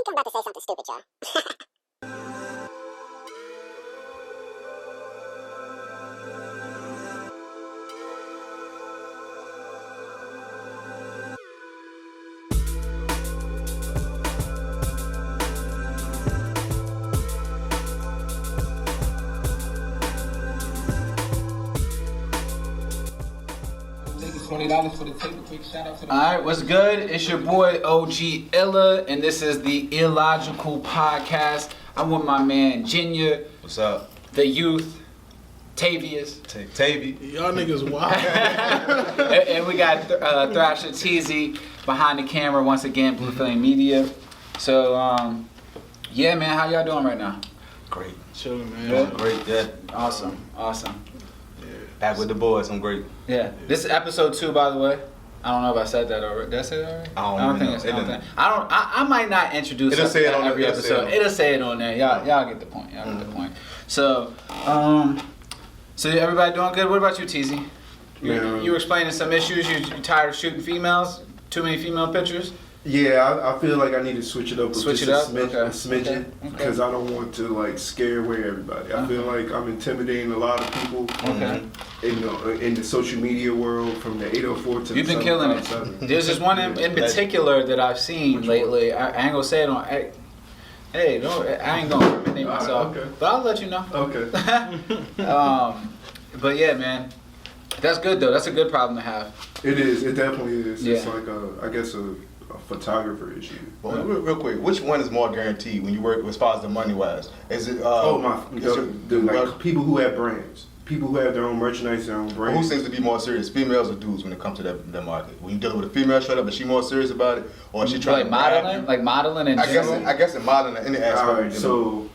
I'm about to say something stupid, y'all. $20 for the tape. A quick shout out to the. Alright, what's good? It's your boy OG Illa, and this is the ILLogical podcast. I'm with my man Jinya. What's up? The youth, Tavius. Tavy. Y'all niggas wild. and we got Thrasher Teasy behind the camera once again, Blue Flame Media. So, yeah, man, how y'all doing right now? Great. Chilling, man. Good? Great, yeah. Awesome. Back with the boys, I'm great. Yeah, this is episode 2, by the way. I don't know if I said that already. Did I say that already? I don't think know. I might not introduce It'll say it on every the- episode. It'll say it on there. Y'all get the point. Y'all get the point. So, so everybody doing good? What about you, TZ? You were explaining some issues. You tired of shooting females? Too many female pictures? Yeah, I feel like I need to switch it up with Switch just it up? a smidgen Okay. because I don't want to like scare away everybody. I feel like I'm intimidating a lot of people Okay. in the social media world from the 804 to You've the been killing it. 757. There's this one in particular that I've seen lately. I ain't gonna say it on. Hey, I ain't gonna incriminate myself. Okay. But I'll let you know. Okay. But yeah, man, that's good though. That's a good problem to have. It is. It definitely is. It's Yeah. like I guess a photographer issue. Well, real quick, which one is more guaranteed when you work as far as the money wise? Is it? Like people who have brands, people who have their own merchandise, their own Who brands. seems to be more serious, females or dudes, when it comes to that market? When you dealing with a female straight up, is she more serious about it, or is she trying Like to modeling in I general. guess in modeling in any aspect. Alright, so.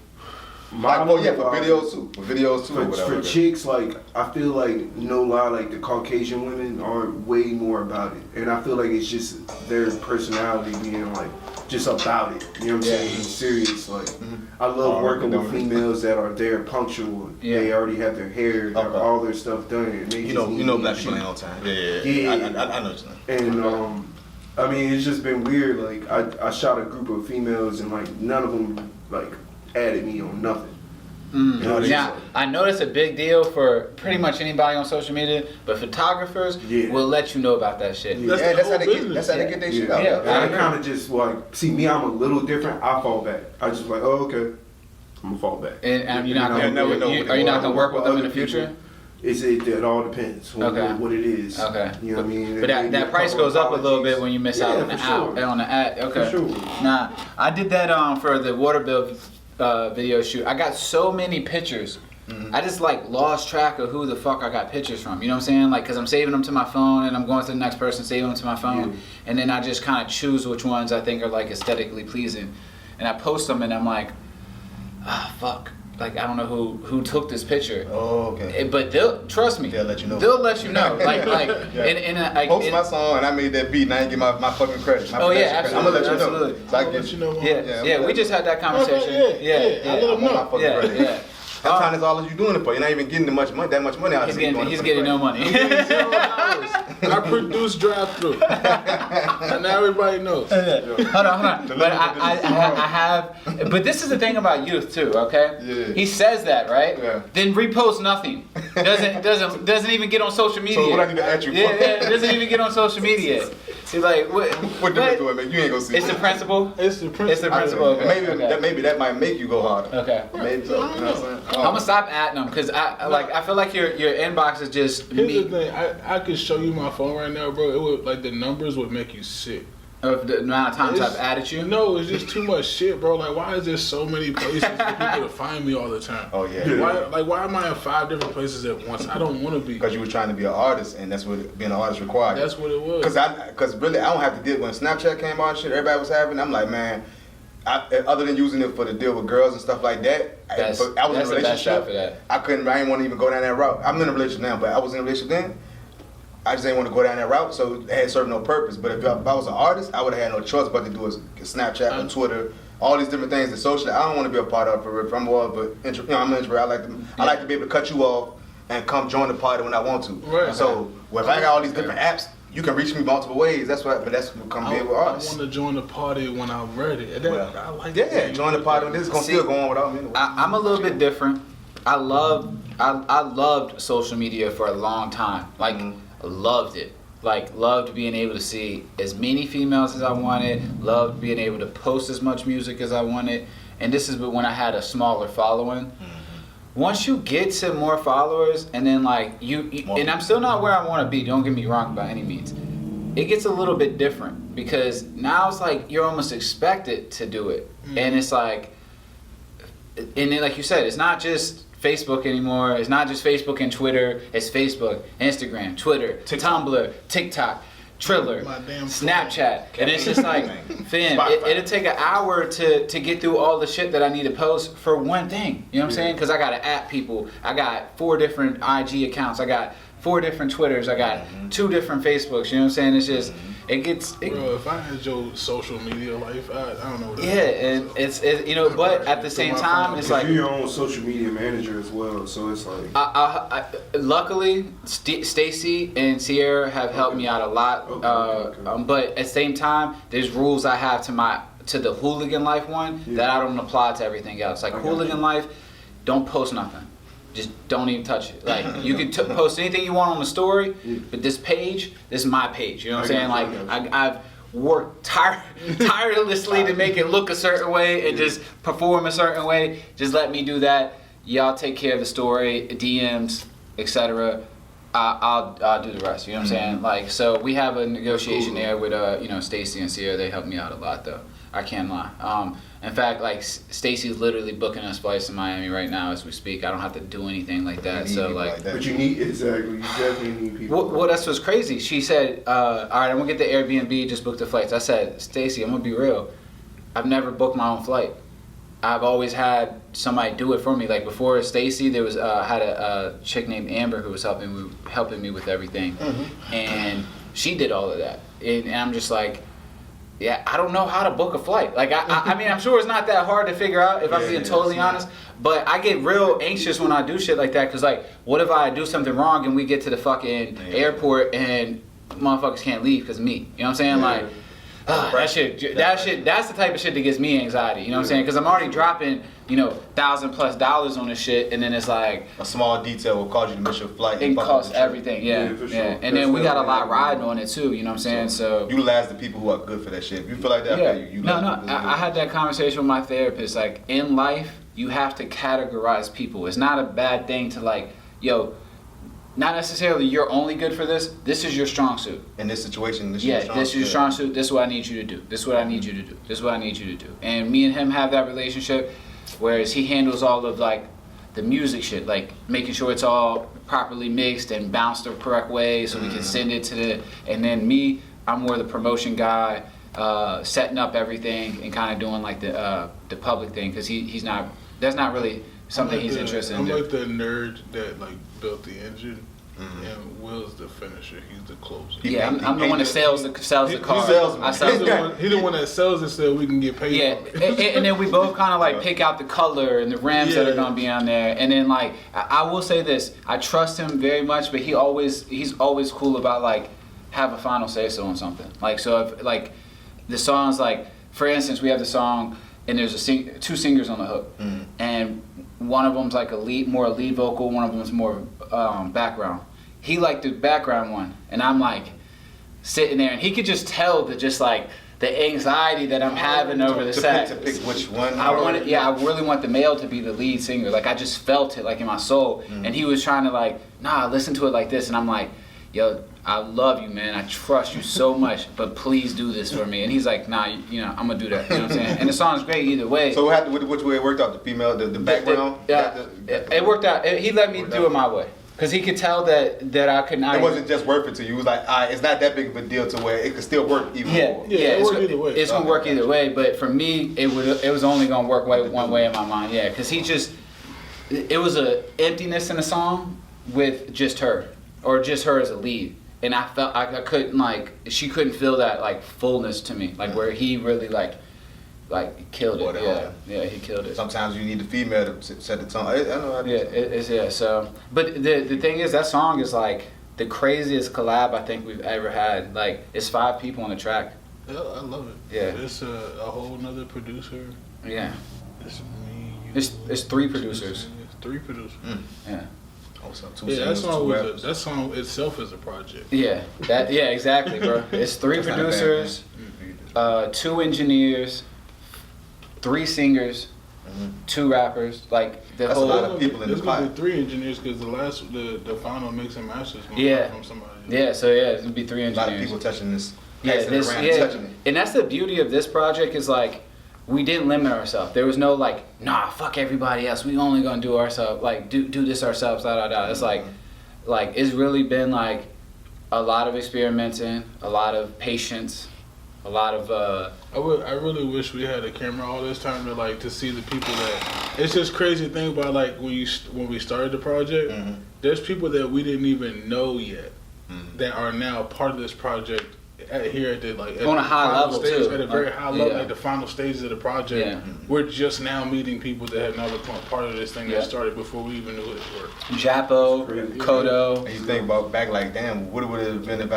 for modeling, videos too. For videos too, or whatever. For chicks, like I feel like no lie, like the Caucasian women are way more about it, and I feel like it's just their personality being like just about it. You know what I'm saying? Being serious. Like I love working with females that are there punctual. Yeah. They already have their hair, all their stuff done. And they You just know, need black to people ain't shoot. on time. Yeah. I know what you're saying. And I mean, it's just been weird. Like I shot a group of females, and like none of them like added me on nothing. You know, Now, I know it's a big deal for pretty much anybody on social media, but photographers will let you know about that shit. Yeah. That's how they get their shit out. Yeah. I kind of just like see me. I'm a little different. I fall back. I just like, oh okay, I'm gonna fall back. And you're not You gonna, never know are you not gonna work with them in the other people. future? It all depends on Okay. what it is. Okay. You know what I mean? But that price goes up a little bit when you miss out on the on the ad. Okay. For sure. Nah, I did that for the water bill video shoot. I got so many pictures. I just like lost track of who the fuck I got pictures from. You know what I'm saying? Like, cause I'm saving them to my phone and I'm going to the next person, saving them to my phone, and then I just kind of choose which ones I think are like aesthetically pleasing, and I post them and I'm like, fuck. Like I don't know who took this picture. Oh, okay. But they'll trust me. They'll let you know. They'll let you know. Like Yeah. Post my song and I made that beat and I ain't get my fucking credit. Oh yeah, absolutely. I'm gonna let you absolutely. know. So I get you know. Yeah. We just had that conversation. Okay, I let I him want my know. fucking Yeah, credit. yeah. Sometimes that's all that you doing it for. You're not even getting that much money out of it. He's getting no money. I produce drive-through, and now everybody knows. Hold on. But I have. But this is the thing about youth too. Okay. Yeah. He says that, right? Yeah. Then reposts nothing. Doesn't even get on social media. So what I need to ask you for? Yeah. Doesn't even get on social media. He's like, What difference do it make? You ain't gonna see. It's the principle. It's the principle. It's the principle. Okay. Maybe that might make you go harder. Okay. Maybe so. You know what I'm saying? I'm gonna stop atting them because I feel like your inbox is just Here's me. the thing. I could show you my phone right now, bro. It would like the numbers would make you sick. Of the amount of times I've added you. No, it's just too much shit, bro. Like, why is there so many places for people to find me all the time? Oh yeah. Why am I in 5 different places at once? I don't want to be. Because you were trying to be an artist, and that's what being an artist required. That's what it was. Because really, I don't have to deal when Snapchat came out and shit. Everybody was having. I'm like, man. Other than using it for the deal with girls and stuff like that, I was in a relationship. For that. I didn't want to even go down that route. I'm in a relationship now, but I was in a relationship then. I just didn't want to go down that route, so it had served no purpose. But if I was an artist, I would have had no choice but to do Snapchat and Twitter, all these different things. The social, I don't want to be a part of it. I'm more of an I'm an introvert. I like to be able to cut you off and come join the party when I want to. Right. So if I got all these different apps, you can reach me multiple ways. That's what come being with I artists. want to join the party when I'm ready. And Well, I like yeah, that. join the party. This is gonna still go on without me. Anyway. I'm a little bit different. I loved social media for a long time. Like, loved it. Like, loved being able to see as many females as I wanted. Loved being able to post as much music as I wanted. And this is when I had a smaller following. Once you get to more followers, and then like and I'm still not where I want to be. Don't get me wrong by any means. It gets a little bit different because now it's like you're almost expected to do it, and it's like, and then like you said, it's not just Facebook anymore. It's not just Facebook and Twitter. It's Facebook, Instagram, Twitter, Tumblr, TikTok, Triller, Snapchat, and it's just like, fam, it'll take an hour to get through all the shit that I need to post for one thing. You know what I'm saying? Because I gotta at people. I got 4 different IG accounts. I got 4 different Twitters. I got 2 different Facebooks. You know what I'm saying? It's just Bro, if I had your social media life, I don't know. What and it's you know, but at the same time, it's like you're your own social media manager as well, so it's like. I luckily, Stacy and Sierra have helped me out a lot. But at the same time, there's rules I have to the hooligan life one that I don't apply to everything else. Like hooligan life, don't post nothing. Just don't even touch it. Like you can post anything you want on the story, but this page, this is my page. You know what I'm saying? Like I've worked tirelessly to make it look a certain way and just perform a certain way. Just let me do that. Y'all take care of the story, DMs, etc. I'll do the rest. You know what I'm saying? Like, so we have a negotiation there with Stacy and Sierra. They help me out a lot though. I can't lie. In fact, like Stacy's literally booking us flights in Miami right now as we speak. I don't have to do anything like that. So like, but you need you definitely need people. Well, that's what's crazy. She said, "All right, I'm gonna get the Airbnb. Just book the flights." I said, "Stacy, I'm gonna be real. I've never booked my own flight. I've always had somebody do it for me. Like before Stacy, there was had a chick named Amber who was helping me with everything, and she did all of that. And I'm just like, yeah, I don't know how to book a flight. Like I mean, I'm sure it's not that hard to figure out if I'm being totally honest. But I get real anxious when I do shit like that because like, what if I do something wrong and we get to the fucking airport and motherfuckers can't leave because of me? You know what I'm saying? Like. That shit, that's the type of shit that gives me anxiety, you know what I'm saying? Because I'm already dropping, $1,000+ on this shit, and then it's like a small detail will cause you to miss your flight. It costs everything, yeah. For sure. And then we got a lot riding on it too, you know what I'm saying? So utilize the people who are good for that shit. If you feel like that, I had that conversation with my therapist. Like in life, you have to categorize people. It's not a bad thing to like, not necessarily you're only good for this. This is your strong suit. In this situation, this is your strong suit. This is what I need you to do. This is what I need you to do. This is what I need you to do. And me and him have that relationship, whereas he handles all of like the music shit, like making sure it's all properly mixed and bounced the correct way so we can send it to the. And then me, I'm more the promotion guy, setting up everything and kind of doing like the public thing because he's not. That's not really something he's interested in. I'm like the nerd that like built the engine, and Will's the finisher. He's the closer. Yeah, I'm the one that sells the car. He's the one that sells it so we can get paid. Yeah, and then we both kind of like pick out the color and the rims that are gonna be on there. And then like I will say this, I trust him very much, but he's always cool about like have a final say so on something. Like so if like the songs like for instance we have the song. And there's 2 singers on the hook, and one of them's like more lead vocal, one of them's more background. He liked the background one, and I'm like sitting there, and he could just tell that just like the anxiety that I'm having over the set. To pick which one. I really want the male to be the lead singer. Like I just felt it like in my soul, and he was trying to like, nah, listen to it like this, and I'm like, yo. I love you, man. I trust you so much, but please do this for me. And he's like, nah, I'm gonna do that. You know what I'm saying? And the song's great either way. So which way it worked out? The female, the background. It worked out. He let me do it my way, cause he could tell that I could not. It wasn't just worth it to you. It was like, it's not that big of a deal to where it could still work even more. It's gonna work either way. But for me, it was only gonna work one way in my mind. Yeah, cause it was a emptiness in the song with just her, or just her as a lead. And I felt I couldn't like she couldn't feel that like fullness to me like where he really like killed it. Yeah, he killed it. Sometimes you need the female to set the tone. I know. So but the thing is that song is like the craziest collab I think we've ever had. Like, it's 5 people on the track. Yeah, I love it. Yeah. It's a whole nother producer. Yeah. It's me. It's 3 producers. It's 3 producers. Yeah. Also, 2 Yeah, singles, that song itself is a project. Yeah. Exactly, bro. It's 3 That's not a bad producers, 2 engineers, 3 singers, 2 rappers. Like the That's a whole. lot of people in the There's gonna pot. be 3 engineers because the final mix and master is gonna Yeah. come from somebody. Yeah. So yeah, it's gonna be 3 A lot of engineers. people touching this. Yeah, passing it around and touching it. and that's the beauty of this project is like, we didn't limit ourselves. There was no like, nah, fuck everybody else. We only gonna do ourselves, like do this ourselves. It's like it's really been like a lot of experimenting, a lot of patience, a lot of. I really wish we had a camera all this time to see the people that. It's just crazy to think about when we started the project. There's people that we didn't even know yet that are now part of this project. Here at the On a high level, stage, too. at a very high level, Yeah. at the final stages of the project. Yeah. We're just now meeting people that have never become part of this thing Yeah. that started before we even knew it worked. Japo, Kodo. And you think about back like, damn, what would it have been if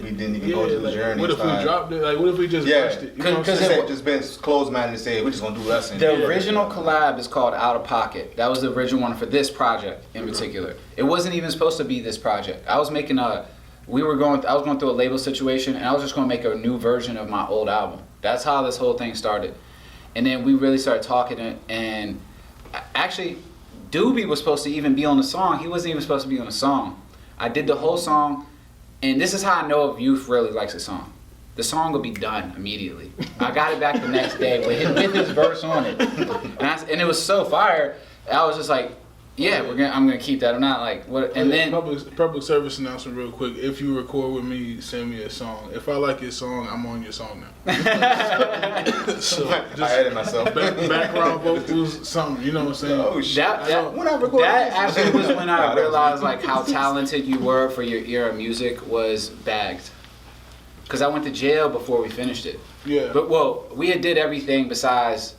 we didn't even go through the journey? What if we dropped it? Like, what if we just rushed it? You know what I'm Cause saying? it- just been closed-minded and said, we're just gonna do us. And The original collab is called Out of Pocket. That was the original one for this project in particular. It wasn't even supposed to be this project. I was going through a label situation, and I was just going to make a new version of my old album. That's how this whole thing started. And then we really started talking, and actually, Doobie was supposed to even be on the song. He wasn't even supposed to be on the song. I did the whole song, and this is how I know if Youth really likes a song. The song will be done immediately. I got it back the next day with his verse on it. And it was so fire, I was just like, yeah, I'm gonna keep that. I'm not like what. And then public service announcement real quick. If you record with me, send me a song. If I like your song, I'm on your song now. So I added myself. background vocals, something. You know what I'm saying? Oh shit! When I that recorded this- actually was when I Nah, that was realized me. like how talented you were for your era of music was bagged. Cause I went to jail before we finished it. Yeah. But we had did everything besides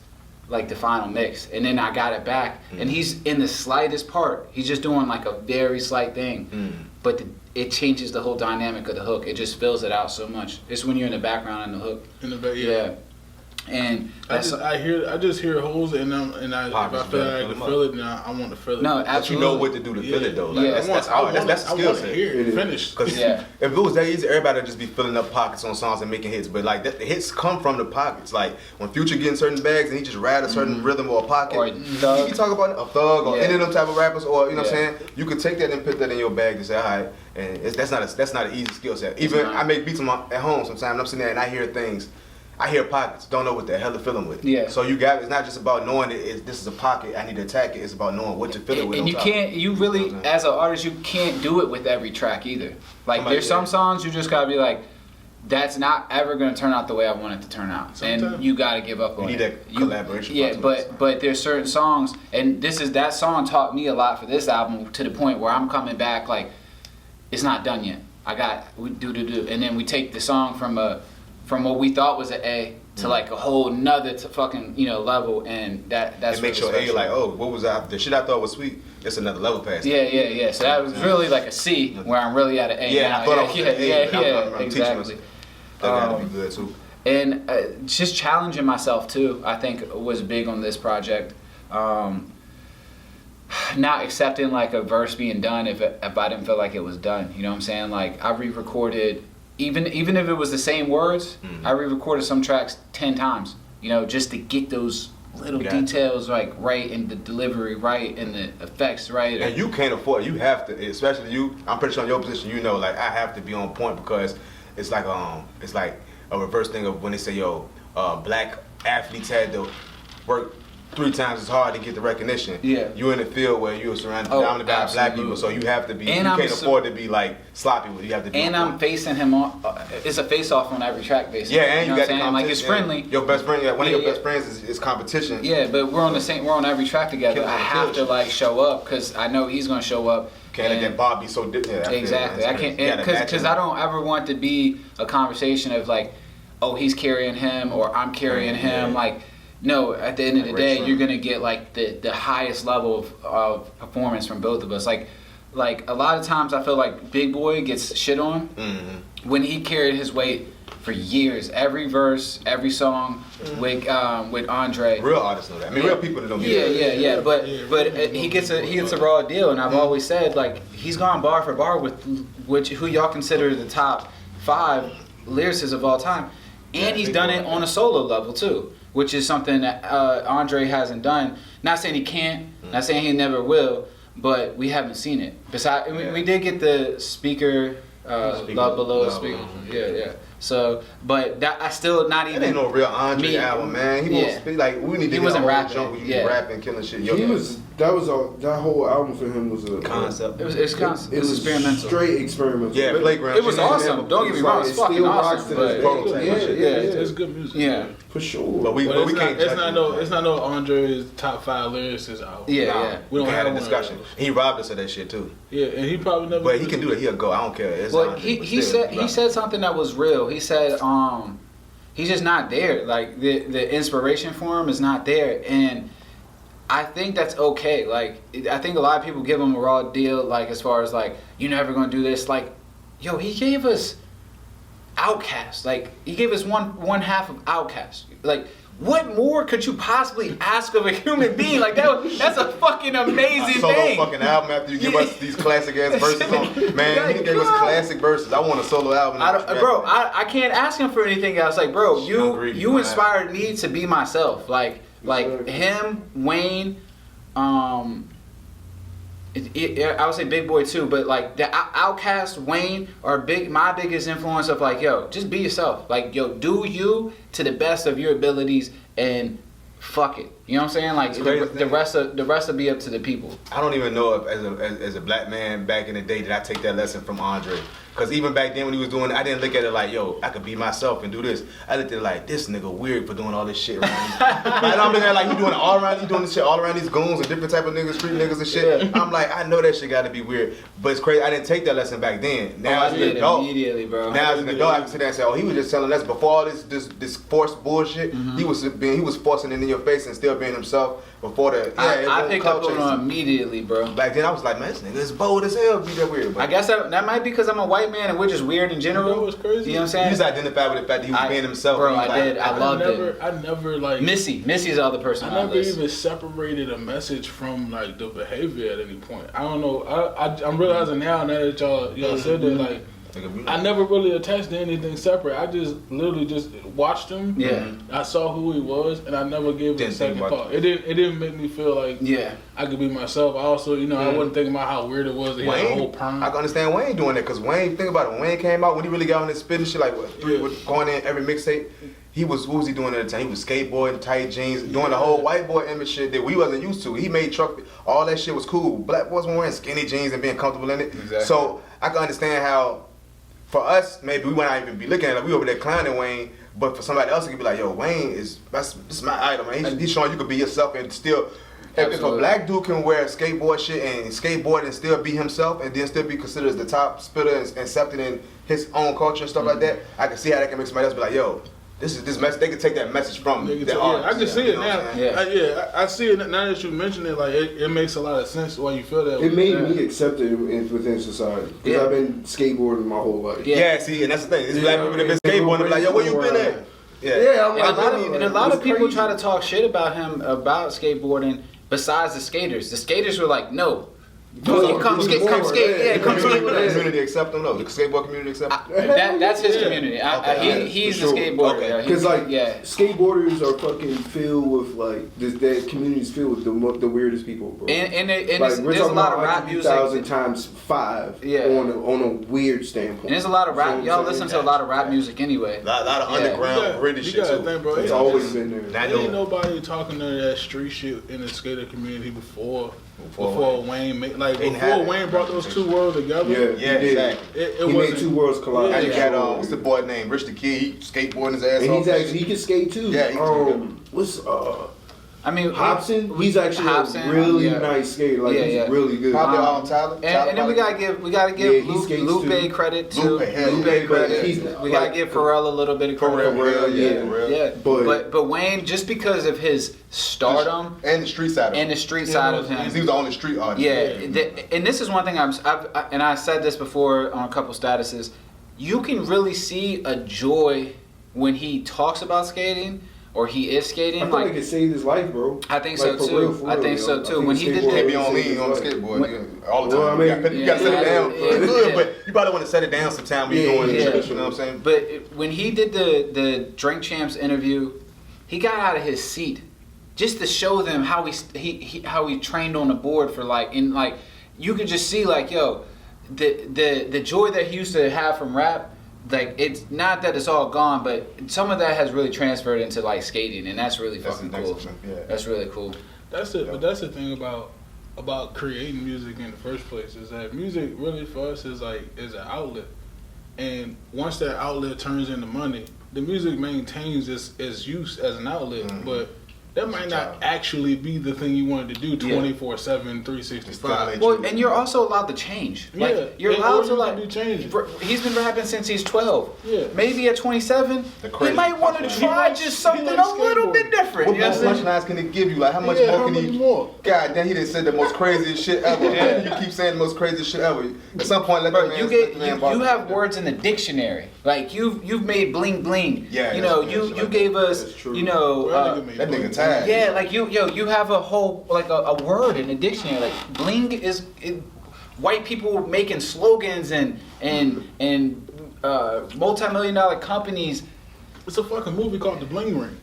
like the final mix, and then I got it back, and he's in the slightest part. He's just doing like a very slight thing, but it changes the whole dynamic of the hook. It just fills it out so much. It's when you're in the background and the hook. In the back, Yeah. And I just hear holes and if I feel like I can feel it, now I want to feel it. no, But you absolutely. know what to do to feel it though. Like, Yeah. that's hard. That's a I skill want to set. hear it finished. Because Yeah. if it was that easy, everybody would just be filling up pockets on songs and making hits. But like the hits come from the pockets. Like when Future getting certain bags and he just ride a certain rhythm or a pocket. Or You talk about a thug or Yeah. any of them type of rappers, or you know what Yeah. I'm saying. You could take that and put that in your bag and say, all right. And that's not an easy skill set. Even not. I make beats at home sometimes. And I'm sitting there and I hear things. I hear pockets, don't know what the hell to fill them with. Yeah. So it's not just about knowing this is a pocket, I need to attack it. It's about knowing what to fill it with. And on top. you really, as an artist, you can't do it with every track either. Like there's some songs you just gotta be like, that's not ever gonna turn out the way I want it to turn out, and Sometimes. you gotta give up on You it. need that collaboration. Yeah, but there's certain songs, and that song taught me a lot for this album to the point where I'm coming back like, it's not done yet. We do, and then we take the song from what we thought was an A to like a whole nother fucking level, and that's it makes really your A special. like, oh, what was the shit I thought was sweet? It's another level past. Yeah. So that was really like a C, where I'm really at an A. Yeah, now. I thought I was at A, but I'm Exactly. teaching That gotta be good too. And just challenging myself too, I think was big on this project. Not accepting like a verse being done if I didn't feel like it was done. You know what I'm saying? Like I re-recorded, even if it was the same words, I re-recorded some tracks 10 times. Just to get those little details right, and the delivery right, and the effects right. And you can't afford. You have to, especially you. I'm pretty sure in your position, like I have to be on point because it's like a reverse thing of when they say, black athletes had to work 3 times as hard to get the recognition. Yeah. You in a field where you're surrounded by black people, so you have to be. And you I'm can't afford to be like sloppy with it. You have to be. And on I'm point. facing him on. It's a face-off on every track, basically. Yeah, and you know got what I'm the saying? Like it's competition. friendly. Your best friend, one of your Yeah. best friends is competition. Yeah, but we're on every track together. Killing I it, have to killing it. like show up because I know he's gonna show up. Can't let that Bob be so different. Yeah, Exactly. I can't because I don't ever want to be a conversation of like, oh, he's carrying him or I'm carrying him. Like, no. At the end of the day, you're gonna get like the highest level of performance from both of us. Like like a lot of times I feel like Big Boy gets shit on when he carried his weight for years. Every verse, every song with Andre. Real artists know that. I mean, real people that don't get it. Yeah. But he gets a raw deal, and I've always said like he's gone bar for bar with who y'all consider the top 5 lyricists of all time, and he's done it on a solo level too, which is something that Andre hasn't done. Not saying he can't, not saying he never will, but we haven't seen it. Besides, we did get the speaker. Love Below speaker. Yeah. So, but that I still not even. That ain't no real Andre album, man. He won't speak like we need to. He wasn't rapping. Jump, rapping, killing shit. That whole album for him was a concept. It was concept. It was experimental. Straight experimental. Yeah, playground. It was awesome. Don't get me wrong. It's fucking awesome. It's good music. Yeah, for sure. But we can't. It's not no Andre's top 5 lyricists album. Yeah. We don't have a discussion. He robbed us of that shit too. Yeah, and he probably never. But he can do it. He'll go. I don't care. Well, he said something that was real. He said he's just not there. Like the inspiration for him is not there, and I think that's okay. Like I think a lot of people give him a raw deal. Like as far as like you're never gonna do this. Like yo, he gave us OutKast. Like he gave us one half of OutKast. Like. What more could you possibly ask of a human being? Like that's a fucking amazing solo thing. Fucking album after you give us these classic ass verses on. Man, he gave us classic verses. I want a solo album. I can't ask him for anything else. Like, bro, you inspired me to be myself. Like him, Wayne, I would say Big Boy too, but like the OutKast, Wayne are my biggest influence of like, yo, just be yourself. Like, yo, do you to the best of your abilities and fuck it. You know what I'm saying? Like the rest will be up to the people. I don't even know if as a black man back in the day did I take that lesson from Andre. Because even back then when he was doing it, I didn't look at it like, yo, I could be myself and do this. I looked at it like, this nigga weird for doing all this shit around these. I'm looking at it like, he doing this shit all around these goons and different type of niggas, street niggas and shit. Yeah. I'm like, I know that shit gotta be weird. But it's crazy, I didn't take that lesson back then. Now as an adult, immediately, bro. Now as an adult, I can sit there and say, oh, he was just telling us before all this forced bullshit, he was forcing it in your face and still being himself before the, I picked up on him immediately, bro. Back then I was like, man, this nigga is bold as hell, be that weird. But I guess that might be because I'm a white man and we're just weird in general. You know what's crazy? You know what I'm saying? You just identified with the fact that he was being himself. Bro, I did. I loved it. I never like Missy's the other person. I never even separated a message from like the behavior at any point. I don't know. I'm realizing now that y'all said that like I never really attached to anything separate. I just literally just watched him. Yeah. I saw who he was, and I never gave it a second thought. It didn't make me feel like I could be myself. I also, I wasn't thinking about how weird it was to Wayne, have a whole perm. I can understand Wayne doing that because Wayne, think about it. When Wayne came out, when he really got on his spitting shit, like going in every mixtape, what was he doing at the time? He was skateboarding, tight jeans, doing the whole white boy image shit that we wasn't used to. He made truck, all that shit was cool. Black boys weren't wearing skinny jeans and being comfortable in it. Exactly. So I can understand how, for us, maybe we might not even be looking at it. We over there clowning Wayne, but for somebody else, it could be like, yo, Wayne this is my idol, man. He's showing you could be yourself and still. If a black dude can wear skateboard shit and skateboard and still be himself and then still be considered as the top spitter and accepted in his own culture and stuff like that, I can see how that can make somebody else be like, yo, this message. They can take that message from the artist. I can see it now. I see it now that you mention it. Like it makes a lot of sense why you feel that. It made me accepted within society because I've been skateboarding my whole life. Yeah, see, and that's the thing. These black people that been skateboarding, be like, yo, where you been at? And a lot of people try to talk shit about him about skateboarding. Besides the skaters were like, no. Come skate. Yeah, come skate with us. The community accept him, no. The skateboard community accept him. That's his community. He's the skateboarder. Because skateboarders are fucking filled with like that community's filled with the weirdest people, bro. And like, there's a lot of rap music. 1,000 times 5 on a weird standpoint. And there's a lot of rap. Y'all listen to a lot of rap music anyway. A lot of underground British shit too. Think, bro, it's always been there. Ain't nobody talking to that street shit in the skater community before Wayne made, like before Wayne brought those two worlds together. Yeah, exactly. He made two worlds collide. And you got what's the boy named Rich the Kid? He skateboarding his ass off. And he can skate too. Yeah, what's I mean, Hobson, he's actually Hobson, a really nice skater. Like he's really good. Probably Tyler. And then we gotta give Lupe credit too. Lupe credit. We gotta give Pharrell a little bit of credit. Pharrell, yeah. But Wayne, just because of his stardom and the street side of him, he was the only street artist. Yeah, and this is one thing I said this before on a couple statuses. You can really see a joy when he talks about skating. Or he is skating. I feel like it saved his life, bro. I think so too. I think so too. When he did that, be on lean on the skateboard all the time. Well, I mean, you gotta set it down. Good, but you probably want to set it down sometime when you're going to church. You know what I'm saying? But when he did the Drink Champs interview, he got out of his seat just to show them how he trained on the board for you could just see the joy that he used to have from rap. Like, it's not that it's all gone, but some of that has really transferred into like skating, and that's really fucking cool. Yeah. That's really cool. That's it. But that's the thing about creating music in the first place, is that music really for us is an outlet, and once that outlet turns into money, the music maintains its use as an outlet, but that might not actually be the thing you wanted to do 24/7, 365. Well, and you're also allowed to change. Like, you're allowed to change. He's been rapping since he's 12. Yeah. Maybe at 27, he might want to try just something a little bit different. What more punchlines can it give you? Like, how much more can he? God damn, he done said the most craziest shit ever. You keep saying the most craziest shit ever. At some point, you have words in the dictionary. Like, you've made bling bling. Yeah. You gave us. That nigga tired. Yeah, like you have a whole a word in the dictionary. Like, bling is white people making slogans and multi-million-dollar companies. It's a fucking movie called The Bling Ring.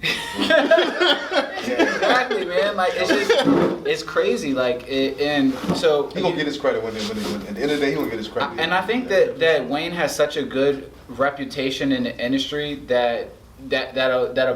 Exactly, man. Like, it's crazy. Like, and so he gonna get his credit when at the end of the day he gonna get his credit. And I think that Wayne has such a good reputation in the industry that'll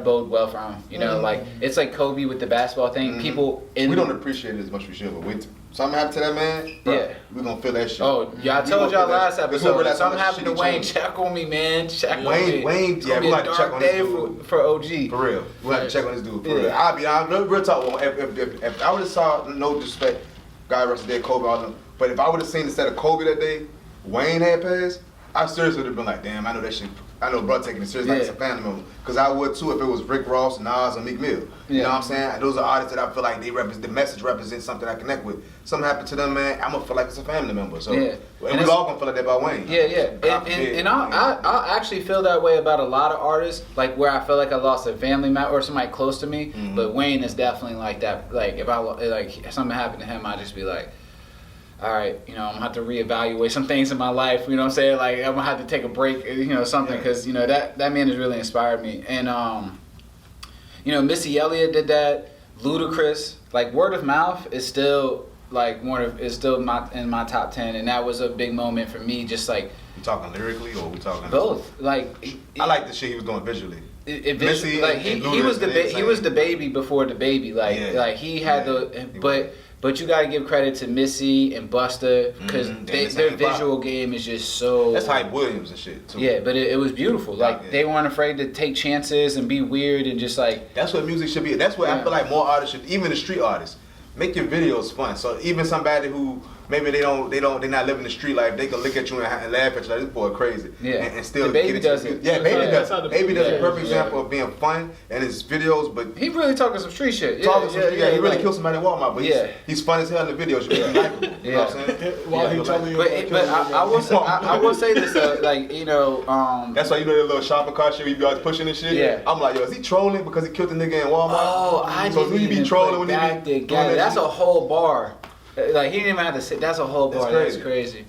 bode well for him. Like, it's like Kobe with the basketball thing. People we don't appreciate it as much as we should, but wait. Something happened to that man, bro, we're gonna feel that shit. Oh, yeah, I told y'all last episode. Something happened to Wayne. Check on me, man. Check on me. Wayne, yeah, we got to check on this dude. For OG. For real. We got to check on this dude. For real. I'll real talk. If I would have saw, no disrespect, God rest his dead, Kobe, all them, but if I would have seen instead of Kobe that day, Wayne had passed, I seriously would have been like, damn, I know that shit. I know bro taking it serious like it's a family member. Because I would too if it was Rick Ross, Nas, and Meek Mill. You know what I'm saying? Those are artists that I feel like the message represents something I connect with. Something happened to them, man, I'm going to feel like it's a family member. So, and we all going to feel like that about Wayne. And I'll actually feel that way about a lot of artists, like where I feel like I lost a family member or somebody close to me. But Wayne is definitely like that. Like, if something happened to him, I'd just be like, all right, I'm gonna have to reevaluate some things in my life. You know what I'm saying? Like, I'm gonna have to take a break. Something, because that man has really inspired me. And Missy Elliott did that. Ludacris, like, word of mouth is still in my top 10, and that was a big moment for me. Just like, we talking lyrically or we talking both? Like, I like the shit he was doing visually. Missy, like, he was the baby before the baby. Like he had But you gotta give credit to Missy and Busta, because their visual game is just so. That's Hype Williams and shit too. Yeah, but it was beautiful. Like, they weren't afraid to take chances and be weird and just like. That's what music should be. That's what I feel like more artists should, even the street artists, make your videos fun. So even somebody who maybe they're not living the street life, they can look at you and laugh at you like, this boy crazy. Yeah. And still Baby get it. does it. Yeah, Baby does it. Baby does a perfect example of being fun in his videos, but he really talking some street shit. He really killed somebody at Walmart, but he's fun as hell in the videos. He's likable. You know what I'm saying? But I will say this, like, that's why you know that little shopping cart shit we be always pushing and shit. Yeah. I'm like, yo, is he trolling because he killed the nigga in Walmart? Oh, I didn't even put that together. That's a whole bar. Like, he didn't even have to sit. That's a whole bar. That's crazy.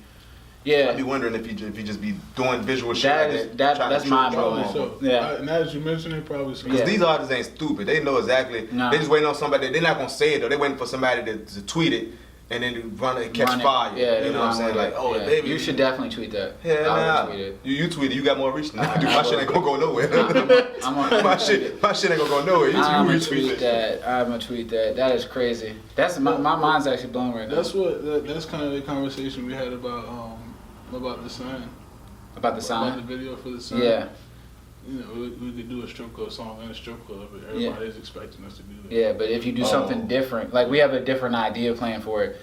Yeah. I'd be wondering if he just be doing visual shit. That's mind blowing. So, and as you mentioned, it probably so. Because these artists ain't stupid. They know exactly. They just waiting on somebody. They're not gonna say it though. They waiting for somebody to tweet it and then run it and catch fire. Yeah, you know what I'm saying? Like, baby. You should definitely tweet that. Yeah, tweet it. You tweet it. You got more reach than I do. My shit ain't gonna go nowhere. My shit ain't gonna go nowhere. You retweet that. I'm gonna tweet that. That is crazy. That's my mind's actually blown right now. That's kind of the conversation we had about the sign. About the sign? About the video for the sign. Yeah. you know, we could do a strip club song in a strip club, but everybody's expecting us to do that. Yeah, but if you do something different, like we have a different idea plan for it,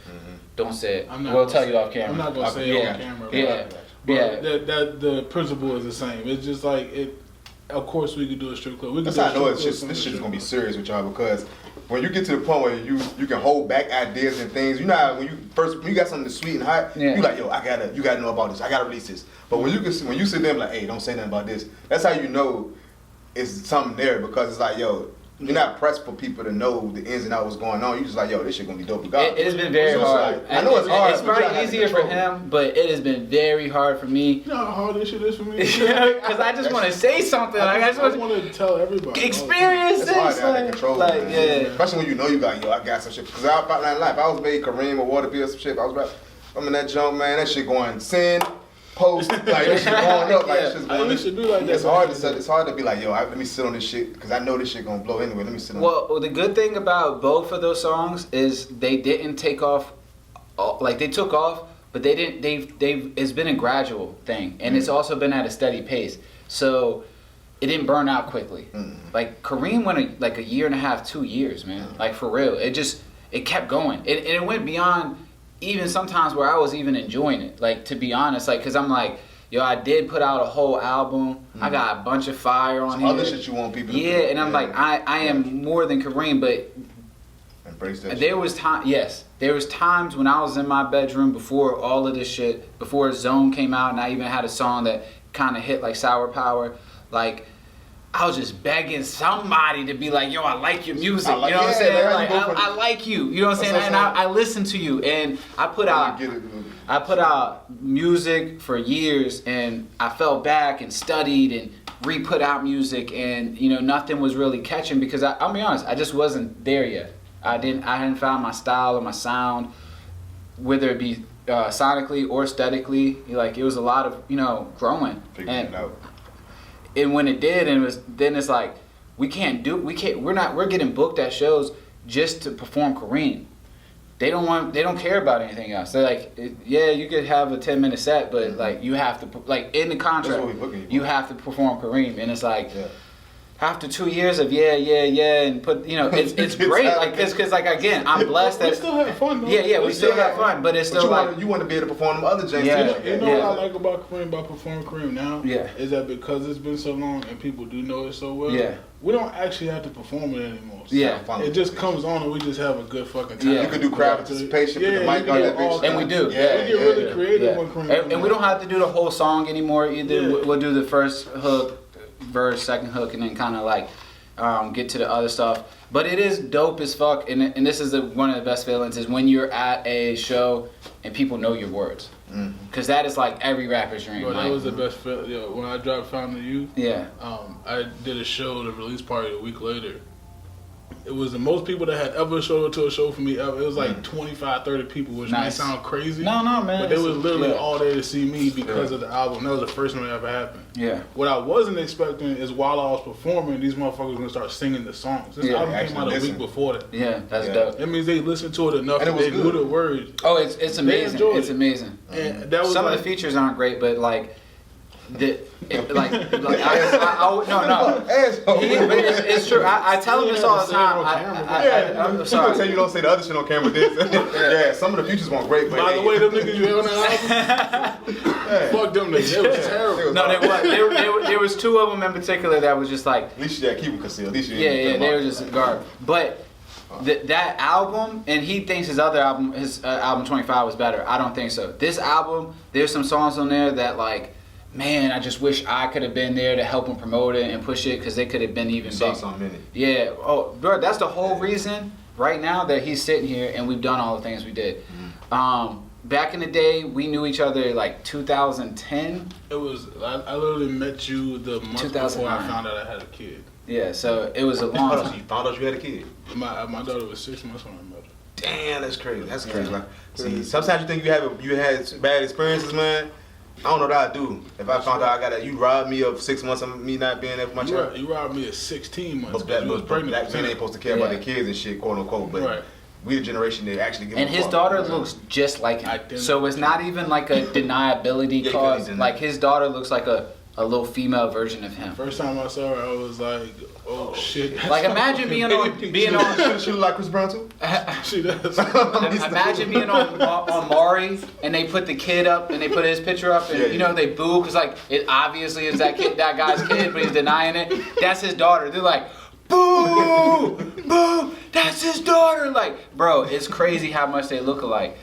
don't say it. We'll tell you off camera. I'm not gonna say it on camera. But that the principle is the same. It's just like it. Of course, we could do a strip club. That's how I know this shit is gonna be serious with y'all, because when you get to the point where you can hold back ideas and things, you know how when you got something sweet and hot, you like, yo, you gotta know about this. I gotta release this. But when you sit there and like, hey, don't say nothing about this. That's how you know it's something there, because it's like, yo, you're not pressed for people to know the ins and outs what's going on. You just like, yo, this shit gonna be dope. It has been very hard. I know it's hard. It's probably easier for him, but it has been very hard for me. You know how hard this shit is for me? Because I just want to say something. I just want to tell everybody. Experience this. It's hard to have control. Like, especially when you know you got, yo, I got some shit. Because out in life, I was made Kareem or Waterfield or some shit. I'm in that jump, man. That shit going send, post, like that shit going up, like that shit's going. It should be like that. It's hard to be like, yo, let me sit on this shit because I know this shit gonna blow anyway. Let me sit on. Well, the good thing about both of those songs is they didn't take off, like they took off, but they didn't. They've. It's been a gradual thing, and it's also been at a steady pace. So it didn't burn out quickly. Like Kareem went like a year and a half, 2 years, man. Like for real, it kept going, and it went beyond. Even sometimes where I was even enjoying it, like to be honest, like because I'm like, yo, I did put out a whole album. I got a bunch of fire on here. Other shit you want people to do. Yeah, and I'm like, I am more than Kareem, but embrace that. There was times when I was in my bedroom before all of this shit, before Zone came out, and I even had a song that kind of hit like Sour Power, like. I was just begging somebody to be like, yo, I like your music. You know what I'm saying? Like, I like you. You know what I'm saying? And I listen to you. And I put out music for years, and I fell back and studied and re-put out music, and you know, nothing was really catching because I'll be honest, I just wasn't there yet. I hadn't found my style or my sound, whether it be sonically or aesthetically. Like it was a lot of, you know, growing. And when it did, then it's like we're getting booked at shows just to perform Kareem. They don't care about anything else. They're like, yeah, you could have a 10-minute set, but like you have to, like in the contract, you have to perform Kareem, and it's like. Yeah. After 2 years of and put, you know, it's great, like because like again, I'm blessed that we still have fun though. Yeah, we still have fun, but it's still like you want to be able to perform them other James. You know what I like about Kareem, about performing Kareem now? Yeah. Is that because it's been so long and people do know it so well. Yeah. We don't actually have to perform it anymore. So it just comes on and we just have a good fucking time. Yeah. You can do crowd participation, put the mic on that bitch. And we do. We get really creative when Kareem. And we don't have to do the whole song anymore either. Yeah. We'll do the first hook, verse, second hook, and then kind of like. Get to the other stuff, but it is dope as fuck, and this is one of the best feelings is when you're at a show and people know your words, because that is like every rapper's dream. Bro, that was the best feeling. When I dropped "Found in You," I did a show, the release party a week later. It was the most people that had ever showed up to a show for me ever. It was like 25, 30 people, which may sound crazy. No, man. But they was literally all there to see me because of the album. That was the first time it ever happened. Yeah. What I wasn't expecting is while I was performing, these motherfuckers were going to start singing the songs. This album came out a week before that. Yeah, that's dope. That means they listened to it enough and they knew the words. Oh, it's amazing. It's amazing. And that was some of the features aren't great, but like... It's true. I tell him this all the time. I'm sorry. Tell you don't say the other shit on camera. Yeah, some of the features weren't great. But by the way, them niggas you had on that album, fuck them niggas. It was terrible. No, there was two of them in particular that was just like. At least you keep them concealed. At least you. Yeah, they were just garbage. But that album, and he thinks his other album, his album 25 was better. I don't think so. This album, there's some songs on there that like. Man, I just wish I could have been there to help him promote it and push it because they could have been even bigger. Yeah. Oh, bro, that's the whole reason right now that he's sitting here and we've done all the things we did. Back in the day, we knew each other like 2010. It was, I literally met you the month before I found out I had a kid. Yeah, so it was a long time. So you found out you had a kid? My daughter was 6 months when I met her. Damn, that's crazy. That's crazy. Like, see, sometimes you think you had bad experiences, man. I don't know what I'd do if I found out you robbed me of 6 months of me not being there for my child. You robbed me of 16 months. But black men ain't supposed to care about their kids and shit, quote unquote. But we the generation that actually give. And his daughter looks just like him, so it's not even like a deniability cause. Like his daughter looks like a a little female version of him. First time I saw her, I was like, oh shit. Like imagine being on She look like Chris Brown too. She does. Imagine being on Maury and they put the kid up and they put his picture up and you know they boo because like it obviously is that guy's kid but he's denying it. That's his daughter. They're like, boo, boo, that's his daughter. Like, bro, it's crazy how much they look alike,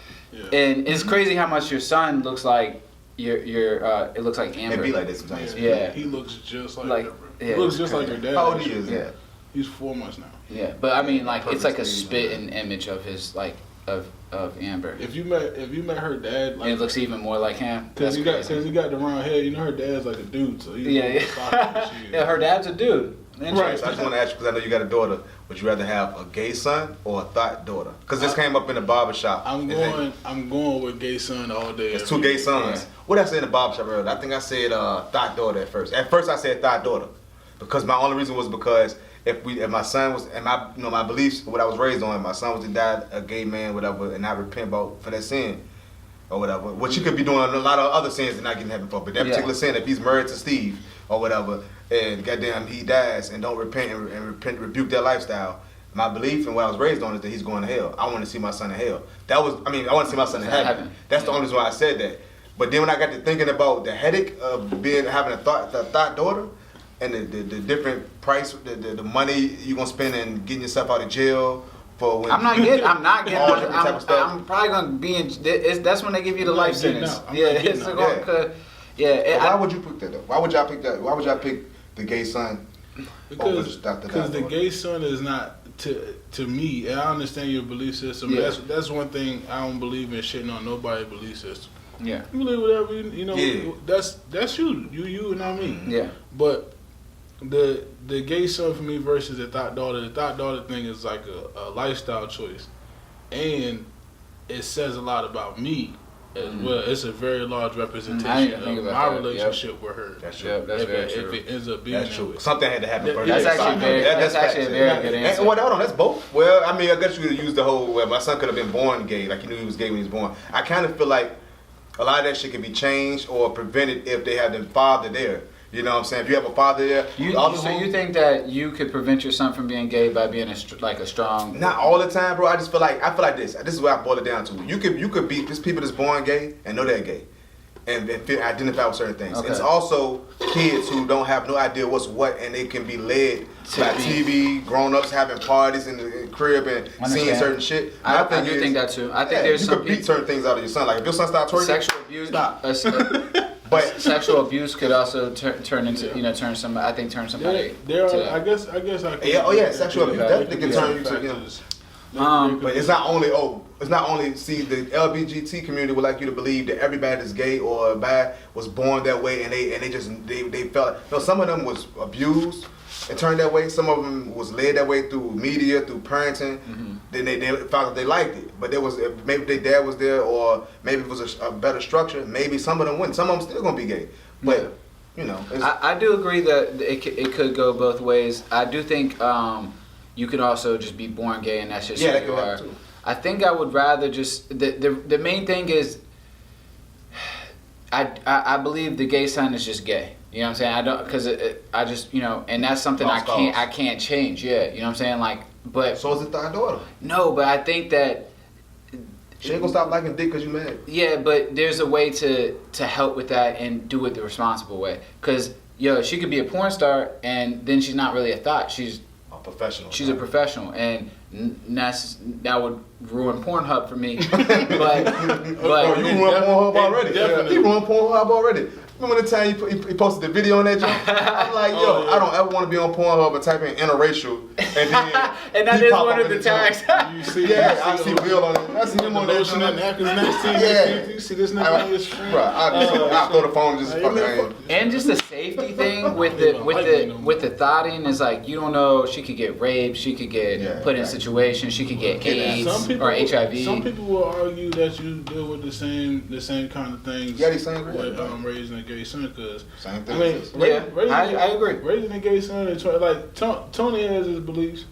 and it's crazy how much your son looks like it looks like Amber. It be like this sometimes. Yeah. He looks just like Amber. Yeah, He looks just like her dad. How old he is? Yeah. He's 4 months now. Yeah, but I mean, like it's like a spitting image of his like of Amber. If you met her dad, like, and it looks even more like him. Cause he got the round head. You know her dad's like a dude, so he's yeah, her dad's a dude. Right. So I just want to ask you because I know you got a daughter. Would you rather have a gay son or a thot daughter? Because this came up in the barbershop. I'm going with gay son all day. It's two gay sons. Yeah. What did I say in the barbershop earlier? I think I said thot daughter at first. At first I said thot daughter because my only reason was because if my son was and my beliefs, what I was raised on, if my son was to die a gay man, whatever, and I repent for that sin or whatever, which he could be doing a lot of other sins and not getting heaven for. But that particular sin, if he's married to Steve or whatever, and goddamn he dies and don't repent and rebuke that lifestyle, my belief and what I was raised on is that he's going to hell. I want to see my son in hell. I want to see my son in heaven. That's the only reason why I said that. But then when I got to thinking about the headache of having a thot daughter and the different price, the money you're gonna spend and getting yourself out of jail for when I'm not getting all different type of stuff. I'm probably gonna be in. That's when they give you the life sentence. Why would you pick that though? Why would y'all pick that? Why would y'all pick the gay son? Because the gay son is not to me. And I understand your belief system. Yeah. That's one thing I don't believe in shitting on nobody's belief system. Yeah. You believe whatever you know. Yeah. That's you and not me. Yeah. But the gay son for me versus the thot daughter. The thot daughter thing is like a lifestyle choice, and it says a lot about me as well. It's a very large representation of my relationship with her. That's true. That's very true. If it ends up being that's true. That way. Something had to happen first. That's actually a very good answer. Well, hold on, that's both. Well, I mean, I guess you could use the whole. Well, my son could have been born gay, like he knew he was gay when he was born. I kind of feel like a lot of that shit can be changed or prevented if they have the father there. You know what I'm saying? If you have a father there, you think that you could prevent your son from being gay by being a strong? Not all the time, bro. I feel like this. This is what I boil it down to. You could be just people that's born gay and know they're gay, and identify with certain things. Okay. It's also kids who don't have no idea what's what, and they can be led by TV, grown-ups having parties in the crib and seeing certain shit. I do think that too. I think there's you could beat certain things out of your son. Like if your son starts twerking, sexual abuse. Stop. But sexual abuse could also turn into turn somebody. I guess I can. Sexual abuse definitely can turn you to but it's not only see the LGBT community would like you to believe that everybody that's gay or bi was born that way and they felt some of them was abused and turned that way. Some of them was led that way through media, through parenting. Mm-hmm. Then they found that they liked it, but there was maybe their dad was there, or maybe it was a better structure. Maybe some of them wouldn't. Some of them still gonna be gay, but I do agree that it could go both ways. I do think you could also just be born gay and that's just who you are. Too. I think I would rather just the main thing is I believe the gay son is just gay. You know what I'm saying? I don't, because I just, and that's something I can't change. Yeah, you know what I'm saying? Like, but so is the thot daughter. No, but I think that she ain't gonna stop liking dick because you mad. Yeah, but there's a way to help with that and do it the responsible way. Because she could be a porn star and then she's not really a thot. She's a professional. She's a professional, and that would ruin Pornhub for me. but you ruined Pornhub already. He ruined Pornhub already. Remember the time he posted the video on that joint? I'm like, I don't ever want to be on Pornhub and type in interracial, and then and that is one of the tags. You see, I see Will on it. I see him on that joint. You see this nigga on your screen. Bro, I throw the phone and just fucking. And just the safety thing with the thotting is like, you don't know, she could get raped, she could get put in situations, she could get AIDS or HIV. Some people will argue that you deal with the same kind of things. Yeah, the same. Raising a gay son, because same thing. I agree. Raising a gay son, like Tony has his beliefs,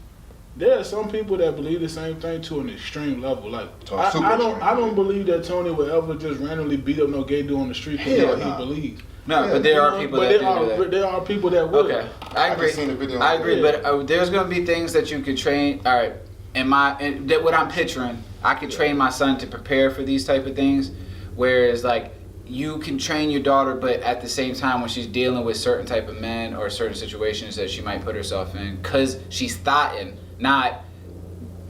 There are some people that believe the same thing to an extreme level. Like To a super I extreme. don't believe that Tony would ever just randomly beat up no gay dude on the street because Hell he nah. believes. No, Yeah, but there You are know, people but that there do are that. there are people that would. Okay, I I agree. just seen the video. I agree, Yeah. but there's gonna be things that you could train. All right, that what I'm picturing, I could train my son to prepare for these type of things. Whereas like you can train your daughter, but at the same time when she's dealing with certain type of men or certain situations that she might put herself in, because she's thotting, not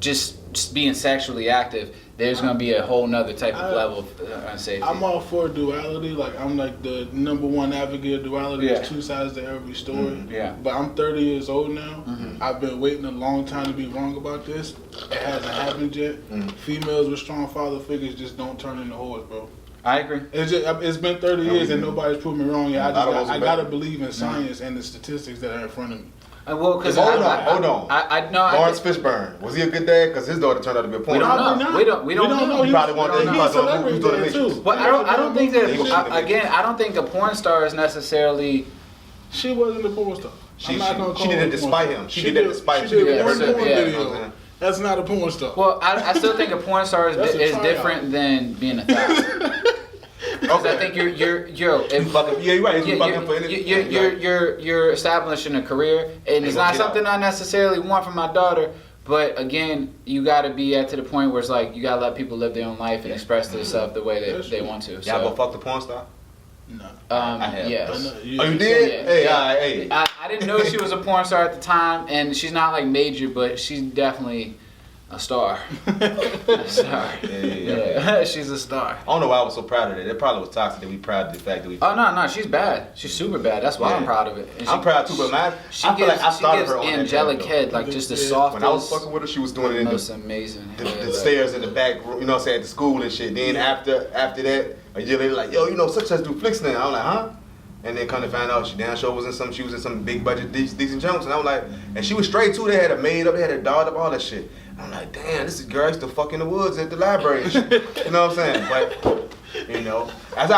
just being sexually active. There's gonna be a whole nother type of level of unsafety. I'm all for duality. Like I'm like the number one advocate of duality. Yeah. There's two sides to every story. Yeah. But I'm 30 years old now. Mhm. I've been waiting a long time to be wrong about this. It hasn't happened yet. Females with strong father figures just don't turn into whores, bro. I agree. It's been 30 years and nobody's proved me wrong yet. I gotta believe in science and the statistics that are in front of me. Well, because Hold on. I know. Lawrence Fishburne, was he a good dad? Because his daughter turned out to be a porn. We don't star. know. Probably We don't know. He probably wanted to. He's a celebrity there too. But I don't think He was that. shooting the Again, I don't think a porn star is necessarily. She wasn't a porn star. She I'm not gonna call did her it a despite porn him. star. She did it despite him. She did Yeah, one so- porn yeah. video. That's not a porn star. Well, I still think a porn star is That's a tryout. different than being a thot. Because I think you're if, Yeah, you're right. He's bucking for anything. you're establishing a career, and it's not gonna get something I necessarily want for my daughter. But again, you got to be at to the point where it's like you got to let people live their own life and express themselves the way they want to. Y'all So, go fuck the porn star? No. I have. yes. Oh, you did? Yeah. Hey, Yeah. all right, hey. I didn't know she was a porn star at the time, and she's not like major, but she's definitely a star. A star. Yeah, she's a star. I don't know why I was so proud of that. It probably was toxic that we proud of the fact that we. Oh no, she's bad. She's super bad. That's why Yeah. I'm proud of it. And I'm proud too, but man, I feel like I started her on that angelic job, head, like just the Yeah. softest, When I was fucking with her, she was doing it in most the amazing. the stairs in the back room, you know what I'm saying, at the school and shit. Then after that, a year later, like, yo, you know, such as do flicks now. I'm like, huh? And then come to find out she damn sure was in some big budget decent jumps. And I was like, and she was straight too. They had a maid up, they had a dog up, all that shit. I'm like, damn, this is girl used to fuck in the woods at the library and shit. You know what I'm saying? But, you know, as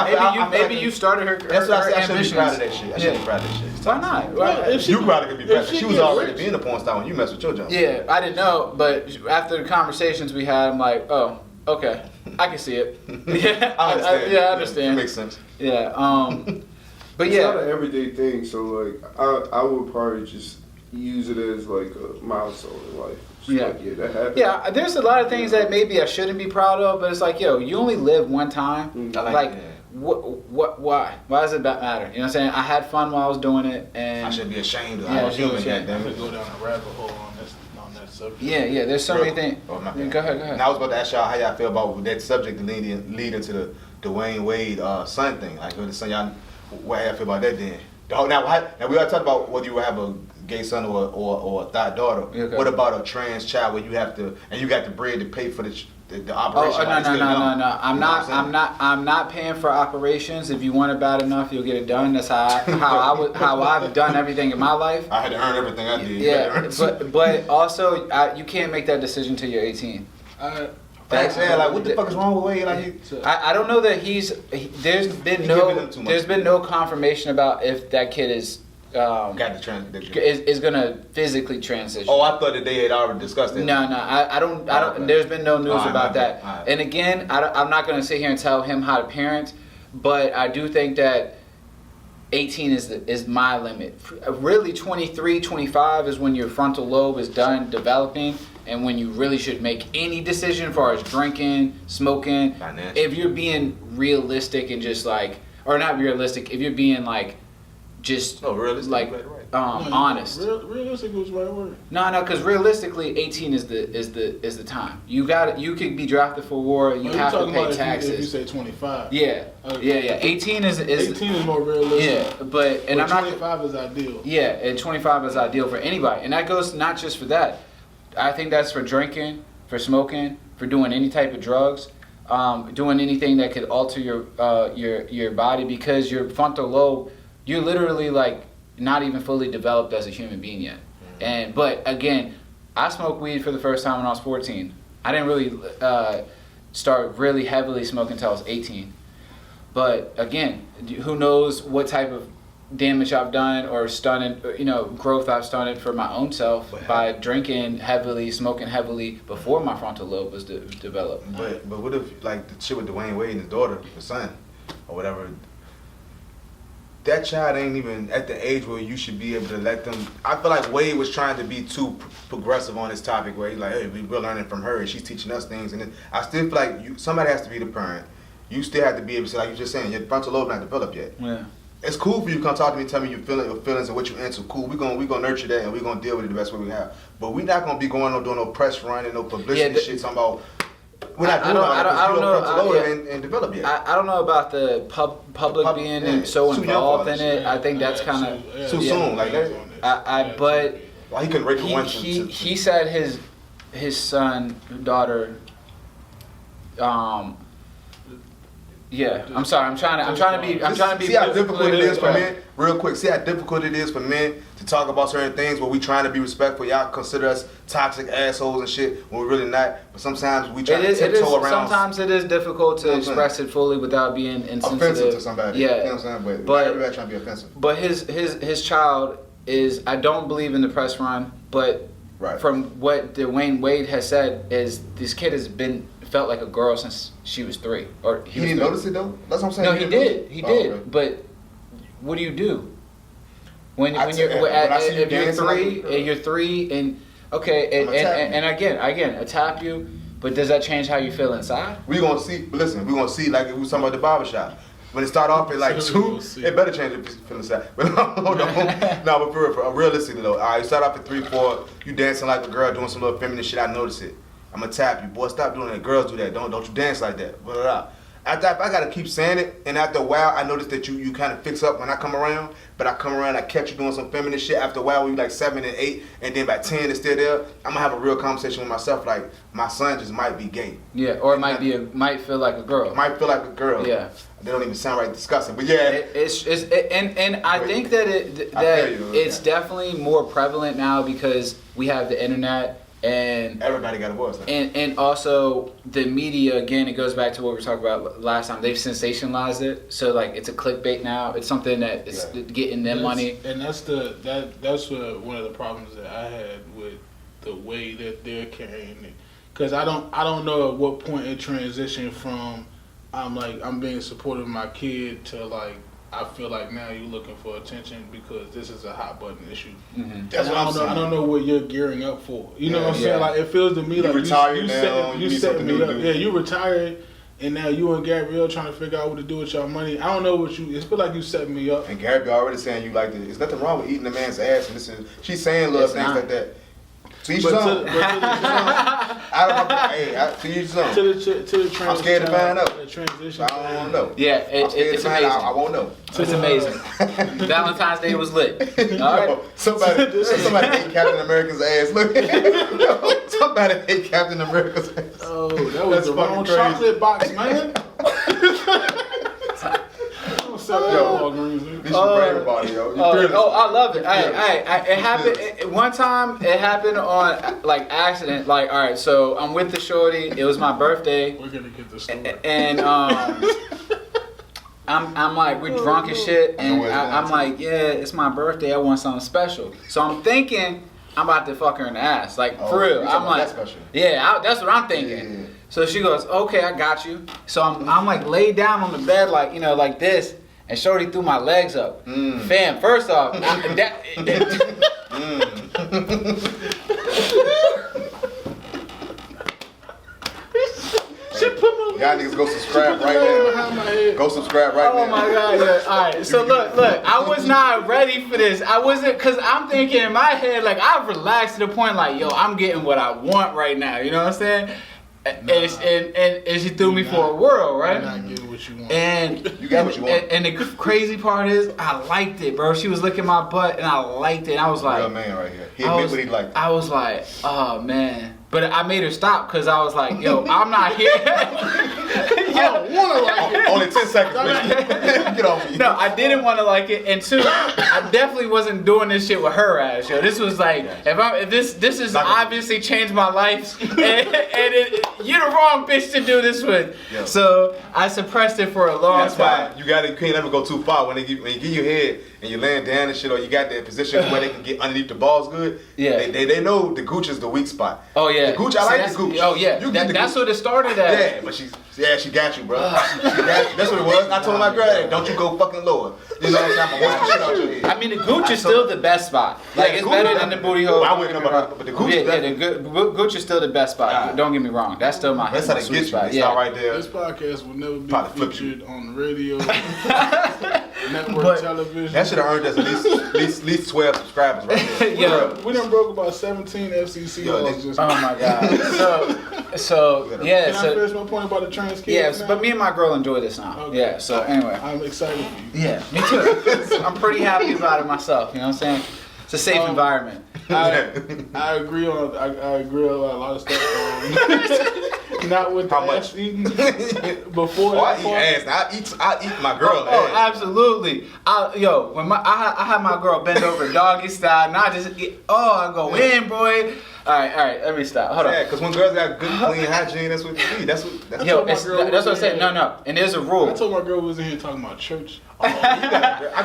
Maybe you started her. That's what I said. I should be ambitions. proud of that shit. I should be proud of that shit. Why not? Well, if she- You probably could be proud. if she She was get already rich- being a porn star when you messed with your jump. Yeah, I didn't know, but after the conversations we had, I'm like, oh, okay, I can see it. Yeah, I understand. I understand. It makes sense. Yeah, but It's not yeah, an everyday thing, so like I would probably just use it as like a milestone in life. Just Yeah. like, yeah, that happened. yeah. There's a lot of things that maybe I shouldn't be proud of, but it's like, yo, you only live one time. I Like, that. why? Why does it matter? You know what I'm saying? I had fun while I was doing it, and I should be ashamed of Yeah, I was human, yeah. I goddamn could it. go down a rabbit hole on that subject. yeah. There's so many things. Oh, my Yeah, bad. go ahead. And I was about to ask y'all how y'all feel about that subject to lead into the Dwayne Wade son thing. Like, the son, y'all, what y'all feel about that then? Now we already talked about whether you have a gay son or a thot daughter. Okay. What about a trans child where you have to and you got the bread to pay for the Oh, operation? no. while he's still young? No. You know what saying? I'm not paying for operations. If you want it bad enough, you'll get it done. That's how I've done everything in my life. I had to earn everything I did. You Yeah, had to earn but also you can't make that decision till you're 18. Facts, yeah, like what the fuck is wrong with Wade? Like, I don't know that there's been giving them too much. no confirmation about if that kid is got the is gonna physically transition. Oh, I thought that they had already discussed that. No, I don't. Okay. There's been no news All right, about my that. bad. All right. And again, I'm not gonna sit here and tell him how to parent, but I do think that 18 is my limit. Really, 23, 25 is when your frontal lobe is done developing, and when you really should make any decision as far as drinking, smoking. Financial. If you're being realistic and just like, or not realistic, if you're being like, just No, realistic, like right. honest. Realistic was the right word. No, because realistically, 18 is the time. You could be drafted for war. You Are have to talking pay about if you taxes. say 25. Yeah, Okay. yeah. 18 is 18 is more realistic. yeah, but and I'm But not. 25 is ideal. Yeah, and 25 is ideal for anybody, and that goes not just for that. I think that's for drinking, for smoking, for doing any type of drugs, doing anything that could alter your body, because your frontal lobe, you're literally like not even fully developed as a human being yet. But again, I smoked weed for the first time when I was 14. I didn't really start really heavily smoking until I was 18. But again, who knows what type of damage I've done or growth I've stunted for my own self by drinking heavily, smoking heavily before my frontal lobe was developed. But what if like the shit with Dwayne Wade and his daughter, his son, or whatever? That child ain't even at the age where you should be able to let them. I feel like Wade was trying to be too progressive on this topic, where he's like, "Hey, we're learning from her, and she's teaching us things." And I still feel like somebody has to be the parent. You still have to be able to say, like you just saying, your frontal lobe not developed yet. Yeah. It's cool for you to come talk to me, tell me your feelings and what you're into. Cool, we gonna nurture that and we gonna deal with it the best way we have. But we not gonna be going on doing no press run and no publicity shit. Talking about we're not doing that because you don't frontal lobe and develop yet. I don't know about the public being so involved in it. I think that's kind of too soon. Like that. But he couldn't rate one. He said his son, daughter. Yeah, I'm sorry. I'm trying to be. See how difficult it is for men. Real quick, see how difficult it is for men to talk about certain things where we trying to be respectful. Y'all consider us toxic assholes and shit when we're really not. But sometimes we try to tiptoe around. Sometimes it is difficult to express it fully without being insensitive. Offensive to somebody. Yeah, you know what I'm saying. But everybody trying to be offensive. But his child is. I don't believe in the press run, but from what Dwayne Wade has said is this kid has felt like a girl since she was 3. Or he didn't notice it though. That's what I'm saying. No, he did. He did. Okay. But what do you do when you're 3 and okay and again I tap you, but does that change how you feel inside? We gonna see. Listen, we gonna see like we was talking about the barbershop. When it start off at like 2, it better change if you feel inside. But no, but for realistically though, all right, you start off at 3, 4. You dancing like a girl doing some little feminine shit. I notice it. I'm gonna tap you, boy. Stop doing that. Girls do that. Don't you dance like that. Blah, blah, blah. After I gotta keep saying it, and after a while, I notice that you kind of fix up when I come around. But I come around, I catch you doing some feminine shit. After a while, when you like 7 and 8, and then by 10 it's still there. I'm gonna have a real conversation with myself. Like my son just might be gay. Yeah, or it might feel like a girl. Might feel like a girl. Yeah. They don't even sound right disgusting, but yeah. And I think that it's definitely more prevalent now because we have the internet. And everybody got a voice. And also the media, again, it goes back to what we were talking about last time. They've sensationalized it, so like it's a clickbait now. It's something that is getting them money. And that's one of the problems that I had with the way that they're carrying it, because I don't know at what point it transitioned from I'm being supportive of my kid to like I feel like now you're looking for attention because this is a hot button issue. Mm-hmm. That's what I'm saying. I don't know what you're gearing up for. You know what I'm saying? Like it feels to me like retired now. You setting me up. Yeah, you retired, and now you and Gabrielle trying to figure out what to do with your money. I don't know what you. It feel like you setting me up. And Gabrielle already saying you like this. There's nothing wrong with eating a man's ass. And she's saying little things like that. To each his own. To each his own. To the transition. I'm scared to find out. The transition. I don't know. Yeah, it's amazing. I won't know. It's amazing. Valentine's Day was lit. All right. Somebody ate Captain America's ass. Look, somebody ate Captain America's ass. Oh, that was the wrong chocolate box, man. I love it. It happened one time. It happened on like accident. Like, all right, so I'm with the shorty. It was my birthday. We're gonna get the story. And I'm like, we're drunk as shit, and I'm like, yeah, it's my birthday. I want something special. So I'm thinking I'm about to fuck her in the ass, like for real. I'm like, that's what I'm thinking. Yeah. So she goes, okay, I got you. So I'm like laid down on the bed, like like this. And shorty threw my legs up. Fam, first off, y'all niggas go subscribe right now. Go subscribe right now. Oh my god, yeah. Alright, so look, I was not ready for this. I wasn't, cause I'm thinking in my head, like I've relaxed to the point like, yo, I'm getting what I want right now. You know what I'm saying? And she threw me for a whirl, right? You're not getting what you want. And you got what you want. And the crazy part is, I liked it, bro. She was licking my butt, and I liked it. And I was like, real man right here. He admit what he liked. I was like, oh man. But I made her stop because I was like, yo, I'm not here. don't want to like it. Only 10 seconds, bitch. Get off me. No, I didn't want to like it, and two, I definitely wasn't doing this shit with her ass, yo. This was like, if this is obviously changed my life, and you're the wrong bitch to do this with. Yeah. So I suppressed it for a long That's time. why you can't ever go too far when you give your head and you're laying down and shit, or you got that position where they can get underneath the balls good. Yeah. They know the gooch is the weak spot. Oh yeah. The gooch, I like the gooch. Oh yeah. You get the That's gooch. what it started at. Yeah, but she got you, bro. She got you. That's what it was. I told my girl, hey, don't you go fucking lower. You know what I'm saying? I'm gonna wipe the shit out your head. I mean, the gooch is still the best spot. Like, it's better than the booty hole. I wouldn't know about that, but the gooch is better. the gooch is still the best spot. Don't get me wrong. That's still my That's how they sweet get you. spot. It's not right there. This podcast will never be Probably flip you. featured on the radio, network television. That should have earned us at least 12 subscribers right there. Yeah. We done broke about 17 FCC laws just. Oh my god. So yeah. Can I finish my point about the trans kids? Yes, now? but me and my girl enjoy this now. Okay. Yeah. So anyway. I'm excited for you. Yeah. Me too. I'm pretty happy about it myself. You know what I'm saying? It's a safe environment. I agree on a lot of stuff. Not with the How much? ass eating. Before I that eat part. ass. I eat my girl Oh, ass. absolutely. When I had my girl bend over doggy style, and I just I go in, boy. All right. Let me stop. Hold on. Yeah, because when girls got good, clean hygiene, that's what you need. That's Yo, told my girl that's what I'm was saying. in No. And there's a rule. I told my girl we was in here talking about church. I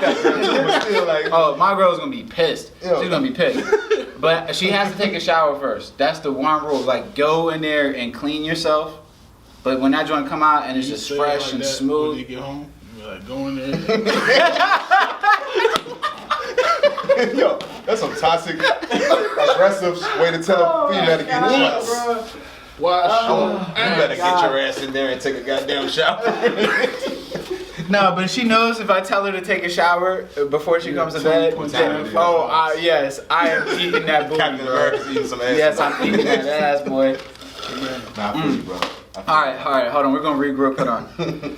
got girls too, but still like. Oh, my girl's gonna be pissed. Yo. She's gonna be pissed. But she has to take a shower first. That's the one rule. Like, go in there and clean yourself. But when that joint come out and it's You just say it fresh like and that smooth. When you get home, you be like, go in there. Yo, that's some toxic, aggressive way to tell a female to get in the shower. Wash You better get your ass in there and take a goddamn shower. No, but she knows if I tell her to take a shower before she comes to bed. Yes, I am eating that booty, Captain bro. America's eating some ass. Yes, I'm eating that ass, boy. Nah, I feel you, bro. All right, hold on. We're gonna regroup. Hold on.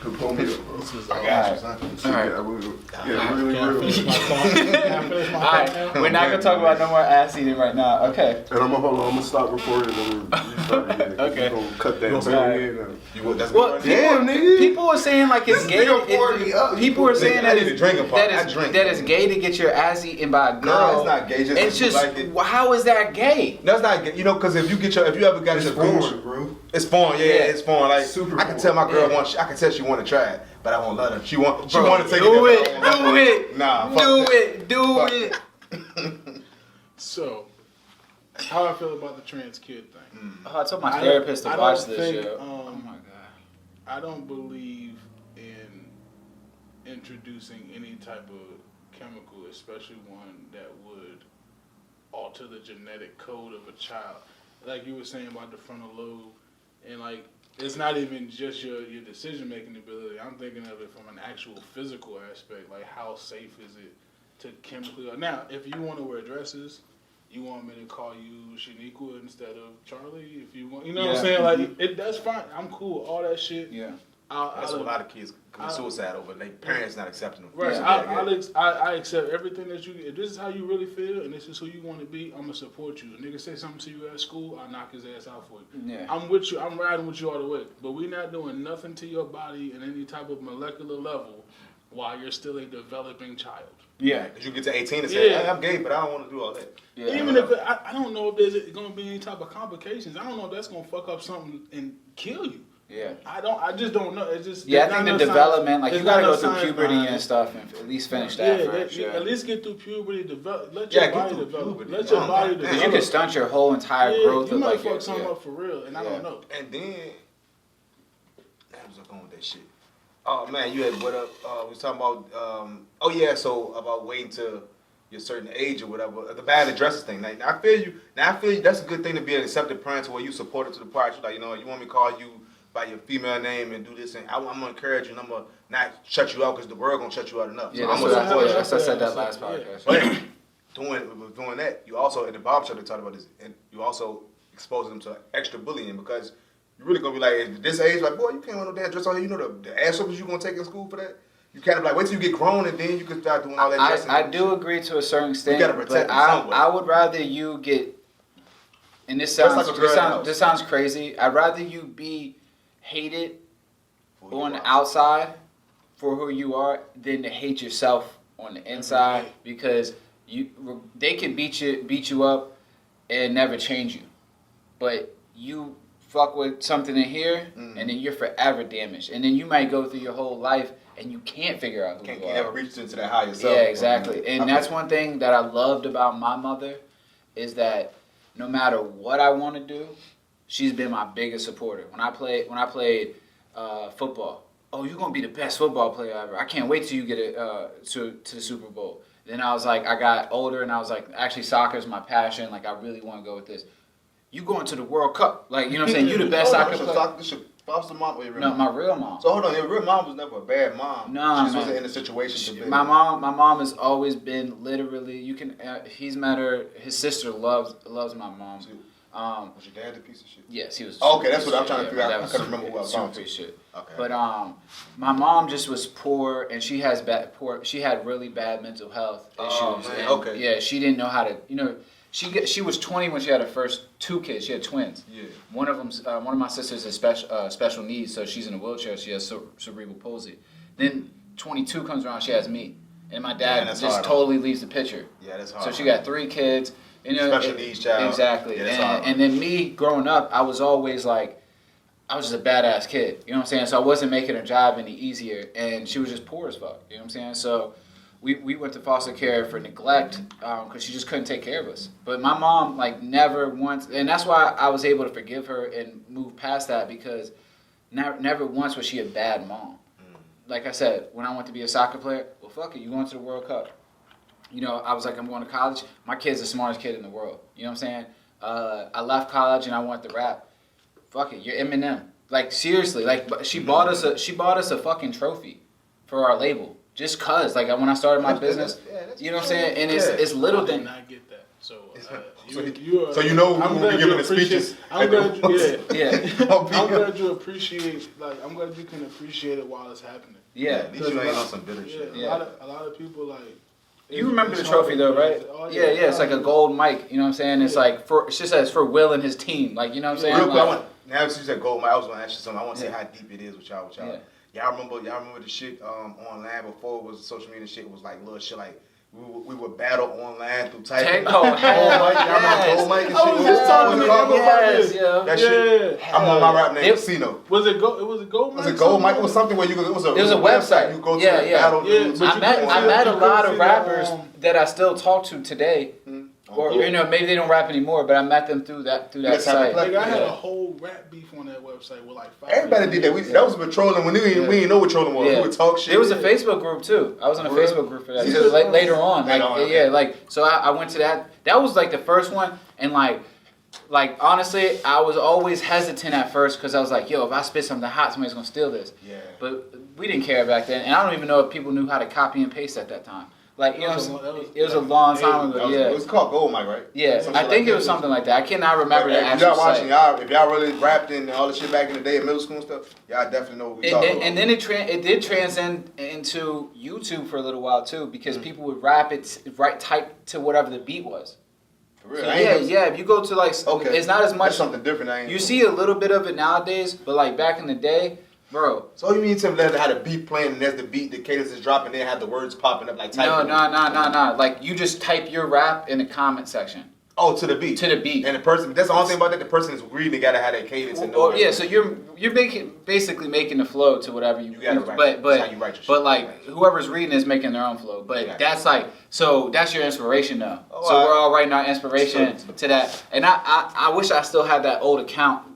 Pull me up, bro. I got you, son. All right. Really, Can I really. finish my thought? Can I finish my All thought right, now? we're not gonna talk about no more ass eating right now. Okay. And I'm gonna stop recording and we'll restart again. Okay. We're gonna cut that Alright. very in. That's Well, good. Damn, nigga. people are saying like it's gay. People are saying I that need to drink a part. I it's drink. that it's gay to get your ass eaten by a girl. No, it's not gay. It's just like it. how is that gay? That's not gay. You know, because if you ever got It's your foreign, gooch, bro. it's foreign. Yeah, it's foreign. Like Super I can tell my girl Yeah. I can tell she want to try it, but I won't let her. She want to take do it. it, do it, Nah, fuck do that. it, do Fuck it. So, how I feel about the trans kid thing. Oh, I told my I therapist to don't watch this think, shit. um, Oh my god. I don't believe in introducing any type of chemical, especially one that would alter the genetic code of a child. Like you were saying about the frontal lobe, and like it's not even just your decision making ability. I'm thinking of it from an actual physical aspect. Like how safe is it to chemically? Now, if you want to wear dresses, you want me to call you Shaniqua instead of Charlie? If you want, you know what I'm saying? Like that's fine. I'm cool. All that shit. Yeah. That's what a lot of kids commit suicide over. Their parents not accepting them. Right. Yeah. I accept everything that you. If this is how you really feel and this is who you want to be, I'm gonna support you. A nigga say something to you at school, I'll knock his ass out for you. Yeah. I'm with you. I'm riding with you all the way. But we not doing nothing to your body in any type of molecular level while you're still a developing child. Yeah, because you get to 18 and say, Yeah. hey, I'm gay, but I don't want to do all that. Yeah. Even if I don't know if there's going to be any type of complications. I don't know if that's going to fuck up something and kill you. Yeah. I just don't know. It's just Yeah, I there's think not the enough development, science- like you there's gotta not go enough through science puberty behind and it. stuff and at least finish that first. Yeah, Yeah. at least get through puberty, develop. Let Yeah, your get body through develop. puberty. Let your Oh, body man. develop. You can stunt your whole entire growth you of might like fuck your, something up for real, and I don't know. And then, I was going with that shit. Oh man, you had what up? We was talking about, so about waiting to your certain age or whatever. The bad addresses thing. Now, I feel you. That's a good thing to be an accepted parent to where you support it to the part. You like, you want me to call you by your female name and do this, and I'm gonna encourage you, and I'm gonna not shut you out because the world gonna shut you out enough. Yeah, So that's I'm what gonna support you. I said that last podcast. But doing that, you also in the barbershop they talked about this, and you also expose them to extra bullying because you're really gonna be like at this age, like boy, you can't wear no damn dress on here. You know the ass whoopers you gonna take in school for that. You kind of like wait till you get grown and then you can start doing all that dressing. I do agree to a certain extent, gotta but protect them somewhat. I would rather you get. And this That's sounds like a girl in the house. this sounds crazy. I'd rather you be hate it on the outside for who you are than to hate yourself on the inside, because they can beat you up and never change you, but you fuck with something in here and then you're forever damaged, and then you might go through your whole life and you can't figure out who you are. You never reached into that higher self. Yeah, exactly. And that's one thing that I loved about my mother, is that no matter what I want to do, she's been my biggest supporter. When I played football, oh, you're gonna be the best football player ever. I can't wait till you get it to the Super Bowl. Then I was like, I got older and I was like, actually soccer's my passion. Like, I really want to go with this. You going to the World Cup? Like, you know what I'm saying? You the best soccer player. This your foster mom or your real No, mom? my real mom. So hold on, your real mom was never a bad mom. No, she wasn't in a situation to be. My mom has always been literally. You can. He's met her. His sister loves my mom. Was your dad a piece of shit? Yes, he was. Okay, that's what I'm trying to figure out. I was couldn't remember who I was talking to. shit. Okay. But my mom just was poor, and she had really bad mental health issues. Oh, man. And, Okay. Yeah, she didn't know how to. She was 20 when she had her first 2 kids. She had twins. Yeah. One of my sisters has special needs, so she's in a wheelchair. She has cerebral palsy. Then 22 comes around, she has me, and my dad just totally leaves the picture. Yeah, that's hard. So she got 3 kids. Special needs child. Exactly. Yeah, and then me growing up, I was always like, I was just a badass kid. You know what I'm saying? So I wasn't making her job any easier, and she was just poor as fuck. You know what I'm saying? So we went to foster care for neglect because she just couldn't take care of us. But my mom, like, never once, and that's why I was able to forgive her and move past that, because never once was she a bad mom. Like I said, when I went to be a soccer player, well, fuck it, you going to the World Cup. I was like, I'm going to college. My kid's the smartest kid in the world. You know what I'm saying? I left college and I wanted to rap. Fuck it, you're Eminem. Like, seriously, like, she bought us a fucking trophy for our label. Just cause, like, when I started my business, you know what I'm saying? And it's little things. I get that. So, so I'm we'll be giving the speeches. I'm glad you appreciate. I'm glad you can appreciate it while it's happening. Yeah. At least you ain't on some bitter shit. A lot of people, like. You remember the trophy though, right? Yeah, it's like a gold mic. You know what I'm saying? It's like it just says for Will and his team. Like, you know what I'm saying? Real quick, like, now that you said gold mic, I was gonna ask you something. I want to say how deep it is with y'all. Yeah. Y'all remember the shit online before it was social media shit? It was like little shit like we would battle online through typing. Oh, hell yes. Gold mic and shit. I was just talking about yes, yeah. that shit. I'm on my rap name, Cino. Was it a gold mic? Was it gold mic? It was something where it was a website. You go to the battle. I met a lot of rappers that I still talk to today. Or maybe they don't rap anymore, but I met them through that site. Like, I had a whole rap beef on that website with like 5. Everybody did that. That was patrolling when we didn't know what trolling was. Yeah. We would talk shit. There was a Facebook group too. I was in a Facebook group for that. Because later on, so I went to that. That was like the first one, and like honestly, I was always hesitant at first because I was like, yo, if I spit something hot, somebody's gonna steal this. Yeah. But we didn't care back then, and I don't even know if people knew how to copy and paste at that time. Like, you know, it was a long time ago. Yeah, it was called Gold Mic, right? Yeah, I think it was something like that. I cannot remember the actual site. If y'all really rapped and all the shit back in the day in middle school and stuff, y'all definitely know what we talking about. And then it did transcend into YouTube for a little while too, because people would rap it type to whatever the beat was. For real? So if you go to like, it's not as much. That's something different. You see a little bit of it nowadays, but like back in the day. Bro. So you mean to let how the beat playing and there's the beat, the cadence is dropping, then have the words popping up like typing? No. Like you just type your rap in the comment section. Oh, to the beat. To the beat. And the person, that's the only thing about that, the person is reading, they gotta have that cadence and know. Yeah, so you're basically making the flow to whatever you gotta write. But that's how you write your shit. But like whoever's reading is making their own flow. But that's like, so that's your inspiration though. Oh, so we're all writing our inspiration to that. And I wish I still had that old account.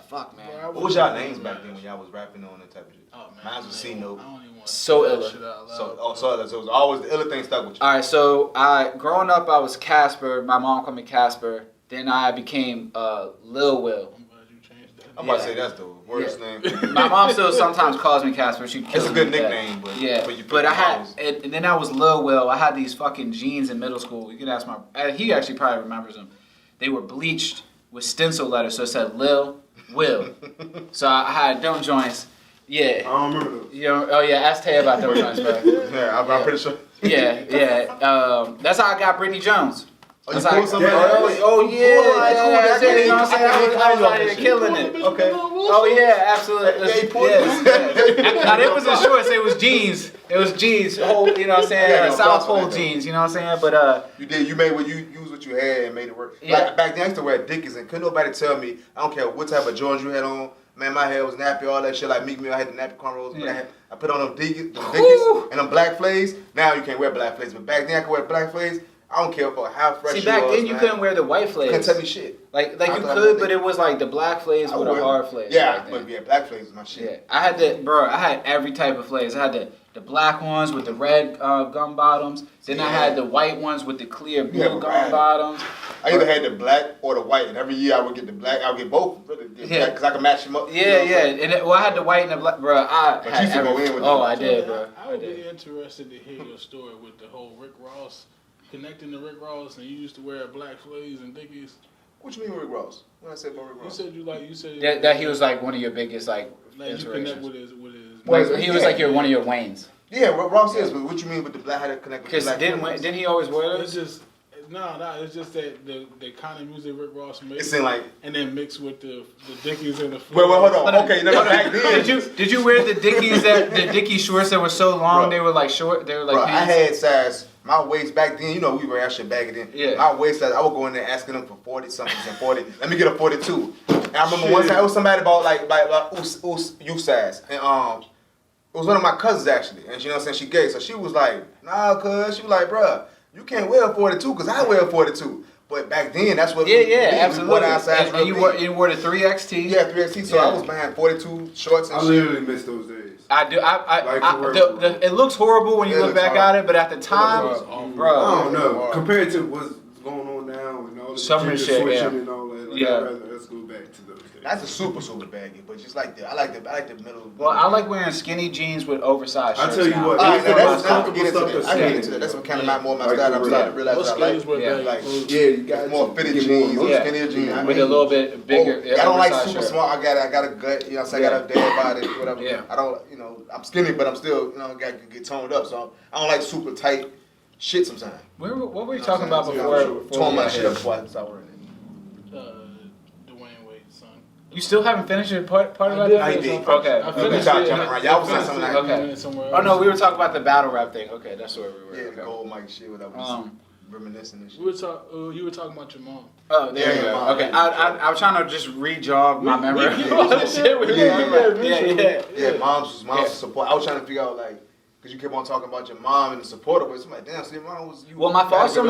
Fuck man. What was y'all names back then when y'all was rapping on that type of shit? Oh man. Mine was C-Note. So illa. So it was always the illa thing stuck with you. Alright, so growing up I was Casper. My mom called me Casper. Then I became Lil Will. I'm glad you changed that. I'm about to say that's the worst name. My mom still sometimes calls me Casper. It's a good nickname, but but I had, and then I was Lil Will. I had these fucking jeans in middle school. You can ask he actually probably remembers them. They were bleached with stencil letters, so it said Lil Will. So I had them joints. Yeah. I don't remember those. Ask Tay about them joints, bro. Yeah, I'm pretty sure. Yeah. That's how I got Brittany Jones. Oh, you It's like, pulled something? oh yeah, Alright, cool. yeah, I you know what I'm saying? I was out that here shit. killing it. Okay. Oh yeah, absolutely. Yeah, he pulled Yes. Now it wasn't shorts, it was jeans. It was jeans, whole, you know what I'm saying? Yeah, no, South props on Pole that, jeans, you know what I'm saying? But You made what you used what you had and made it work. Yeah. Like back then I used to wear Dickies and couldn't nobody tell me, I don't care what type of Jordans you had on. Man, my hair was nappy, all that shit. Like Meek Mill, I had the nappy cornrows, but I put on them Dickies and them black flays. Now you can't wear black flays, but back then I could wear black flays. I don't care for how fresh see, you back was, then you man. couldn't wear the white You flays. couldn't tell me shit. Like I you thought could, I but it was like the black flays with the hard flays. Yeah, back but then. yeah, black flays was my shit. Yeah, I had every type of flays. I had the black ones with the red gum bottoms. Then I had the white ones with the clear blue gum bottoms. I either had the black or the white, and every year I would get the black. I would get both, because I could match them up. Yeah, and I had the white and the black, bro. But you used to go in with I did, bro. I would be interested to hear your story with the whole Rick Ross, connecting to Rick Ross, and you used to wear black flays and Dickies. What you mean with Rick Ross? When I said about Rick Ross? You said That he was like one of your biggest like you connect inspirations. with his. Like, he was like one of your Waynes. Yeah, Ross is, but what you mean with the black, how to connect with the Because black? didn't he always wear It's those? just it's just that the kind of music Rick Ross made. It seemed like. And then mixed with the Dickies and the. Wait, hold on. Okay, no, back then. Did you wear the Dickies the Dickie shorts that were so long? Bro. They were like short. They were like. Bro, I pants? had size. My waist back then, you know, we wear that shit back then. Yeah. My waist size, I would go in there asking them for 40 something and 40. Let me get a 42. And I remember one time it was somebody about like you size, and it was one of my cousins actually, and you know what I'm saying, she gay, so she was like, nah, cuz, she was like, bruh, you can't wear a 42 because I wear a 42. But back then, that's what absolutely. we wore our size. And you wore the 3XT. Yeah, 3XT. So I was buying 42 shorts and I shit. literally miss those days. I do. Like it looks horrible when you It look looks back horrible. at it, but at the time, bro, I don't know. Compared to what's going on now and all the Summer gender shit, switching yeah. and all that, like, Yeah. let's go back to those days. That's a super baggy, but just like I like the middle. well, I like wearing skinny jeans with oversized I shirts. tell you now. what, All right, now that's that's I can get into comfortable that. stuff I to can see. get into that. That's what kind of Yeah. more my Like style. the I'm starting to realize Those what I skaters like. were Yeah. back. Like, Yeah, you got more to fitted get jeans, more. Yeah. skinnier jeans. With a little bit bigger. I don't like oversized super shirt. small. I got a gut. You know, so I got a dad body, whatever. Yeah. I don't. You know, I'm skinny, but I'm still. You know, got to get toned up. So I don't like super tight shit sometimes. What were you You know talking what about I'm saying? before? Tone we my got shit here? up before I start wearing it. Dwayne Wayne's son. You still haven't finished your part of I that? did. I did. Okay. I We finished started it. jumping around. Y'all was saying something like, Okay. Somewhere Oh no, else. we were talking about the battle rap thing. Okay, that's where we were. yeah, the Okay. gold mic shit, whatever. Reminiscing and shit. You were talking about your mom. Oh, there you Yeah, go. mom. Okay, I was trying to just re-jog my memory. Yeah, mom's support. I was trying to figure out like, cause you kept on talking about your mom and the support of it. So I'm like, damn, so your mom was you. Well, my had a foster good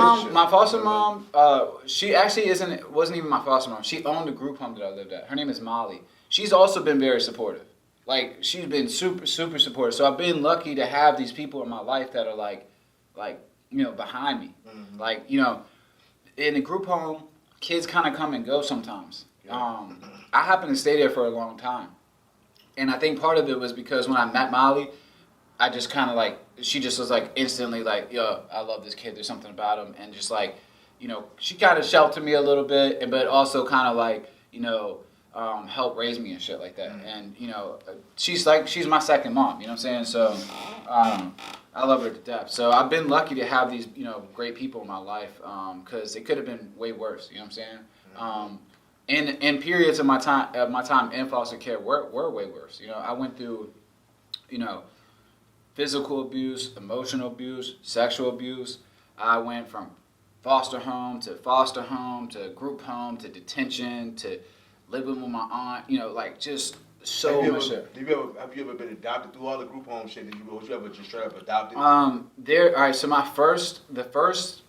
mom, relationship. she actually wasn't even my foster mom. She owned the group home that I lived at. Her name is Molly. She's also been very supportive. Like, she's been super, super supportive. So I've been lucky to have these people in my life that are like, you know, behind me. Mm-hmm. Like, you know, in the group home, kids kind of come and go sometimes. I happened to stay there for a long time. And I think part of it was because when I met Molly, I just kind of like, she just was like instantly like, yo, I love this kid. There's something about him. And just like, you know, she kind of sheltered me a little bit, but also kind of like, you know, helped raise me and shit like that. And, you know, she's my second mom, you know what I'm saying? So I love her to death. So I've been lucky to have these, you know, great people in my life because it could have been way worse, you know what I'm saying? In periods of my time in foster care were way worse. You know, I went through, you know, physical abuse, emotional abuse, sexual abuse. I went from foster home to group home to detention to living with my aunt. You know, like just so much shit. Have you ever been adopted through all the group home shit? Was you ever just straight up adopted? All right. So the first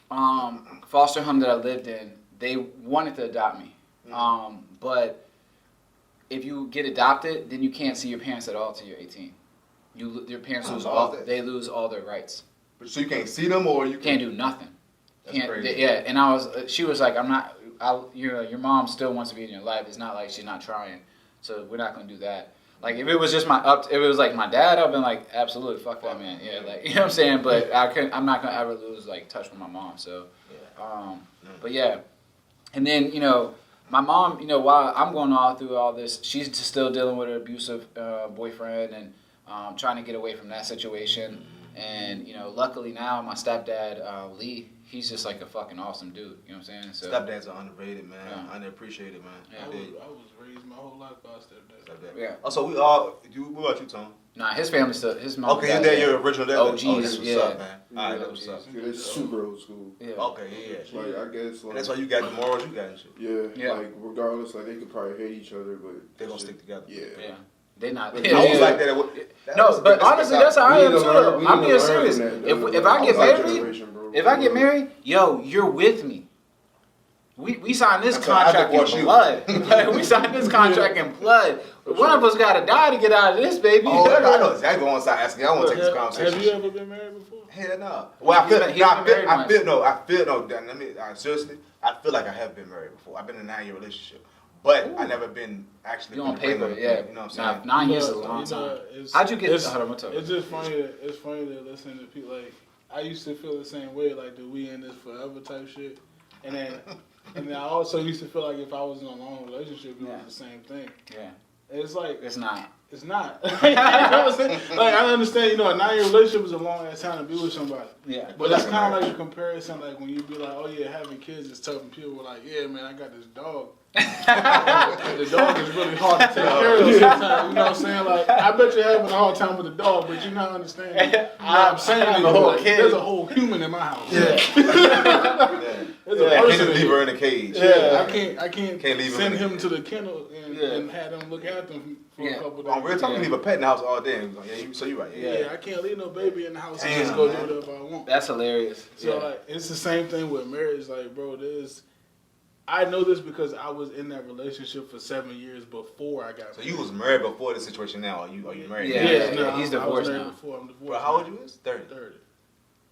foster home that I lived in, they wanted to adopt me, but if you get adopted, then you can't see your parents at all till you're 18. Your parents lose all their rights. So you can't see them, or you Can't do nothing. That's crazy. Yeah, and she was like, your mom still wants to be in your life. It's not like she's not trying, so we're not gonna do that. Like if it was just if it was like my dad, I've been like, absolutely, fuck that man. Yeah, like you know what I'm saying. But I'm not gonna ever lose like touch with my mom. So, but yeah, and then you know my mom, you know, while I'm going through all this, she's still dealing with an abusive boyfriend and trying to get away from that situation. And you know, luckily now my stepdad Lee, he's just like a fucking awesome dude. You know what I'm saying? So Stepdads are underrated, man. Yeah. Underappreciated, man. Yeah. I was raised my whole life by a stepdad. Stepdad. Yeah. Oh, so we all. What about you, Tom? nah, his family still his mom. Okay, your dad, your original dad. OGs, Oh, that's what's yeah. up, man. All right, Yeah, that's what's up. Yeah, that's super old school. Yeah. Okay, yeah. Like I guess, And like that's why you got the morals you got and shit. yeah, Yeah. like regardless, like they could probably hate each other, but They gonna stick together. Yeah. Yeah. They not. I Yeah, I was yeah. like that. No, but honestly, that's how I am too. though. I'm being serious. If I get married, if I get married, yo, you're with me. We signed this That's why I contract divorce in you. blood. Like, we signed this contract in blood. One of us gotta die to get out of this, baby. Oh, I know exactly what I'm asking. I want to take this conversation. Have you ever been married before? Hell no. Well, I feel seriously, I feel like I have been married before. I've been in a 9-year relationship, but I never been actually. You on in the ring paper, of it, yeah. You know what I'm saying? 9 years is a But, long you know, time. it's- How'd you get? it's- Hold on, what's up? It's just funny. It's funny to listen to people like I used to feel the same way. Like, do we in this forever type shit? And then I also used to feel like if I was in a long relationship, it was the same thing. Yeah, It's like it's not. it's not. You know what I'm saying? Like I understand. You know, a 9-year relationship is a long ass time to be with somebody. Yeah, But it's kind of like a comparison, like when you be like, oh yeah, having kids is tough, and people were like, yeah, man, I got this dog. The dog is really hard to take care of sometimes. You know what I'm saying? Like, I bet you're having a hard time with the dog, but you're not understanding. You know what I'm saying? I have a whole kid. There's a whole human in my house. Yeah. There's I a can't person just in leave here. her in a cage. Yeah, I can't Can't leave him send in him the- to the kennel and have them look after him for a couple days. On real talk, you Yeah. leave a pet in the house all day. So you're right. Yeah, I can't leave no baby in the house and Damn, just go man. do whatever I want. That's hilarious. So Yeah. like, it's the same thing with marriage. Like, bro, I know this because I was in that relationship for 7 years before I got So married. you was married before the situation now. Are you married? Yeah. now? Yeah, he's I divorced was married now. before. I'm divorced. Bro, how old you is? 30. 30.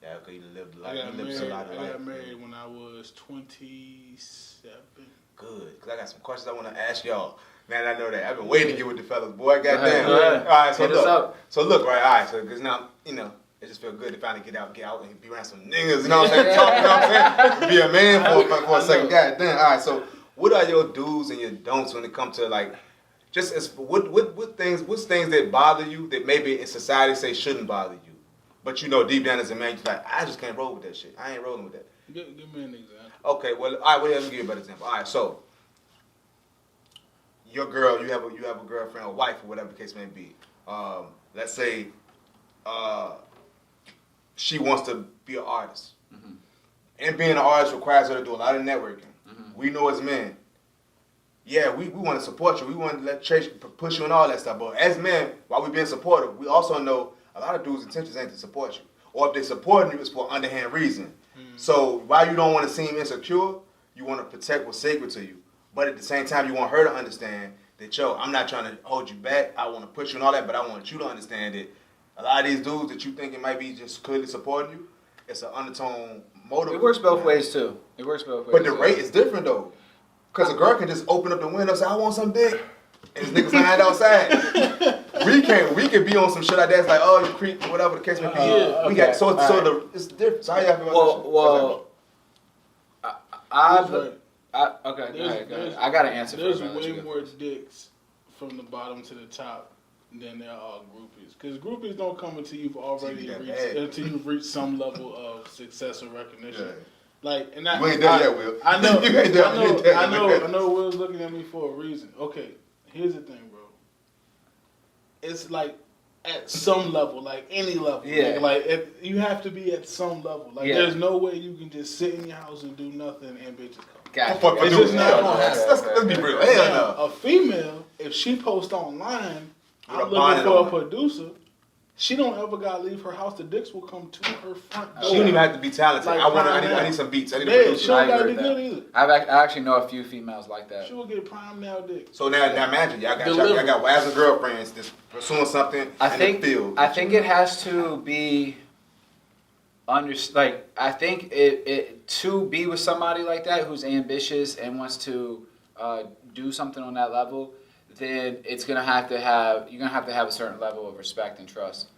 Yeah, okay, you lived a I lot. got You lived a lot of life. married when I was 27. Good, because I got some questions I want to ask y'all. Man, I know that. I've been waiting to get with the fellas. Boy, Go goddamn. ahead. All right, so Hit us look. up. So look, right, all right. So, because now, you know, it just feel good to finally get out and be around some niggas, you know what I'm saying? Talk, you know what I'm saying? Be a man for a second. Goddamn. All right, so what are your do's and your don'ts when it comes to, like, just as what's things that bother you that maybe in society say shouldn't bother you? But you know, deep down as a man, you're like, I just can't roll with that shit. I ain't rolling with that. Give me an example. Okay, well, all right, well, let me give you a better example. All right, so your girl, you have a girlfriend or wife or whatever the case may be. Let's say she wants to be an artist, and being an artist requires her to do a lot of networking. We know as men, yeah, we want to support you. We want to let Chase push you and all that stuff. But as men, while we being supportive, we also know a lot of dudes' intentions ain't to support you. Or if they supporting you, it's for underhand reason. So while you don't want to seem insecure, you want to protect what's sacred to you. But at the same time, you want her to understand that, yo, I'm not trying to hold you back. I want to push you and all that, but I want you to understand that a lot of these dudes that you think it might be just clearly supporting you, it's an undertone motive. It works both ways too. It works both ways. But the rate is different though. Because a girl can just open up the window and say, I want some dick. And this nigga's lying outside. We can be on some shit like that. It's like, oh, you creep, whatever the case may be. We got it's different. So how y'all feel about that shit? Okay, go ahead. I got an answer for There's that. way more dicks from the bottom to the top than there are groupies. Because groupies don't come until you've you've reached some level of success or recognition. Yeah. Like, and You ain't done yet, Will. I know. You ain't done yet. I know. Will's looking at me for a reason. Okay, here's the thing, bro. It's like at some level, like any level. Yeah. Like you have to be at some level. Like there's no way you can just sit in your house and do nothing and bitches come. Gotcha. It's just not gonna happen. Let's be real. Hell Now, no. a female, if she posts online, With I'm a looking bonnet for a on. producer. She don't ever gotta leave her house. The dicks will come to her front door. She don't even have to be talented. Like, I need some beats. I need a Yeah, she producer. don't I gotta agree be with good either. I actually know a few females like that. She will get prime now dick. So now imagine y'all Deliver. got wives and girlfriends that's pursuing something in the field. I think it has to be I think it to be with somebody like that who's ambitious and wants to do something on that level, then you're gonna have to have a certain level of respect and trust.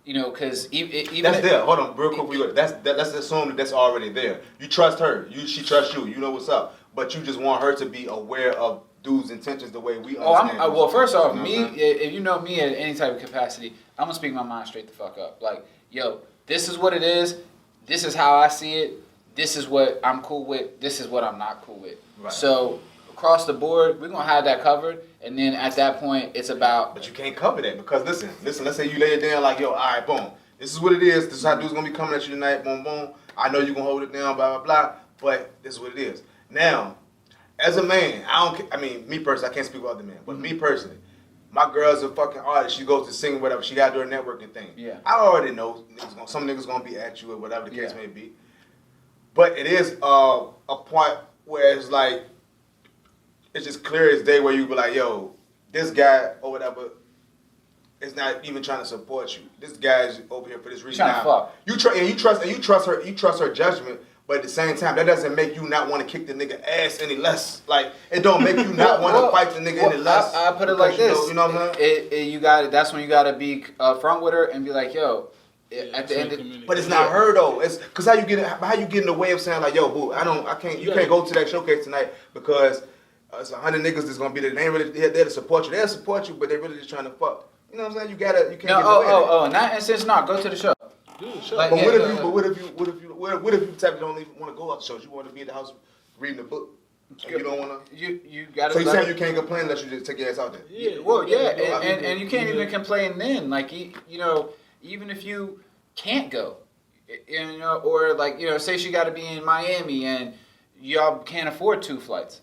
Because even that's there. Hold on, real quick. Let's assume that that's already there. You trust her. She trusts you. You know what's up. But you just want her to be aware of dudes' intentions the way we understand. well, first off, You know me, what I'm saying? if you know me in any type of capacity, I'm gonna speak my mind straight the fuck up. Like, yo, this is what it is. this is how I see it. This is what I'm cool with. This is what I'm not cool with. Right. So across the board, we're gonna have that covered. And then at that point, it's about. But you can't cover that because listen. Let's say you lay it down like, yo, all right, boom. This is what it is. This is how dude's gonna be coming at you tonight. Boom, boom. I know you're gonna hold it down. Blah blah blah. But this is what it is. Now, as a man, I mean, me personally, I can't speak for other men, but me personally, my girl's a fucking artist. She goes to sing whatever. She got to do her networking thing. Yeah. I already know some niggas gonna be at you or whatever the case may be. But it is a point where it's like, it's just clear as day where you be like, yo, this guy or whatever is not even trying to support you. This guy's over here for this reason. Trying to fuck. You trust her judgment. But at the same time, that doesn't make you not want to kick the nigga ass any less. Like, it don't make you not want to fight the nigga any less. I put it like this. You know what I'm saying? That's when you got to be front with her and be like, yo, at the end of but it's not her though. It's because how you get in the way of saying like, yo, boo, you can't go to that showcase tonight because it's 100 niggas that's gonna be there. They ain't really there to support you. They'll support you, but they really just trying to fuck. You know what I'm saying? You can't get in the way. In that instance, no, go to the show. Dude, sure. Like, But what if you type of don't even want to go out to shows? You want to be in the house reading a book. And you don't want to. You got to. So you saying you can't complain unless you just take your ass out there? Yeah. Well, yeah, and you can't even complain then. Like even if you can't go, or like say she got to be in Miami and y'all can't afford 2 flights.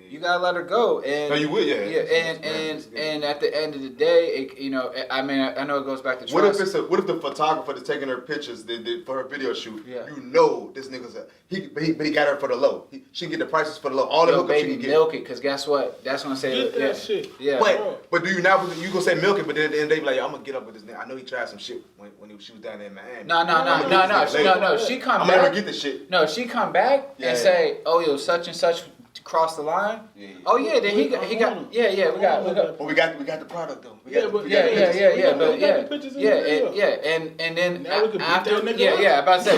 You gotta let her go, and no, you would, yeah. And at the end of the day, I know it goes back to trust. What if the photographer that's taking her pictures for her video shoot? Yeah. This nigga's but he got her for the low. She can get the prices for the low. All the hookups she can get. Milk it, cause guess what? That's when I say Get that shit. Yeah. But do you now? You gonna say milk it, but then at the end they be like, yo, I'm gonna get up with this nigga. I know he tried some shit when she was down there in Miami. No. She come I'm back. gonna never get this shit. No, she come back and say, oh, yo, such and such crossed the line. Yeah. Oh yeah, then he got. We got. But we got the product though. And then Now we can beat after, that nigga up. about to say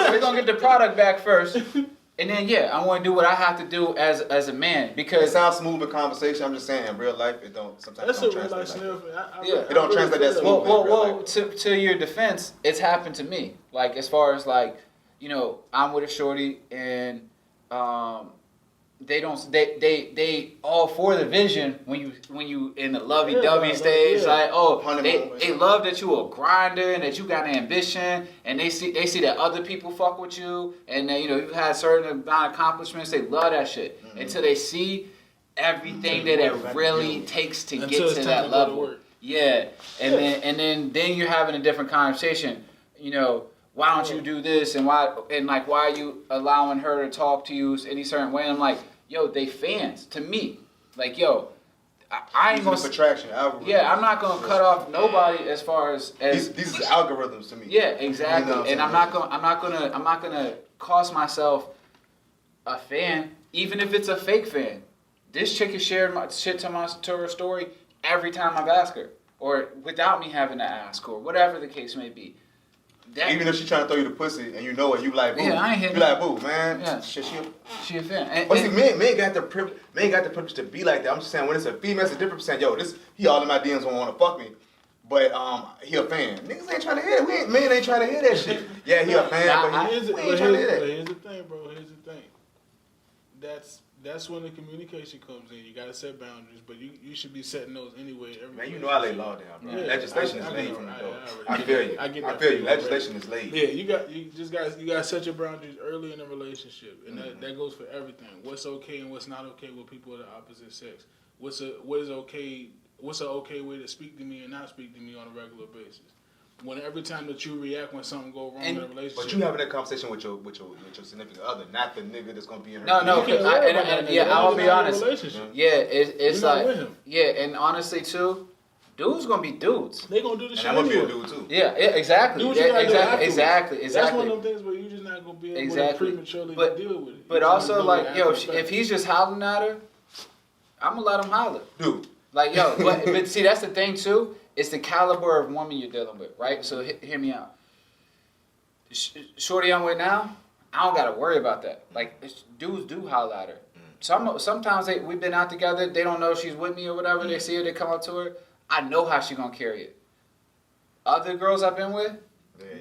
we're gonna get the product back first, and then I want to do what I have to do as a man It because sounds smooth in conversation. I'm just saying, in real life, it don't. Sometimes That's it a don't real life translate. scenario. It don't translate that smooth. well, to your defense, it's happened to me. Like as far as like I'm with a shorty and they all for the vision when you in the lovey-dovey stage, like they love that you a grinder and that you got an ambition, and they see that other people fuck with you and that you've had certain amount of accomplishments. They love that shit until they see everything that it really takes to get to that level. Yeah, and then you're having a different conversation. Why don't you do this and why are you allowing her to talk to you any certain way? And I'm like, yo, they fans to me. Like, yo, I ain't gonna attraction algorithms. Yeah, I'm not gonna cut off nobody as far as these are algorithms to me. Yeah, exactly. And I'm not gonna cost myself a fan, even if it's a fake fan. This chick has shared my shit to her story every time I've asked her, or without me having to ask, or whatever the case may be. Even if she's trying to throw you the pussy and you know it, you like, boo. Yeah, I ain't hitting. You like, boo, man. Yeah. She a fan. But see, men got the privilege to be like that. I'm just saying, when it's a female, it's a different percent. Yo, he all in my DMs don't want to fuck me, but he a fan. Niggas ain't trying to hear it. Men ain't trying to hear that shit. Yeah, he a fan, but he ain't trying to hear that. But here's the thing, bro. Here's the thing. That's when the communication comes in. You gotta set boundaries, but you should be setting those anyway. Man, you know I lay law down, bro. Yeah, legislation is laid from the door. I feel you. I feel you. Legislation is laid. Yeah, you gotta set your boundaries early in a relationship, and that goes for everything. What's okay and what's not okay with people of the opposite sex. What's an okay way to speak to me and not speak to me on a regular basis. Every time that you react when something go wrong in a relationship. But you having that conversation with your significant other, not the nigga that's gonna be in her. No, I'll be honest. Yeah, it's You're not like with him. and honestly too, dudes gonna be dudes. They gonna do the shit. And I'm gonna anyway. be a dude too. Yeah, exactly. Do what you gotta do afterwards. Exactly. That's one of them things where you just not gonna be able to prematurely deal with it. But also like if he's just hollering at her, I'm gonna let him holler. Dude. Like but see that's the thing too. It's the caliber of woman you're dealing with, right? So hear me out. Shorty I'm with now, I don't gotta worry about that. Like dudes do holler at her. Sometimes we've been out together. They don't know she's with me or whatever. They see her, they come up to her. I know how she gonna carry it. Other girls I've been with,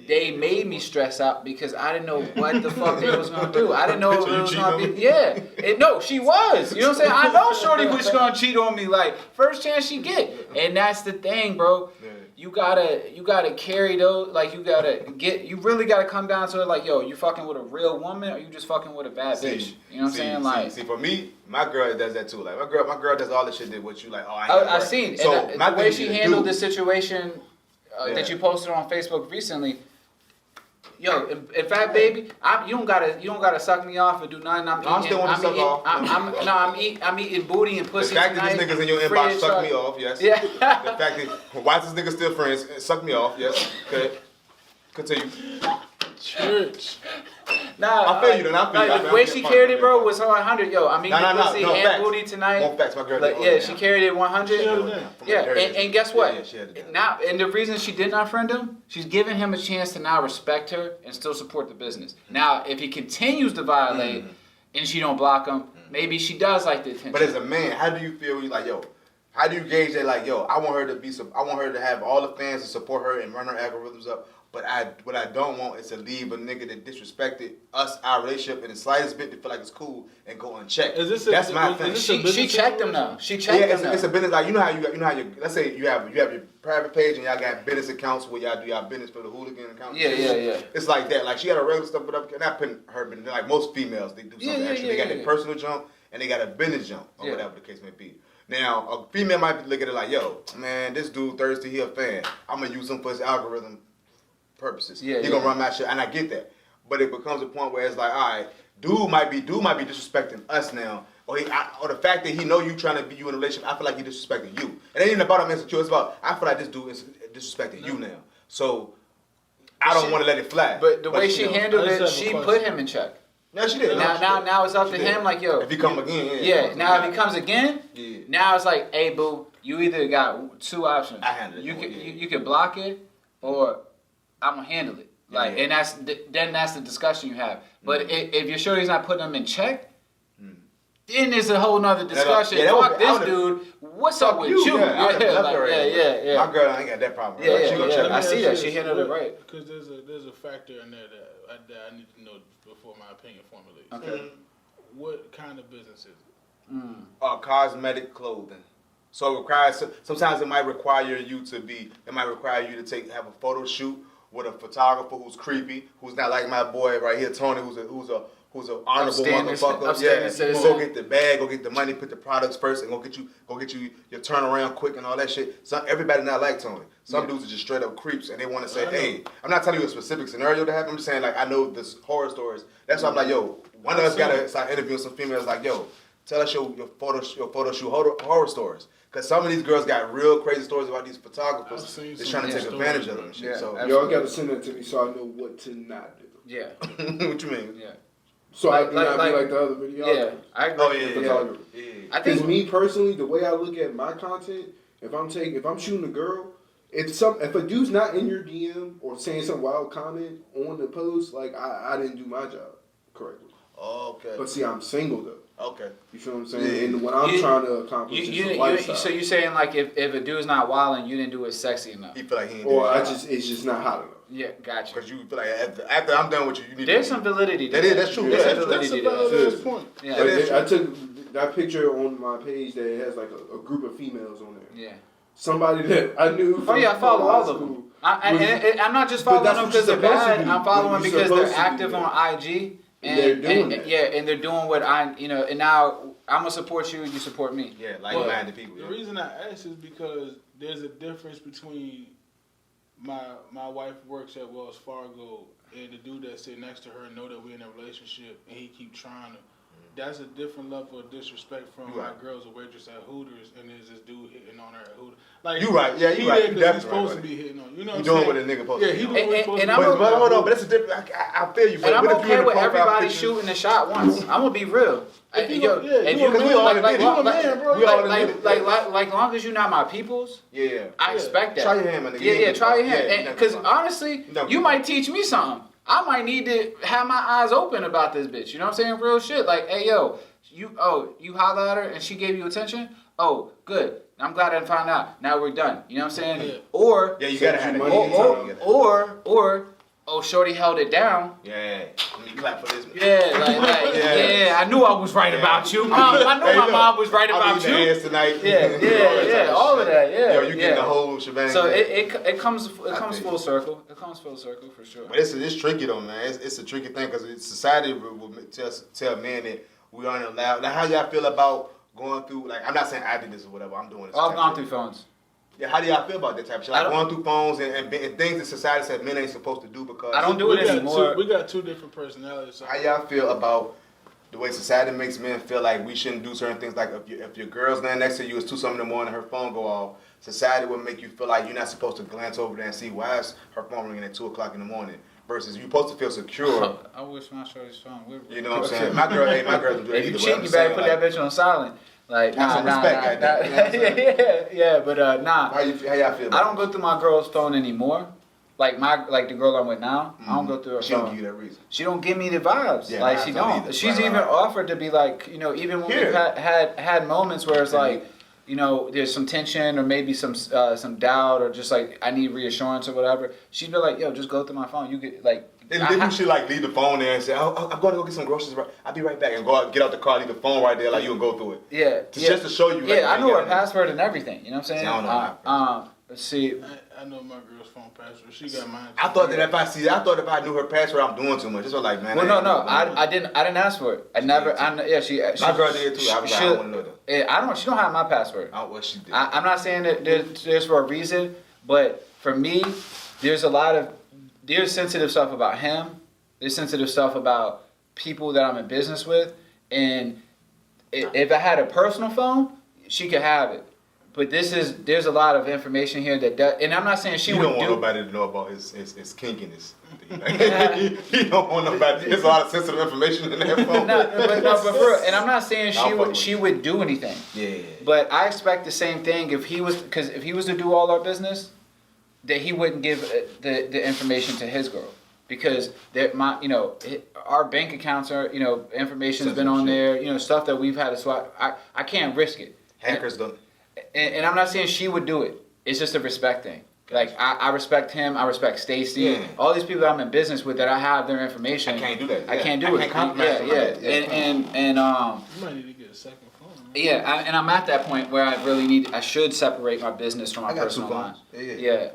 They made me stress out because I didn't know what the fuck they was gonna do. I didn't know if it was gonna be. Yeah, no, she was. You know what I'm saying? I know Shorty was gonna cheat on me like first chance she get, and that's the thing, bro. You gotta carry those. Like you really gotta come down to it. Like yo, you fucking with a real woman or you just fucking with a bad bitch? You know what I'm saying? Like, see, for me, my girl does that too. Like my girl does all the shit that what you like. Oh, I seen. So and the way she handled the situation that you posted on Facebook recently. Yo, in fact, baby, you don't gotta suck me off or do nothing. I still want to suck off. I'm eating booty and pussy. The fact that this nigga's in your inbox suck me off, yes. Yeah. The fact that why is this nigga still friends? Suck me off, yes. Okay. Continue. Church. Nah, I feel you. Then I feel you. The way she carried it, bro, was 100. Yo, I mean, pussy and facts. booty tonight. One facts, my girl. Like, yeah, she carried it 100. Yeah, and guess what? Yeah, she had it. Now, and the reason she did not friend him, she's giving him a chance to now respect her and still support the business. Now, if he continues to violate and she don't block him, maybe she does like the attention. But as a man, how do you feel? You like, yo, how do you gauge that? Like, yo, I want her to have all the fans to support her and run her algorithms up. But what I don't want is to leave a nigga that disrespected us, our relationship, in the slightest bit to feel like it's cool and go unchecked. That's my thing. She checked him though. She checked him. Yeah, it's a business. Like you know how you let's say you have your private page and y'all got business accounts where y'all do y'all business for the hooligan accounts. Yeah. It's like that. Like she had a regular stuff, but not putting her business. Like most females, they do something extra. They got their personal jump and they got a business jump or whatever the case may be. Now a female might be looking at it like, yo, man, this dude thirsty, he a fan. I'm gonna use him for his algorithm purposes. He gonna run my shit, and I get that. But it becomes a point where it's like, all right, dude might be disrespecting us now, or the fact that he know you trying to be you in a relationship. I feel like he disrespecting you. It ain't even about him insecure. It's about I feel like this dude is disrespecting you now. So I don't want to let it fly. But the way she handled it, she put him in check. Yeah, she did. Now it's up to him. Like yo, if he come again, now if he comes again, now it's like, hey boo, you either got two options. I handle it. You can block it or I'm gonna handle it. Like, and that's the discussion you have. But if your shorty's not putting them in check, then there's a whole nother discussion. Fuck this dude. What's up with you? Yeah. My girl ain't got that problem. Yeah. I see that. She handled it right. Because there's a factor in there that I need to know before my opinion formulates. Okay. What kind of business is it? Cosmetic clothing. So it requires. Sometimes it might require you to have a photo shoot with a photographer who's creepy, who's not like my boy right here, Tony, who's a honorable motherfucker. Go get the bag, go get the money, put the products first, and go get you your turnaround quick and all that shit. Everybody not like Tony. Some dudes are just straight up creeps, and they want to say, hey, I'm not telling you a specific scenario to happen. I'm just saying like I know this horror stories. That's why I'm like, yo, one of us gotta start interviewing some females like, yo, tell us your photo shoot horror stories. Because some of these girls got real crazy stories about these photographers that's trying to take advantage of them and shit. Yeah, so y'all got to send that to me so I know what to not do. Yeah. What you mean? Yeah. So I do not be like the other video. Yeah, I agree. I think me personally, the way I look at my content, if I'm shooting a girl, if a dude's not in your DM or saying some wild comment on the post, like I didn't do my job correctly. Okay. But see, I'm single though. Okay. You feel what I'm saying? And what I'm trying to accomplish is a lifestyle. So you're saying like if a dude's not wilding, you didn't do it sexy enough. He feel like he ain't or it's just not hot enough. Yeah, gotcha. Because you feel like after I'm done with you need There's some validity to that. That's true. There's That's validity to that point. Yeah. I took that picture on my page that has like a group of females on there. Yeah. Somebody that I knew from I follow all of them. I'm not just following them because they're bad. I'm following them because they're active on IG. And they're doing that. Yeah, and they're doing what and now I'm gonna support you, you support me. Yeah, like-minded people. The reason I ask is because there's a difference between my wife works at Wells Fargo and the dude that's sitting next to her know that we're in a relationship and he keep trying to. That's a different level of disrespect from my girl's a waitress at Hooters and there's this dude hitting on her at Hooters. Like you right, yeah, you right. He's supposed to be hitting on. You know what I'm saying? Doing what a nigga supposed to be. Yeah, he doing what he's supposed to be. But hold on, but that's a different. I feel you. But and I'm okay with everybody shooting a shot once. I'm gonna be real. Like long as you're not my peoples, I expect that. Try your hand, my nigga. Yeah, try your hand. Because honestly, you might teach me something. I might need to have my eyes open about this bitch. You know what I'm saying? Real shit. Like, hey, yo, you holla at her and she gave you attention? Oh, good. I'm glad I found out. Now we're done. You know what I'm saying? Yeah. Or Yeah, you gotta have Money that. or oh, shorty held it down. Yeah. Let me clap for this. Yeah, yeah. I knew I was right about you. I knew my mom was right about you. Tonight. Yeah, all of that. Yeah, Yo, you getting the whole shebang. So it comes full circle. It comes full circle for sure. But it's tricky though, man. It's a tricky thing because society will tell men that we aren't allowed. Now, how y'all feel about going through? Like, I'm not saying I did this or whatever. I'm doing this. I've gone through phones. Yeah, how do y'all feel about that type of shit? Like going through phones and things that society said men ain't supposed to do because I don't do it anymore. We got two different personalities. So. How y'all feel about the way society makes men feel like we shouldn't do certain things? Like if your girl's laying next to you, it's 2 something in the morning, her phone go off. Society will make you feel like you're not supposed to glance over there and see why is her phone ringing at 2 o'clock in the morning. Versus you're supposed to feel secure. I wish my shorty's phone. You know what I'm saying? My girl don't do that If you either. cheat, you better put that bitch on silent. Like, Have some respect, goddamn. Yeah, but nah. How y'all feel? I don't go through my girl's phone anymore. Like the girl I'm with now, I don't go through her She phone. don't give you that reason. She don't give me the vibes. Yeah, like nah, she don't don't. either. She's Right. even offered to be like, you know, even when we've had moments where it's like, you know, there's some tension or maybe some doubt or just like I need reassurance or whatever. She'd be like, yo, just go through my phone. You get like. Then you should like leave the phone there and say, I'm going to go get some groceries. I'll be right back. And go out, get out the car, leave the phone right there, like you can go through it. Yeah. Just to show you. Yeah, I know her password and everything. You know what I'm saying? See, I don't know let's see. I know my girl's phone password. She got mine. I thought if I knew her password, I'm doing too much. It's like, man. Well, no, I didn't ask for it. I never. She. My girl did too. I was like, I want to know that. Yeah, She don't have my password. What she did. I'm not saying that there's for a reason, but for me, there's sensitive stuff about him. There's sensitive stuff about people that I'm in business with, and if I had a personal phone, she could have it. But there's a lot of information here and I'm not saying she would do. He don't want nobody to know about his kinkiness. He don't want nobody. There's a lot of sensitive information in that phone. but for real, and I'm not saying she would do anything. Yeah. But I expect the same thing if he was to do all our business, that he wouldn't give the information to his girl. Because our bank accounts are, information's been on there, stuff that we've had to swap. I can't risk it. Hackers don't. And I'm not saying she would do it. It's just a respect thing. Like I respect him. I respect Stacy. Yeah. All these people that I'm in business with that I have their information. I can't do that. I can't do it. Compromise. And you might need to get a second phone. Man. Yeah, and I'm at that point where I should separate my business from my personal life. Yeah.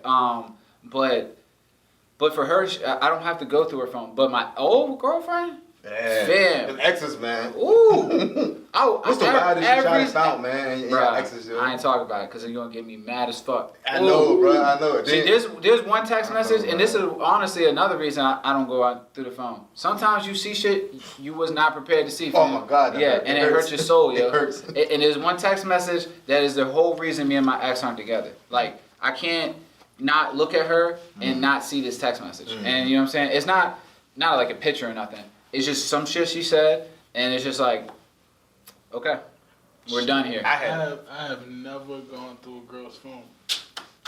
But for her, I don't have to go through her phone. But my old girlfriend, fam, them exes, man. Ooh, what's the wildest you try to found, man? Bruh, exes, yo. I ain't talking about it because you're gonna get me mad as fuck. I know, bro. I know it. See, there's one text message, and this is honestly another reason I don't go out through the phone. Sometimes you see shit you was not prepared to see. Oh my God. Yeah, and it hurts your soul, yo. It hurts. And there's one text message that is the whole reason me and my ex aren't together. Like I can't not look at her and not see this text message. And you know what I'm saying? It's not like a picture or nothing. It's just some shit she said, and it's just like, okay, we're done here. I have never gone through a girl's phone.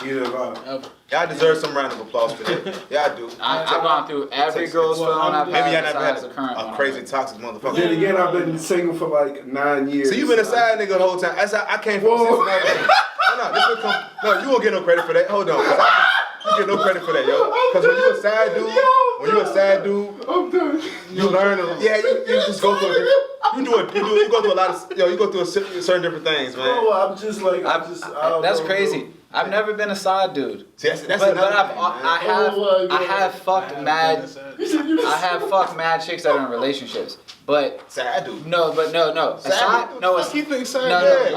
Either have I. Ever. Y'all deserve some round of applause for that. Y'all do. I've gone through every girl's phone I've Maybe y'all had never besides had the current one. a crazy toxic motherfucker. Then again, I've been single for like 9 years. So you been a side nigga the whole time. I came from Cincinnati. No, you won't get no credit for that. Hold on. You get no credit for that, yo. Because when you a sad dude, I'm done. you learn. You just go through you go through a lot of you go through certain different things, man. Bro, I'm just like I don't That's know, crazy. bro. I've never been a side dude. See, that's But another I thing, man. have fucked mad. I have fucked mad chicks that are in relationships. But Sad dude. no. A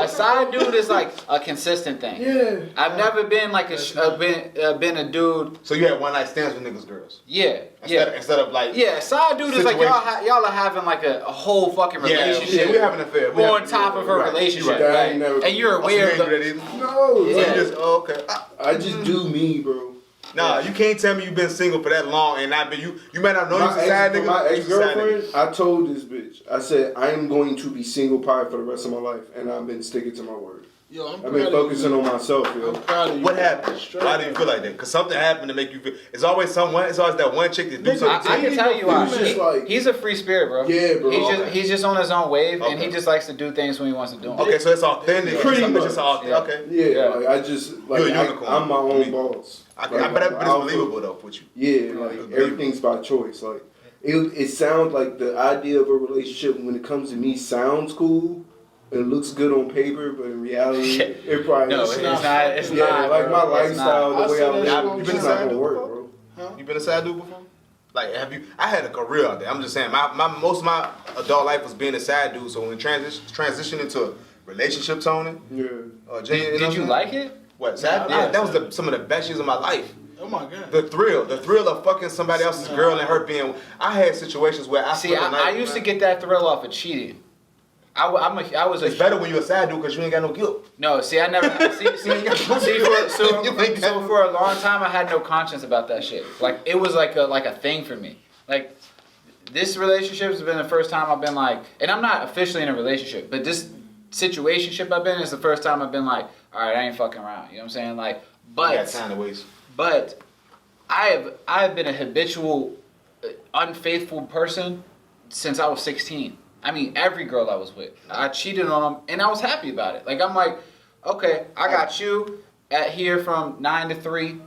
side dude is like a consistent thing. Yeah. I've never been like been a dude. So you had one night stands with niggas, girls. Yeah. Instead of like. Yeah, side dude is like y'all are having like a whole fucking relationship. Yeah, we having an affair. On top of her relationship, Right. right? Never- And you're aware of the, No. Yeah. Like, You just, okay. I just do me, bro. Nah, you can't tell me you've been single for that long and not been you might not know you was a side nigga. My you was a side ex-girlfriend, nigga. I told this bitch, I said, I am going to be single probably for the rest of my life, and I've been sticking to my word. Yo, I'm I've proud been of focusing you. on myself, I'm yo. proud of you. What happened? Why do you feel like that? Because something happened to make you feel. It's always someone. It's always that one chick that do Nigga, something. I can tell you why. He was just like- He's a free spirit, bro. Yeah, bro. He's just on his own wave, and he Okay. just likes to do things when he wants to do them. Okay, so it's authentic. Pretty It's just much. authentic. Yeah. Okay. Yeah, like I just like You're a unicorn. I'm my own boss. I Like, bet it's I'll- believable though with you. Yeah, like everything's by choice. Like it sounds like the idea of a relationship when it comes to me sounds cool. It looks good on paper, but in reality, it probably No, is it's not. It's yeah, not. like bro. my It's lifestyle, not. the way I I said that live, shit it's on just not camera. gonna work, bro. You been a sad dude before? Like, have you? I had a career out there. I'm just saying, my most of my adult life was being a sad dude. So when we transition into a relationship, Tony, Yeah. Jay, Did you like it? What sad? Yeah, I Yeah, like that was sad. some of the best years of my life. Oh my god. The thrill of fucking somebody else's girl and her being. I had situations where I See, spent the night, I used to get that thrill off of cheating. I was a It's better when you're a sad dude because you ain't got no guilt. No, see, I never so for a long time I had no conscience about that shit. Like it was like a thing for me. Like this relationship has been the first time I've been like, and I'm not officially in a relationship, but this situationship I've been is the first time I've been like, all right, I ain't fucking around. You know what I'm saying? Like, You got but time to waste. but I've been a habitual, unfaithful person since I was 16. I mean, every girl I was with, I cheated on them, and I was happy about it. Like I'm like, okay, I got you at here from 9 to 3.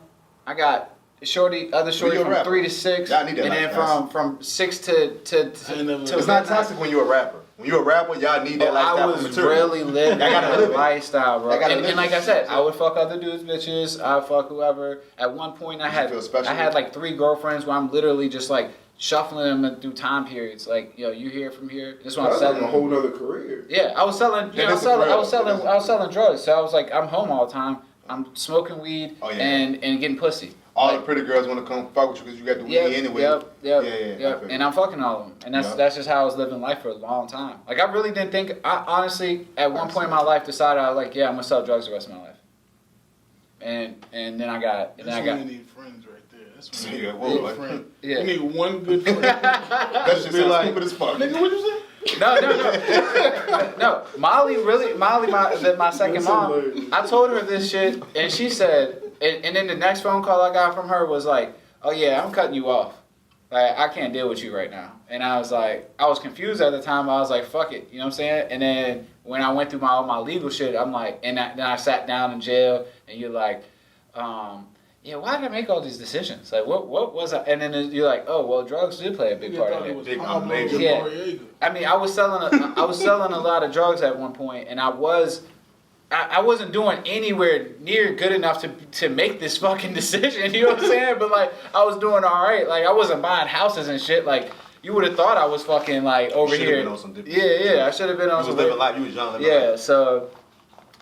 I got other shorty you a from rapper? 3 to 6, Y'all need that and then life, from 6 to I ain't never- to It's not toxic when you're a rapper. When you're a rapper, y'all need that Oh, lifestyle I for was material. really living I gotta that live it. lifestyle, bro. I gotta And live like it. I said, I would fuck other dudes' bitches. I would fuck whoever. At one point, I feel special? had like 3 girlfriends where I'm literally just like shuffling them through time periods. Like, yo, you here from here. This one I'm That's like a selling. whole nother career. Yeah, I was selling. You That know, is a thrill. I was selling drugs. So I was like, I'm home all the time. I'm smoking weed Oh, yeah. and getting pussy. All the pretty girls want to come fuck with you because you got the weed anyway. Yep. Yeah. And I'm fucking all of them. And that's just how I was living life for a long time. Like, I really didn't think, I honestly, at one point in my life, decided I was like, yeah, I'm going to sell drugs the rest of my life. And then I got, That's when you need friends right there. That's when you Yeah, need whoa, a like- friend. Yeah. You need one good friend. That shit Be sounds like, stupid as fuck. Nigga, what you say? No. Molly, my second That's mom, hilarious. I told her this shit, and she said, and then the next phone call I got from her was like, oh yeah, I'm cutting you off. Like, I can't deal with you right now. And I was like, I was confused at the time. I was like, fuck it. You know what I'm saying? And then when I went through all my legal shit, I'm like, then I sat down in jail, and you're like, yeah, why did I make all these decisions? Like, what was I? And then you're like, oh, well, drugs did play a big part of it. Big Pablo major. Yeah. Noriega. I mean, I was selling a lot of drugs at one point, and I wasn't doing anywhere near good enough to make this fucking decision. You know what I'm saying? But like, I was doing all right. Like, I wasn't buying houses and shit. Like, you would have thought I was fucking like over Should've here. been on some different Yeah, I should have been on You some. was living life. You was young living Yeah, life. so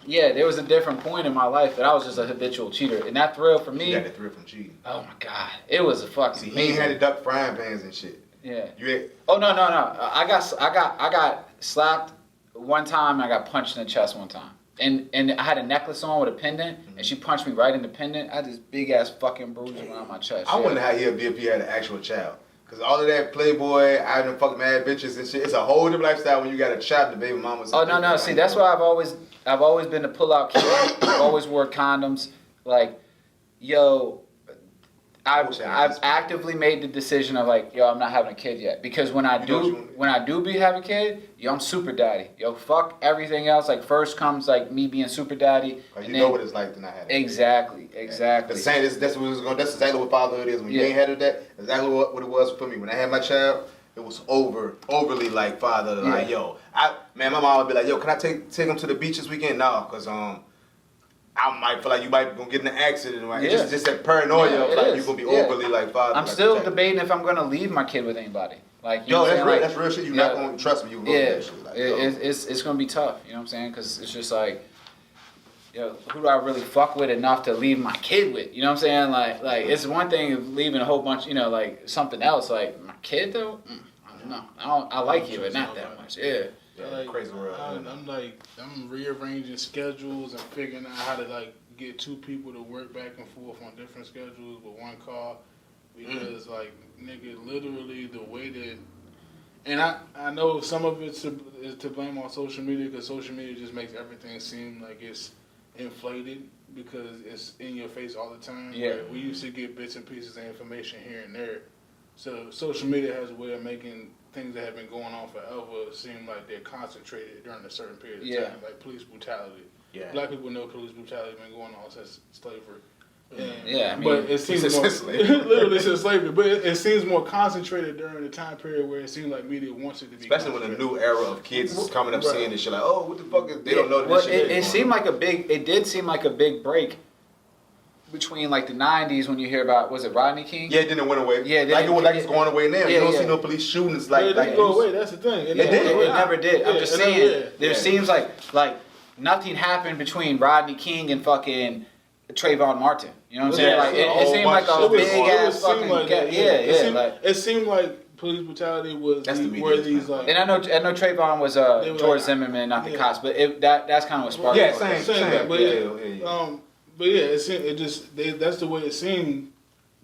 yeah, there was a different point in my life that I was just a habitual cheater, and that thrill for You me. got the thrill from cheating. Oh my god, it was a fucking See, he amazing. ain't had to duck frying pans and shit. Yeah. You ain't. Oh no. I got slapped one time. And I got punched in the chest one time. And I had a necklace on with a pendant, and she punched me right in the pendant. I had this big ass fucking bruise around my chest. I wonder how he'd be if he had an actual child. Cause all of that Playboy, I done fuck mad bitches and shit. It's a whole different lifestyle when you got a child, the baby mama. Oh no. See, that's why I've always been the pull out kid. I've always wore condoms. Like, yo, I've actively made the decision of like, yo, I'm not having a kid yet, because when I do have a kid, yo, I'm super daddy. Yo, fuck everything else. Like, first comes like me being super daddy. You know what it's like to not have it. Exactly. The same. That's what it was going. That's exactly what fatherhood is. When you ain't had it, that exactly what it was for me. When I had my child, it was overly like father. Like, yo, my mom would be like, yo, can I take him to the beach this weekend? No, cause I might feel like you might gonna get in an accident. Right? Yeah. It's just that paranoia. Yeah, of it like is. you're gonna be Yeah. overly like father. I'm like, still protective. debating if I'm gonna leave my kid with anybody. Like, you Yo, know what that's I'm real. saying? That's real shit. You Yeah. not gonna trust me. You gonna go Yeah, through that shit. Like, yo. it's gonna be tough. You know what I'm saying? Because it's just like, yo, who do I really fuck with enough to leave my kid with? You know what I'm saying? Like it's one thing leaving a whole bunch. You know, like something else. Like my kid though. I don't know. I like you, but not that much. Yeah. Like, crazy world. I'm rearranging schedules and figuring out how to like get 2 people to work back and forth on different schedules with one car, because like, nigga, literally the way that, And I know some of it's to blame on social media because social media just makes everything seem like it's inflated because it's in your face all the time. Yeah. Right? We used to get bits and pieces of information here and there. So social media has a way of making things that have been going on forever seem like they're concentrated during a certain period of time, like police brutality. Yeah. Black people know police brutality has been going on since slavery. Yeah, I mean, but it seems more, literally since slavery. But it seems more concentrated during the time period where it seems like media wants it to be. Especially when a new era of kids is coming up seeing this shit, like, oh, what the fuck is? They don't know this shit. It seemed like it did seem like a big break between like the '90s when you hear about, was it Rodney King? Yeah, then it went away. Yeah, it's going away now. You don't see no police shootings like. It didn't go away. That's the thing. It never did. I'm just saying, there seems like nothing happened between Rodney King and fucking Trayvon Martin. You know what I'm saying? Like it seemed like a big ass fucking it seemed like police brutality was where these like. And I know Trayvon was George Zimmerman, not the cops, but that's kind of what sparked. Yeah, same. But yeah, that's the way it seemed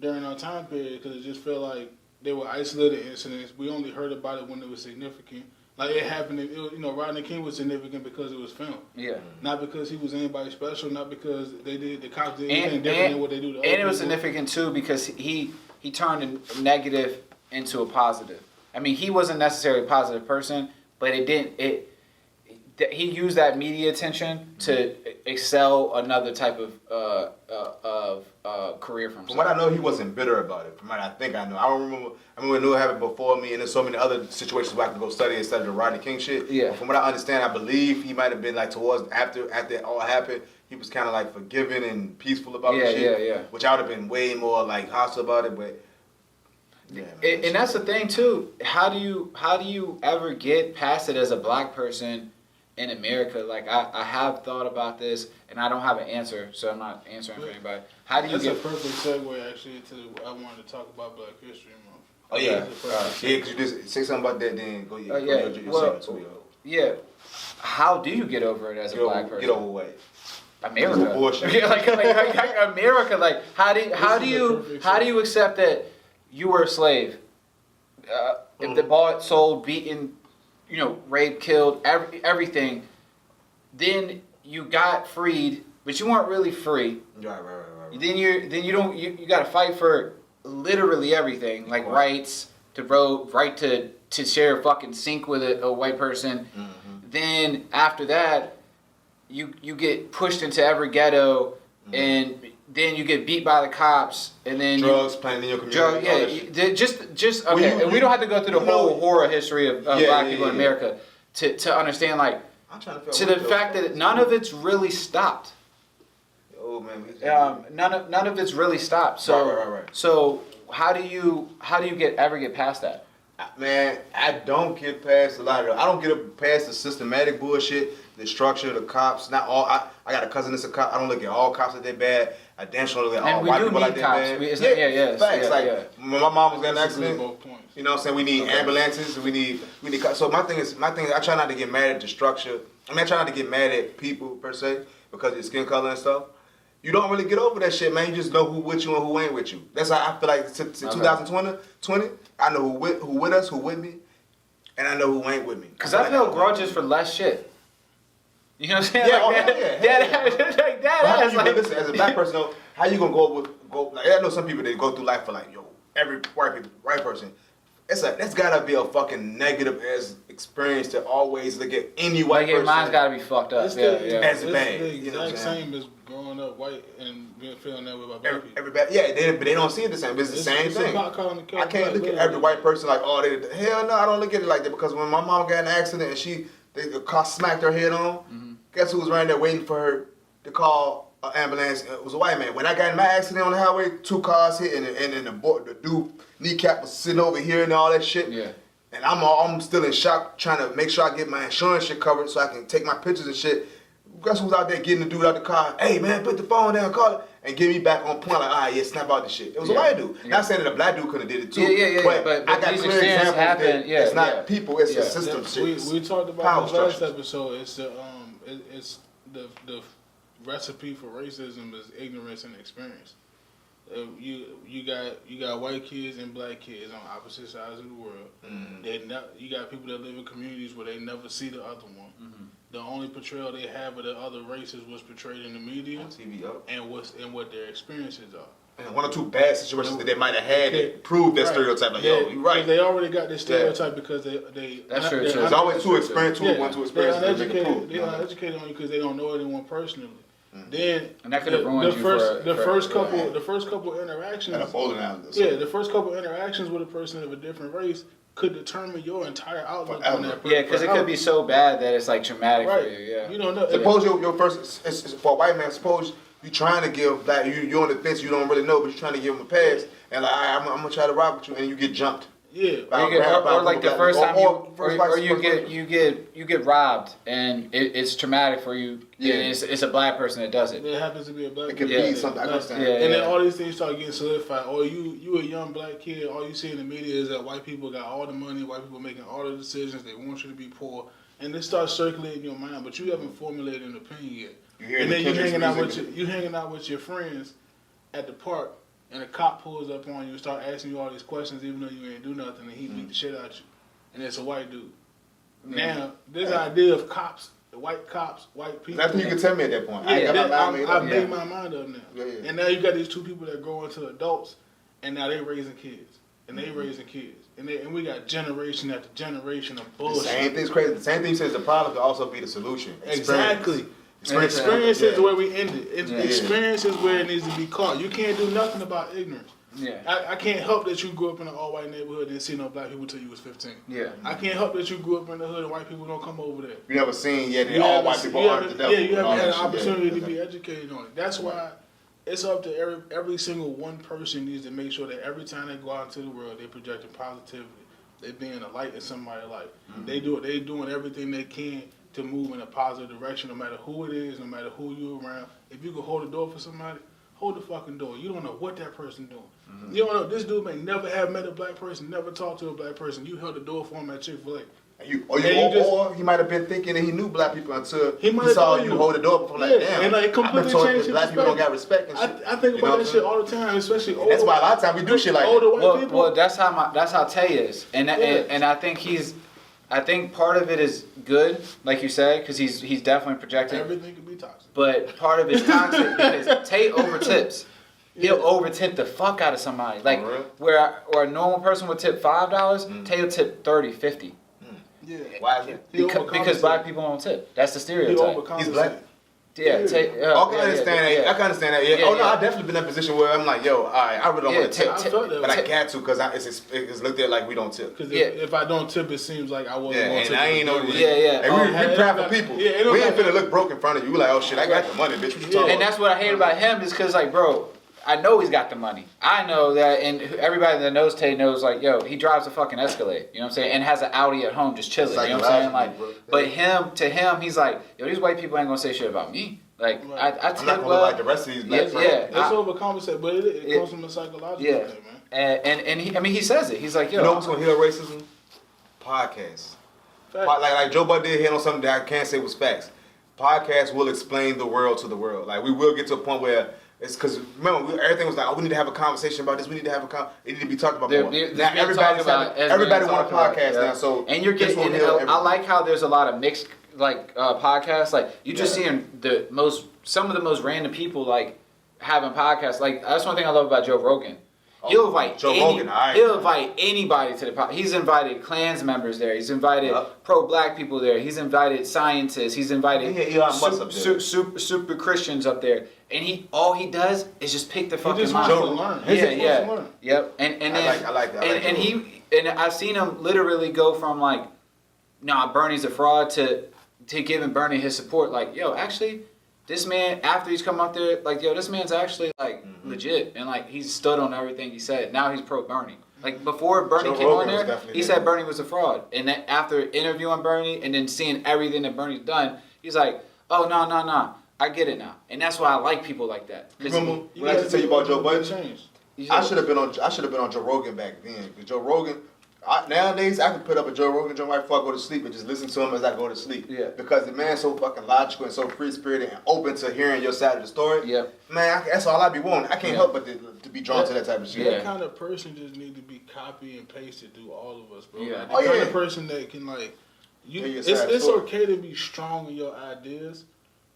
during our time period because it just felt like they were isolated incidents. We only heard about it when it was significant. Like it happened, Rodney King was significant because it was filmed. Yeah. Not because he was anybody special, not because the cops did anything different than what they do to other people. And it was significant too because he turned a negative into a positive. I mean, he wasn't necessarily a positive person, but he used that media attention to excel another type of career for himself. From what I know, he wasn't bitter about it. From what I think I know, I remember it knew it happened before me, and there's so many other situations where I could go study instead of the Rodney King shit. Yeah. But from what I understand, I believe he might have been like towards after it all happened, he was kind of like forgiving and peaceful about the shit. Yeah. Which I would have been way more like hostile about it, but. Yeah, man, and that's the thing too. How do you ever get past it as a black person in America? Like I have thought about this, and I don't have an answer, so I'm not answering for anybody. How do you That's a perfect segue actually I wanted to talk about Black History Month. Oh yeah, because you just say something about that, then go yeah. How do you get over it as a black person? Get over what? America. like America. Like how do you accept that you were a slave? If the bought, sold, beaten, raped, killed, everything, then you got freed, but you weren't really free. Right. Then you got to fight for literally everything, like rights to vote, right to share a fucking sink with a white person. Mm-hmm. Then after that, you get pushed into every ghetto, and then you get beat by the cops, and then drugs playing in your community. Just okay. And we don't have to go through the whole horror history of black people in America to understand, like, to the fact that none of it's really stopped. Oh man, none of it's really stopped. So right. So how do you ever get past that? Man, I don't get past a lot of it. I don't get past the systematic bullshit, the structure, the cops. Not all. I got a cousin that's a cop. I don't look at all cops like they're bad. I damn sure look at all white people like they're bad. Facts. When my mom was in an accident, you know what I'm saying? We need ambulances. We need cops. So my thing is, I try not to get mad at the structure. I try not to get mad at people per se because of your skin color and stuff. You don't really get over that shit, man. You just know who with you and who ain't with you. That's how I feel like 2020, I know who with us, who with me, and I know who ain't with me. Because I feel grudges for less shit. You know what I'm saying? Listen, as a black person, though, how you gonna go? Like, I know some people that go through life for like, every white person. That's gotta be a fucking negative ass experience to always look at any white person. Mine's gotta be fucked up. As bad. It's the exact same as growing up white and feeling that way about black people. But they don't see it the same. It's the same thing. I can't look at every white person like, hell no, I don't look at it like that because when my mom got in an accident and the car smacked her head on, guess who was right there waiting for her to call an ambulance? It was a white man. When I got in my accident on the highway, 2 cars hit and then the dude kneecap was sitting over here and all that shit. Yeah. And I'm still in shock trying to make sure I get my insurance shit covered so I can take my pictures and shit. Guess who's out there getting the dude out the car? Hey man, put the phone down, call it, and get me back on point. Like, snap out the shit. It was a white dude. Yeah. Not saying that a black dude could have did it too. But I got clear examples that it's not people, it's a system shit. We talked about this last episode. It's the recipe for racism is ignorance and experience. You got white kids and black kids on opposite sides of the world. You got people that live in communities where they never see the other one. The only portrayal they have of the other races was portrayed in the media and what their experiences are. And one or two bad situations that they might have had that prove that stereotype. Like, yo, you're right. They already got this stereotype because they. That's true. There's always two experiences. They're uneducated only because they don't know anyone personally. Then and that could have ruined the first couple interactions. And a bowling alley. The first couple interactions with a person of a different race could determine your entire outlook on that person. Yeah, because it could be so bad that it's like traumatic for you. Yeah. You don't know. Suppose your first, it's for a white man. Suppose you trying to give black, you're on the fence, you don't really know, but you're trying to give him a pass, and like, I'm gonna try to rock with you, and you get jumped. Yeah, or like the first time you get robbed, and it's traumatic for you. Yeah, and it's a black person that does it. It happens to be a black. It could be something. I understand. And then all these things start getting solidified. Or you a young black kid. All you see in the media is that white people got all the money. White people making all the decisions. They want you to be poor, and this starts circulating in your mind. But you haven't formulated an opinion yet. And then you're hanging out with your friends at the park. And a cop pulls up on you and start asking you all these questions even though you ain't do nothing, and he beat the shit out you. And it's a white dude. Now, this idea of cops, white people. Nothing you can tell me at that point. I made my mind up now. Yeah. And now you got these two people that grow into adults, and now they raising kids. And they raising kids. And we got generation after generation of bullshit. The same thing's crazy. The same thing says the problem could also be the solution. Exactly. Experience is where we end it. Experience is where it needs to be caught. You can't do nothing about ignorance. Yeah. I can't help that you grew up in an all-white neighborhood and didn't see no black people till you was 15. Yeah. I can't help that you grew up in the hood and white people don't come over there. You never seen yet that all white people aren't the devil. Yeah, you haven't had an opportunity to be educated on it. That's why it's up to every single one person needs to make sure that every time they go out into the world, they're projecting positivity. They're being a light in somebody's life. They're doing everything they can to move in a positive direction, no matter who it is, no matter who you're around. If you can hold the door for somebody, hold the fucking door. You don't know what that person doing. You don't know, this dude may never have met a black person, never talked to a black person. You held the door for him at Chick-fil-A. Or he might have been thinking that he knew black people until he saw you hold the door before, like, damn. And like, it completely changed black people don't got respect and shit. I think about that shit all the time, especially older. That's why a lot of times we do shit like older white people. Well, that's how Tay is, and I think part of it is good, like you said, because he's definitely projecting. Everything can be toxic. But part of it's toxic because Tay overtips. He'll overtip the fuck out of somebody. Like where a normal person would tip $5, Tay will tip 30, 50. Yeah. Why is it? Because black people don't tip. That's the stereotype. He's black. Yeah, I can understand that. I can understand that. Yeah. I've definitely been in a position where I'm like, yo, all right, I really don't want to tip, but I got to because it's looked at like we don't tip. Because if I don't tip, it seems like I wasn't going to tip. I ain't know. And we proud for people. We ain't finna look broke in front of you. We like, oh shit, I got the money, bitch. What you talking about? And that's what I hate about him is because, like, bro, I know he's got the money. I know that, and everybody that knows Tay knows, like, yo, he drives a fucking Escalade, you know what I'm saying, and has an Audi at home just chilling, you know what I'm saying, like, but to him, he's like, yo, these white people ain't gonna say shit about me. Like, I tip I'm not gonna like the rest of these black friends. It's overcompensated, but it comes from a psychological thing, man. And he says it. He's like, yo. You know what's gonna heal racism? Podcasts. Like Joe Budden did hit on something that I can't say was facts. Podcasts will explain the world to the world. Like, we will get to a point where it's because, remember, everything was like, oh, we need to have a conversation about this. We need to have it need to be talked about more. Now everybody want a podcast now. So and you're getting. I like how there's a lot of mixed podcasts. Like you just seeing some of the most random people like having podcasts. Like that's one thing I love about Joe Rogan. He'll invite he'll invite anybody to the podcast. He's invited Klans members there. He's invited pro-black people there. He's invited scientists. He's invited super Christians up there. And all he does is just pick the fucking mind. He just wants to learn. Yep. And then I like that. And I've seen him literally go from like, nah, Bernie's a fraud to giving Bernie his support. Like, yo, actually, this man, after he's come up there, like, yo, this man's actually, like, legit. And, like, he's stood on everything he said. Now he's pro-Bernie. Like, before Bernie came on there, he said Bernie was a fraud. And then after interviewing Bernie and then seeing everything that Bernie's done, he's like, oh, no. I get it now. And that's why I like people like that. Remember when I used to tell you about Joe Budden? I should have been on Joe Rogan back then. Because Joe Rogan, Nowadays, I can put up a Joe Rogan joint right before I go to sleep and just listen to him as I go to sleep. Yeah. Because the man's so fucking logical and so free-spirited and open to hearing your side of the story. Yeah. Man, that's all I be wanting. I can't help but to be drawn to that type of shit. That kind of person just need to be copy and pasted through all of us, bro. Yeah. Like, the kind of person that can it's okay to be strong in your ideas,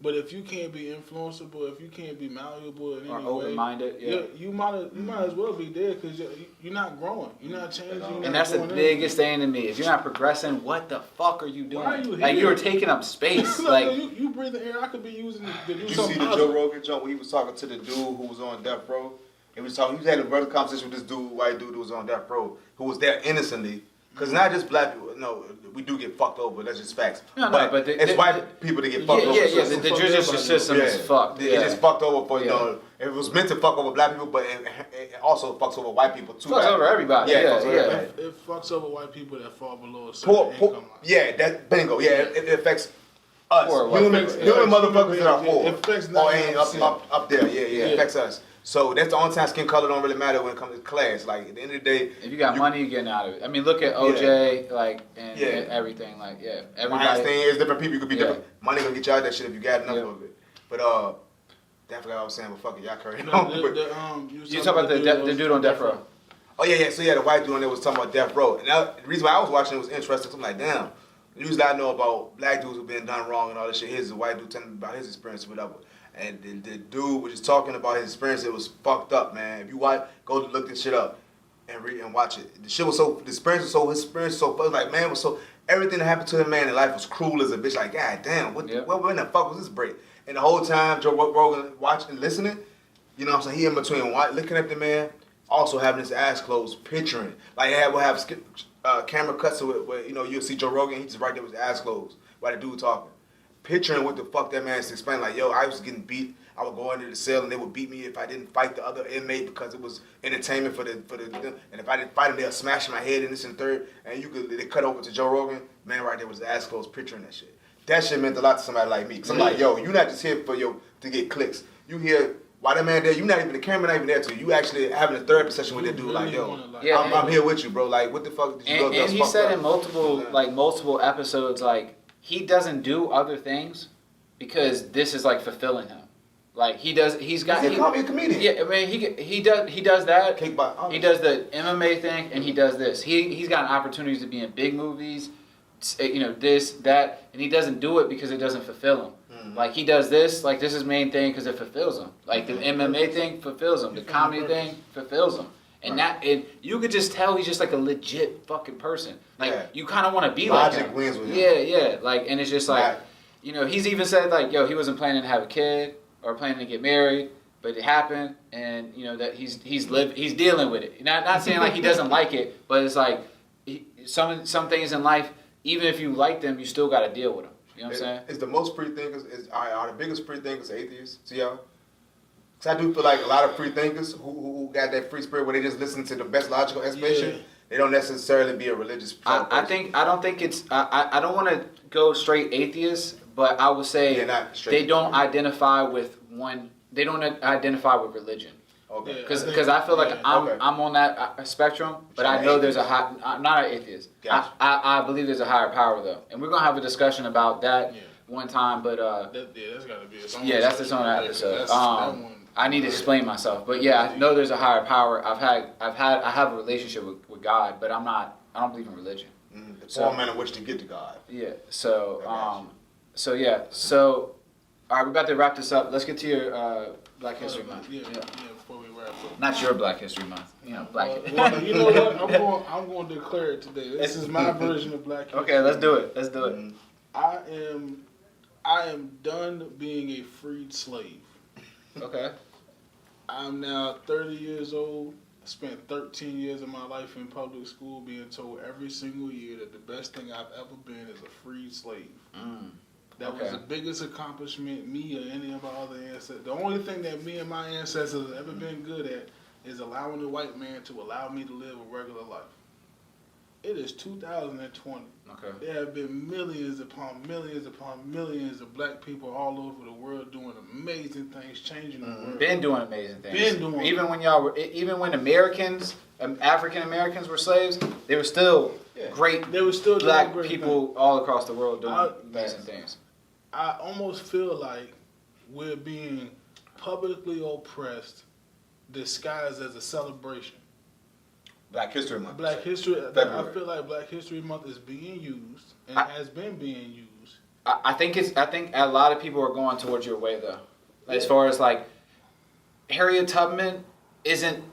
but if you can't be influenceable, if you can't be malleable in any way, open-minded, you might as well be dead because you're not growing, you're not changing. And that's the biggest thing to me. If you're not progressing, what the fuck are you doing? Why are you like here? you're taking up space. like you breathe the air I could be using to do Did you something see the positive. Joe Rogan joint where he was talking to the dude who was on death row? He was had a brother conversation with this dude, white dude who was on death row, who was there innocently. Because not just black people, no, we do get fucked over. That's just facts. But it's white people that get fucked over. The judicial system is fucked. It's just fucked over for, you know, it was meant to fuck over black people, but it also fucks over white people too. Fucks over everybody. It fucks over white people that fall below a certain income line. Yeah, that bingo. Yeah, it affects us. Human motherfuckers that are poor. It affects up there. Yeah, it affects us. So that's the only time skin color don't really matter when it comes to class. Like at the end of the day, if you got money, you're getting out of it. I mean, look at OJ, and everything. Like, everybody. Thing is different people. You could be different. Money gonna get you out of that shit if you got enough of it. But I forgot what I was saying. But fuck it, y'all carry on. You talking about the dude on death row? Oh yeah. So the white dude on there was talking about death row, and the reason why I was watching it was interesting. So I'm like, damn. Usually I know about black dudes who've been done wrong and all this shit. Here's the white dude telling me about his experience or whatever. And the dude was just talking about his experience. It was fucked up, man. If you go look this shit up and read and watch it. His experience was so fucked. Like, man, was so, everything that happened to him, man, in life was cruel as a bitch. Like, god damn, when the fuck was this break? And the whole time Joe Rogan watching, listening, you know what I'm saying? He in between looking at the man, also having his eyes closed, picturing. Like, we'll have camera cuts to it where, you know, you'll see Joe Rogan, he's just right there with his eyes closed while the dude talking. Picturing what the fuck that man's explaining, like, yo, I was getting beat. I would go into the cell and they would beat me if I didn't fight the other inmate because it was entertainment for the and if I didn't fight him, they'll smash my head in this and third. And they cut over to Joe Rogan, man, right there was the ass closed picturing that shit. That shit meant a lot to somebody like me. Cause I'm like, yo, you're not just here to get clicks. You here, why that man there? You not even the camera, not even there to you. You actually having a therapy session with that dude, like, yo, I'm here with you, bro. Like, what the fuck did you and he said in multiple episodes, like, he doesn't do other things because this is like fulfilling him. Like he's got. He called me a comedian. Yeah, I mean he does that. He does the MMA thing and he does this. He's gotten opportunities to be in big movies, you know, this, that, and he doesn't do it because it doesn't fulfill him. Mm-hmm. Like he does this, like this is his main thing because it fulfills him. Like the MMA thing fulfills him. The comedy thing fulfills him. And you could just tell he's just like a legit fucking person. Like you kind of want to be like him. Logic wins with him. Yeah. Like, and it's just like, you know, he's even said like, yo, he wasn't planning to have a kid or planning to get married, but it happened, and you know that he's dealing with it. Not saying like he doesn't like it, but it's like some things in life, even if you like them, you still got to deal with them. You know what I'm saying? Is the most free thinkers are the biggest free thinkers atheists to y'all? Because I do feel like a lot of free thinkers who got that free spirit where they just listen to the best logical explanation, they don't necessarily be a religious person. I don't want to go straight atheist, but I would say they don't identify with they don't identify with religion. Okay. Because I feel like I'm on that spectrum, but I know there's I'm not an atheist. Gotcha. I believe there's a higher power though, and we're gonna have a discussion about that one time. But that's gotta be its own. Yeah, that's its own episode. I need to explain myself, but I know there's a higher power. I have a relationship with God, but I don't believe in religion. The format in which to get to God. Yeah. So all right, we're about to wrap this up. Let's get to your Black History Month. Yeah. Before we wrap up. Not your Black History Month. You know, Black. Well, you know what? I'm going to declare it today. This is my version of Black History. Okay, let's do it. Mm-hmm. I am done being a freed slave. Okay. I'm now 30 years old. I spent 13 years of my life in public school being told every single year that the best thing I've ever been is a freed slave. That was the biggest accomplishment me or any of our other ancestors. The only thing that me and my ancestors have ever been good at is allowing the white man to allow me to live a regular life. It is 2020. Okay. There have been millions upon millions upon millions of black people all over the world doing amazing things, changing the world. Been doing amazing things. Even when Americans African Americans were slaves, they were still great. They were still black doing great people things. all across the world doing amazing things. I almost feel like we're being publicly oppressed, disguised as a celebration. Black History Month. Black History. February. I feel like Black History Month is being used and has been being used. I think a lot of people are going towards your way though. As far as like Harriet Tubman isn't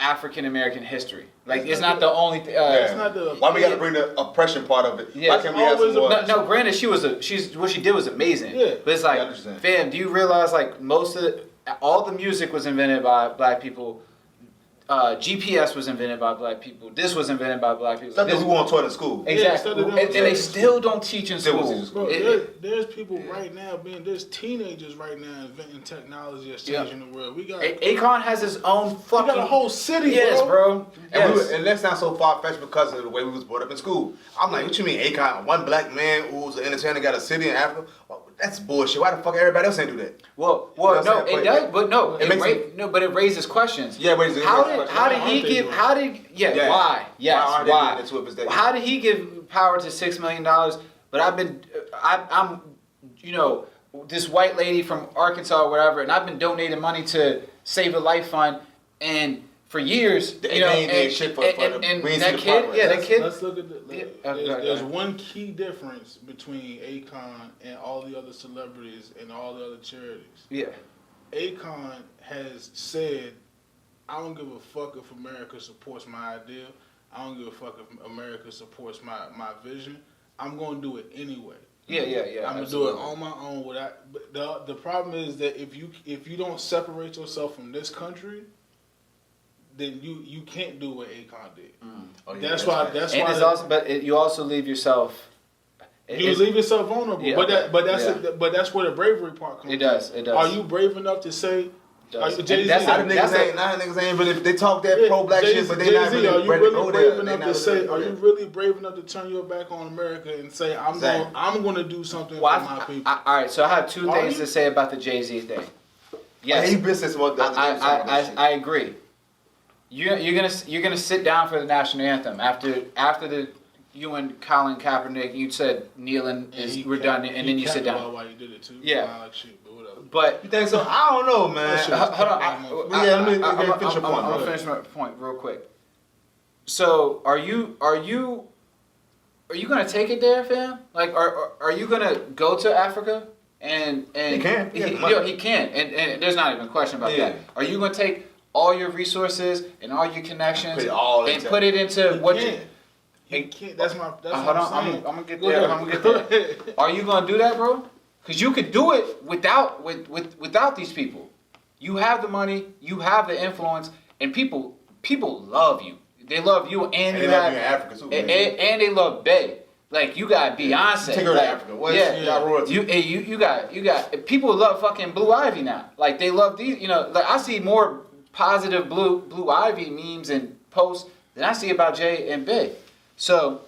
African American history. Like it's not the only. It's not the. Why we got to bring the oppression part of it? Yeah, Why can't we have some more? No, granted, she's what she did was amazing. Yeah. But it's like, fam, do you realize like all the music was invented by black people. GPS was invented by black people. This was invented by black people. Stuff that we weren't taught in school. Exactly. And they still don't teach in school. Bro, there's people right now there's teenagers right now inventing technology that's changing the world. We got Akon has his own fucking. We got a whole city, bro. And that's not so far fetched because of the way we was brought up in school. I'm like, what you mean, Akon? One black man who's an entertainer got a city in Africa? Well, that's bullshit. Why the fuck everybody else ain't do that? Well, You know no, it does, but no, but it raises questions. Yeah, why? How did he give power to $6 million? But I'm this white lady from Arkansas or whatever, and I've been donating money to Save a Life Fund, and for years, that kid, Let's look at there's one key difference between Akon and all the other celebrities and all the other charities. Yeah. Akon has said, I don't give a fuck if America supports my idea. I don't give a fuck if America supports my vision. I'm going to do it anyway. Yeah. I'm going to do it on my own. But the problem is that if you don't separate yourself from this country, then you can't do what Akon did. That's why. But you also leave yourself. Leave yourself vulnerable. Yeah, but that's where the bravery part comes. It does. Are you brave enough to say? Jay-Z, niggas ain't really. They talk that pro-black shit, but they not really ready to go there. Are you really brave enough to turn your back on America and say I'm going to do something for my people? All right. So I have two things to say about the Jay-Z thing. Yes, I agree. You're gonna sit down for the national anthem after you and Colin Kaepernick. You said kneeling is redundant, and then you sit down. About why you did it too. Yeah. Like shit, but whatever. But you think so? I don't know, man. Hold on. Let me finish your point. I'm gonna finish my point real quick. So are you gonna take it there, fam? Like, are you gonna go to Africa? And he can. He can, and there's not even a question about that. Are you gonna take all your resources and all your connections put it into what you? He can't. That's hold what on, I'm gonna get there. I'm gonna get there. Are you gonna do that, bro? Because you could do it without these people. You have the money, you have the influence, and people love you. They love you, and you have Africa too, and they love Bey. Like you got Beyonce. Take her to Africa. You got people love fucking Blue Ivy now. Like they love these. Like I see more positive Blue Ivy memes and posts than I see about Jay and Bey. So,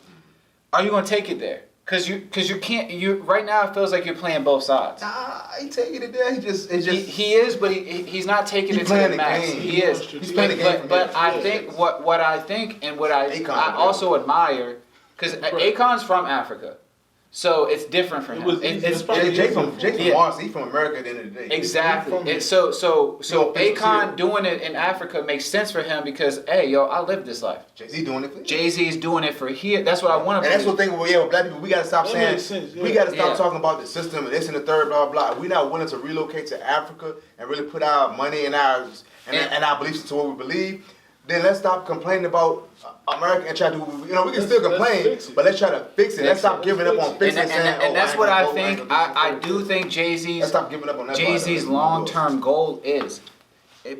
are you gonna take it there? Cause you can't. Right now it feels like you're playing both sides. Nah, he taking it there. He is, but he's not taking it to the max. He is. He's playing the game. But I think what I think and what I also admire, because Akon's from Africa. So it's different for him. Jay from Mars. He's from America at the end of the day. Exactly. So Akon doing it in Africa makes sense for him because I lived this life. Jay-Z doing it for Jay-Z's doing it for here. That's what I want to. And that's what thing with black people. We gotta stop saying. We gotta stop talking about the system and this and the third, blah blah. We're not willing to relocate to Africa and really put our money and our beliefs into what we believe. Then let's stop complaining about America and try to we can still complain, but let's try to fix it. Let's stop giving up on fixing it. And that's what I think. I do think Jay-Z's. Let's stop giving up on that. Jay-Z's long-term goal is,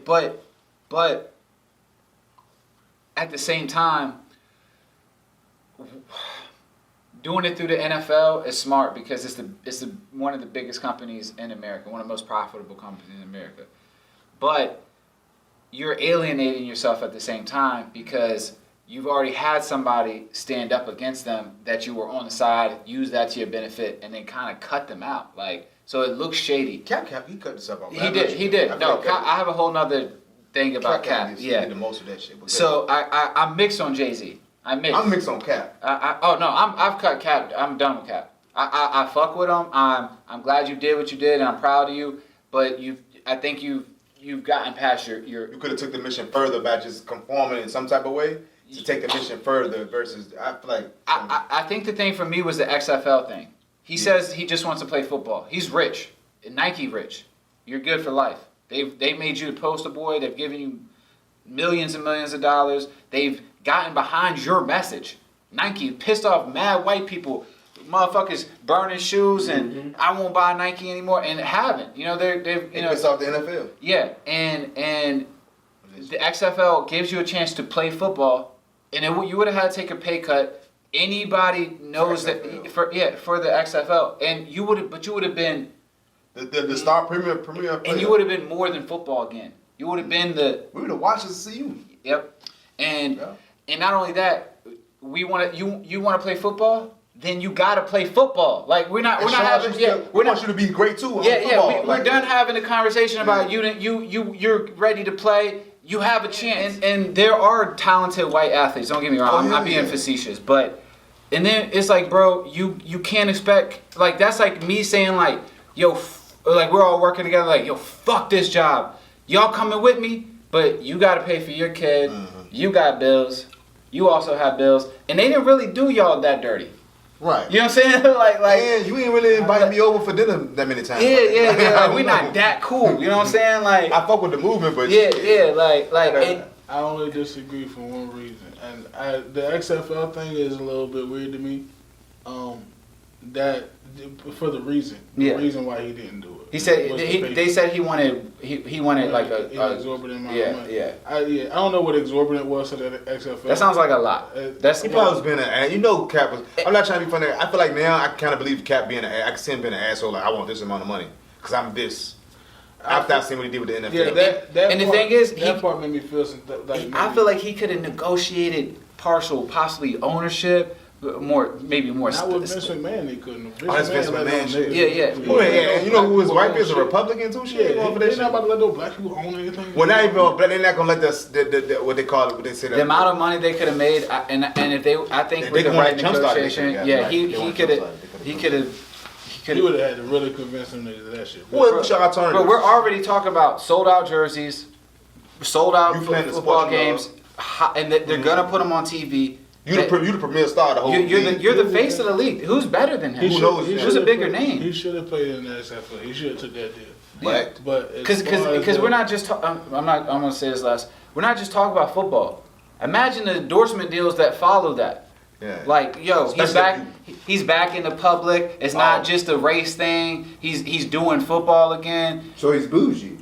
but at the same time, doing it through the NFL is smart because it's one of the biggest companies in America, one of the most profitable companies in America, but you're alienating yourself at the same time because you've already had somebody stand up against them that you were on the side, use that to your benefit, and then kind of cut them out. Like, so it looks shady. Cap, he cut himself off. He did. No, I have a whole nother thing about Cap. He Yeah. did the most of that shit. So I'm mixed on Jay-Z. I'm mixed on Cap. I've cut Cap. I'm done with Cap. I fuck with him. I'm glad you did what you did, and I'm proud of you. But I think you've gotten past your. You could have took the mission further by just conforming in some type of way to take the mission further versus I feel like. I think the thing for me was the XFL thing. He says he just wants to play football. He's rich, Nike rich. You're good for life. They made you the poster boy. They've given you millions and millions of dollars. They've gotten behind your message. Nike pissed off mad white people. Motherfuckers burning shoes and I won't buy Nike anymore and haven't. You know they've pissed off the NFL. Yeah, and the XFL gives you a chance to play football, and you would have had to take a pay cut. Anybody knows that for the XFL, and you would have been the star premier player. And you would have been more than football again. You would have been we would have watched to see you. Yep, and not only that, you want to play football. Then you gotta play football. Like we're not having. We want you to be great too. We're done having a conversation about you're ready to play. You have a chance, and there are talented white athletes. Don't get me wrong. I'm not being facetious, but and then it's like, bro, you can't expect like that's like me saying like, yo, like we're all working together. Like, yo, fuck this job. Y'all coming with me, but you gotta pay for your kid. You got bills. You also have bills, and they didn't really do y'all that dirty. Right. You know what I'm saying? like man, you ain't really invited me over for dinner that many times. Yeah. Like, we're not that cool. You know what I'm saying? Like I fuck with the movement, but I only disagree for one reason, and the XFL thing is a little bit weird to me. That for the reason why he didn't do it. He said they said he wanted like a exorbitant amount of money. I don't know what exorbitant was to the XFL. That sounds like a lot. He probably was being Cap was. I'm not trying to be funny. I feel like now I kind of believe Cap being I can see him being an asshole. Like I want this amount of money because I'm this. After I seen what he did with the NFL. Yeah, and the thing is, that part made me feel like I feel like he could have negotiated possibly ownership. Maybe more. Not with Vince McMahon, he couldn't. That's Vince McMahon shit. Yeah. And you know who his wife is? A Republican too. They're not about to let no black people own anything. Well, not even. They're not gonna let the what they call it. What they say that the amount of money they could have made, and if I think with the right negotiation, he could have. He would have had to really convince them to that shit. What's your alternative? But we're already talking about sold out jerseys, sold out football games, and they're gonna put them on TV. You the premier star of the whole league. You're the face of the league. Who's better than him? Who's a bigger name? He should have played in the XFL. He should have took that deal. But because we're not just. I'm gonna say this last. We're not just talking about football. Imagine the endorsement deals that follow that. Yeah. Like he's back in the public. It's not just a race thing. He's doing football again. So he's bougie.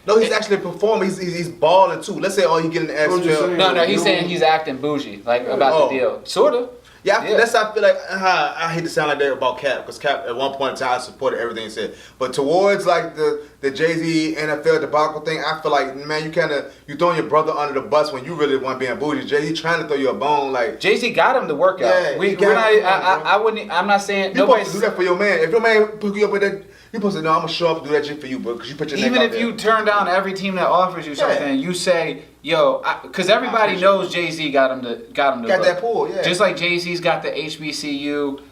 No, he's actually performing. He's balling too. Let's say, he getting the XFL. No, he's saying he's acting bougie, like about the deal. Sorta. Yeah, that's how I feel like. I hate to sound like that about Cap, because Cap at one point in time supported everything he said. But towards like the Jay-Z NFL debacle thing, I feel like, man, you throwing your brother under the bus when you really want being bougie. Jay-Z trying to throw you a bone, like Jay-Z got him the workout. Yeah, I'm not saying you supposed to do that for your man. If your man pick you up with that. You supposed to know I'm gonna show up and do that shit for you, bro. Because you put your neck out there. Even if you turn down every team that offers you something, you say, "Yo," because everybody knows Jay-Z got him to got that pull, yeah. Just like Jay-Z's got the HBCU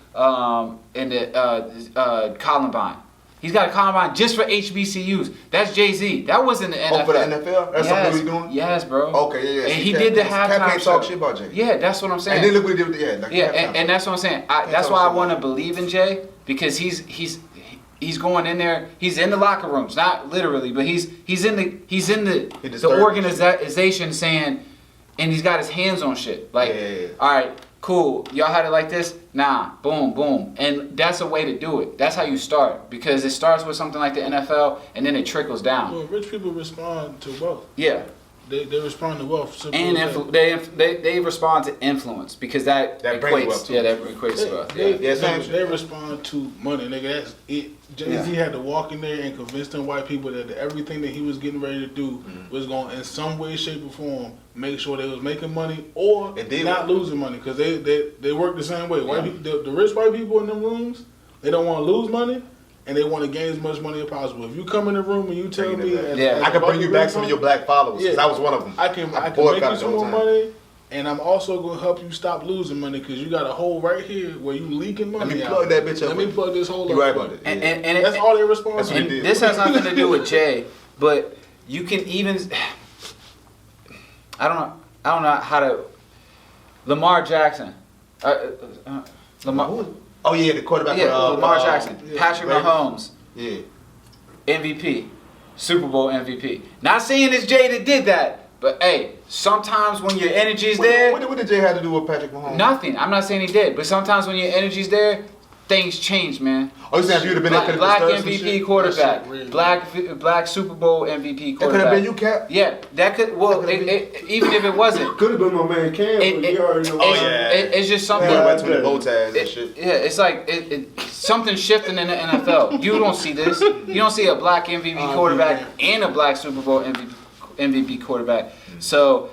and the Columbine. He's got a Columbine just for HBCUs. That's Jay-Z. That wasn't the NFL. Oh, for the NFL? That's something he's doing? Yes, bro. Okay, yeah. And he did the halftime show. Cap can't talk shit about Jay. Yeah, that's what I'm saying. And then look what he did with and that's what I'm saying. That's why I want to believe in Jay, because he's going in there. He's in the locker rooms, not literally, but he's in the organization saying, and he's got his hands on shit. Like, all right, cool. Y'all had it like this? Nah, boom, boom. And that's a way to do it. That's how you start, because it starts with something like the NFL, and then it trickles down. Well, rich people respond to wealth. Yeah. They respond to wealth. And they respond to influence, because that equates. That equates to wealth. They respond to money, nigga. That's it. Jay-Z had to walk in there and convince them white people that everything that he was getting ready to do was going, in some way, shape, or form, make sure they was making money or not losing money, because they work the same way. White people, the rich white people in them rooms, they don't want to lose money, and they want to gain as much money as possible. If you come in the room and you tell me, I can bring you back some of your black followers. Because I was one of them. I can make you some more money. And I'm also going to help you stop losing money because you got a hole right here where you leaking money. Let me plug that bitch up. Let me plug this hole up. You right about it. And that's all they're responsible. And this has nothing to do with Jay, but you can even. I don't know how to. Lamar Jackson. Lamar. Oh yeah, the quarterback. Yeah, Lamar Jackson. Patrick Mahomes. Yeah. MVP. Super Bowl MVP. Not saying it's Jay that did that, but hey, sometimes when your energy's there. What did Jay have to do with Patrick Mahomes? Nothing. I'm not saying he did, but sometimes when your energy's there, things change, man. Oh, you saying if you'd have been there, Black MVP quarterback, black Super Bowl MVP quarterback. That could have been you, Cap. Yeah, that could. Well, even if it wasn't, Could have been my man Cam. But you already know. It's just something. Yeah, went to the bow ties and shit. Yeah, it's like something shifting in the NFL. You don't see this. You don't see a black MVP quarterback and a black Super Bowl MVP quarterback. So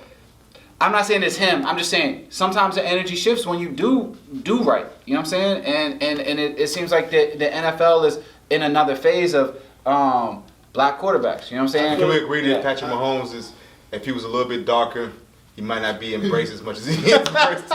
I'm not saying it's him. I'm just saying sometimes the energy shifts when you do right. You know what I'm saying? And it seems like the NFL is in another phase of black quarterbacks. You know what I'm saying? Can we agree that Patrick Mahomes is, if he was a little bit darker, he might not be embraced as much as he is embraced.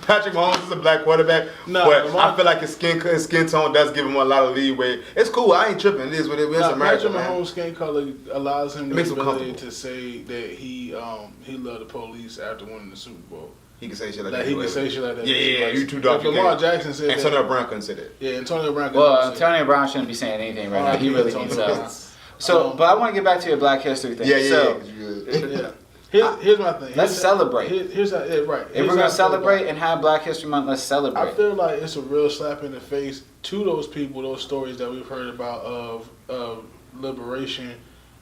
Patrick Mahomes is a black quarterback, but I feel like his skin tone does give him a lot of leeway. It's cool. I ain't tripping. It is what it is. America, Patrick Mahomes' skin color allows him the makes him ability to say that he loved the police after winning the Super Bowl. He can say shit like Like that. he can say shit like that. Yeah, you too dark. If Lamar Jackson said Antonio Brown couldn't say that. Yeah, Antonio Brown. Well, Antonio Brown shouldn't be saying anything right now. He really needs help. So, but I want to get back to your Black History thing. Yeah. Here's my thing. Let's celebrate. Here's how, right. If we're gonna celebrate and have Black History Month, let's celebrate. I feel like it's a real slap in the face to those people, those stories that we've heard about of liberation,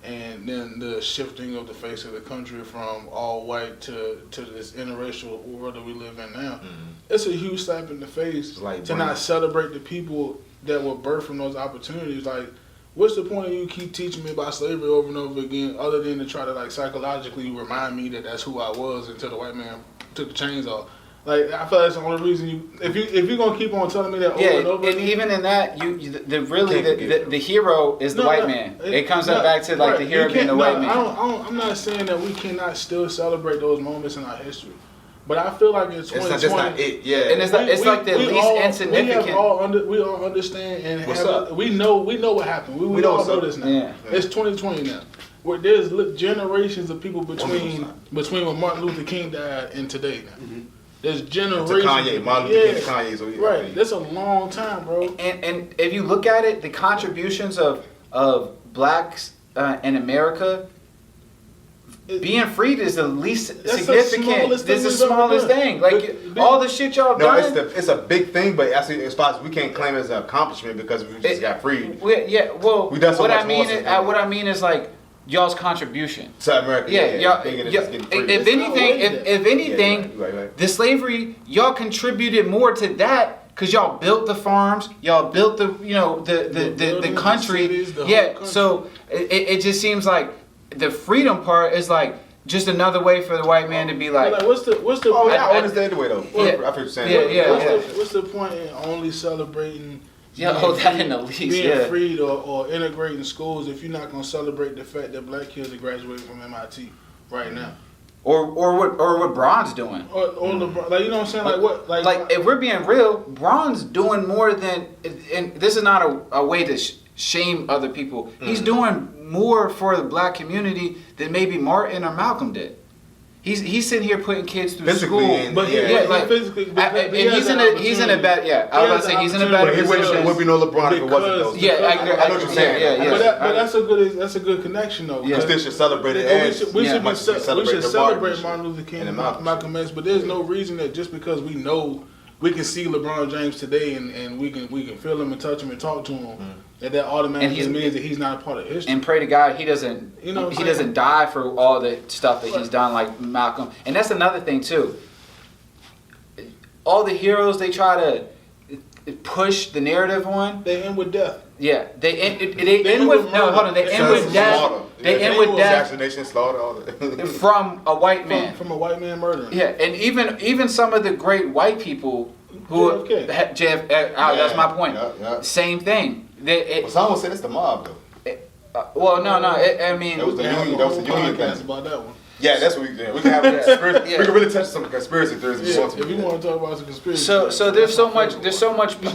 and then the shifting of the face of the country from all white to this interracial world that we live in now. Mm-hmm. It's a huge slap in the face to not celebrate the people that were birthed from those opportunities. Like, what's the point of you keep teaching me about slavery over and over again, other than to try to like psychologically remind me that that's who I was until the white man took the chains off? Like, I feel like that's the only reason you. If you're gonna keep on telling me that over and over, and even in that, the hero is the white man. It comes back to like the hero being the white man. I'm not saying that we cannot still celebrate those moments in our history, but I feel like in 2020, that's not it. Yeah, and it's like the least insignificant. We all understand and we know what happened. We all know this now. Yeah. It's 2020 now. Where there's generations of people between when Martin Luther King died and today now. Mm-hmm. There's generations. To Kanye, Martin Luther King to Kanye. So right. That's a long time, bro. And if you look at it, the contributions of blacks in America, being freed is the least significant. It's the smallest thing. Like all the shit y'all done. It's a big thing, but I see as far as we can't claim it as an accomplishment because we just got freed. We done so much more. What I mean is like y'all's contribution to America. If anything, the slavery, y'all contributed more to that because y'all built the farms, y'all built the country. Country. So it just seems like the freedom part is like just another way for the white man to be like. What's the? Oh, I understand the way though. I feel what you're saying. What's the point in only celebrating? That in the least. Being freed or integrating schools if you're not gonna celebrate the fact that black kids are graduating from MIT right now. Or what Bron's doing. Or LeBron, like, you know what I'm saying? Like what? Like if we're being real, Bron's doing more than, and this is not a way to shame other people. Mm-hmm. He's doing more for the black community than maybe Martin or Malcolm did. He's sitting here putting kids through school, but he's in a bad. Yeah, I was about to say he's in a bad position. There would be no LeBron if it wasn't those. Yeah, I know what you're saying. But that's a good connection though. Yeah, we should celebrate it. We should celebrate Martin Luther King and Malcolm X. But there's no reason that just because we know we can see LeBron James today and we can feel him and touch him and talk to him. That automatically means that he's not a part of history. And pray to God he doesn't doesn't die for all the stuff that he's done, like Malcolm. And that's another thing too. All the heroes they try to push the narrative on, they end with death. Yeah, they end with death. They end with death. Assassination, slaughter, all that. From a white man. From a white man murdering. Yeah, and even some of the great white people who JFK. That's my point. Same thing. Well, someone said it's the mob though. Well, no. I mean, That was the union. That was the union Podcast thing. about that one. Yeah, that's what we can have. A conspiracy. Yeah. We can really touch some conspiracy theories if you want to. If you want to talk about some conspiracy. so there's so much.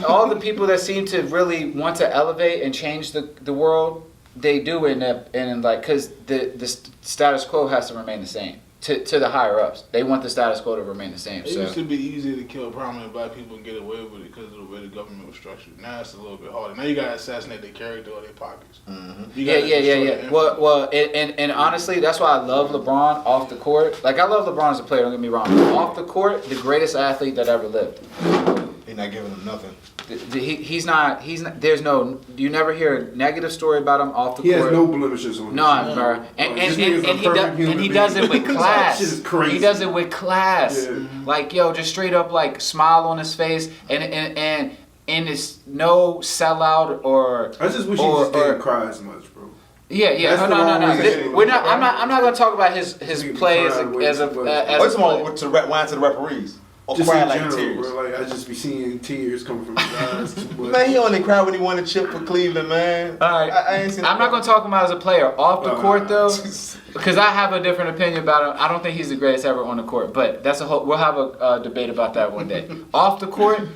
All the people that seem to really want to elevate and change the world, they do end up in like, because the status quo has to remain the same. To the higher ups, they want the status quo to remain the same. It So used to be easier to kill prominent black people and get away with it because of the way the government was structured. Now it's a little bit harder. Now you gotta assassinate their character or their pockets. Yeah. Well, and honestly, that's why I love LeBron off the court. Like I love LeBron as a player. Don't get me wrong. But off the court, the greatest athlete that ever lived. He's not giving them nothing. He's not. There's no. You never hear a negative story about him off the He court. has no blemishes on him. No, bro. And he does it with class. That shit is crazy. He does it with class. Yeah. Like yo, just straight up like smile on his face, and it's no sellout or. I just wish he just didn't cry as much, bro. Yeah. That's the No. wrong reason. We're not. I'm not gonna talk about his play as a What's player. more to whine to the referees or Just cry in like general, tears? bro. Like I just be seeing tears coming from his eyes too much. Man, he only cried when he won a chip for Cleveland, man. All right. I ain't seen. I'm not gonna talk about him as a player off the court though, because I have a different opinion about him. I don't think he's the greatest ever on the court, but that's a whole. We'll have a debate about that one day. Off the court,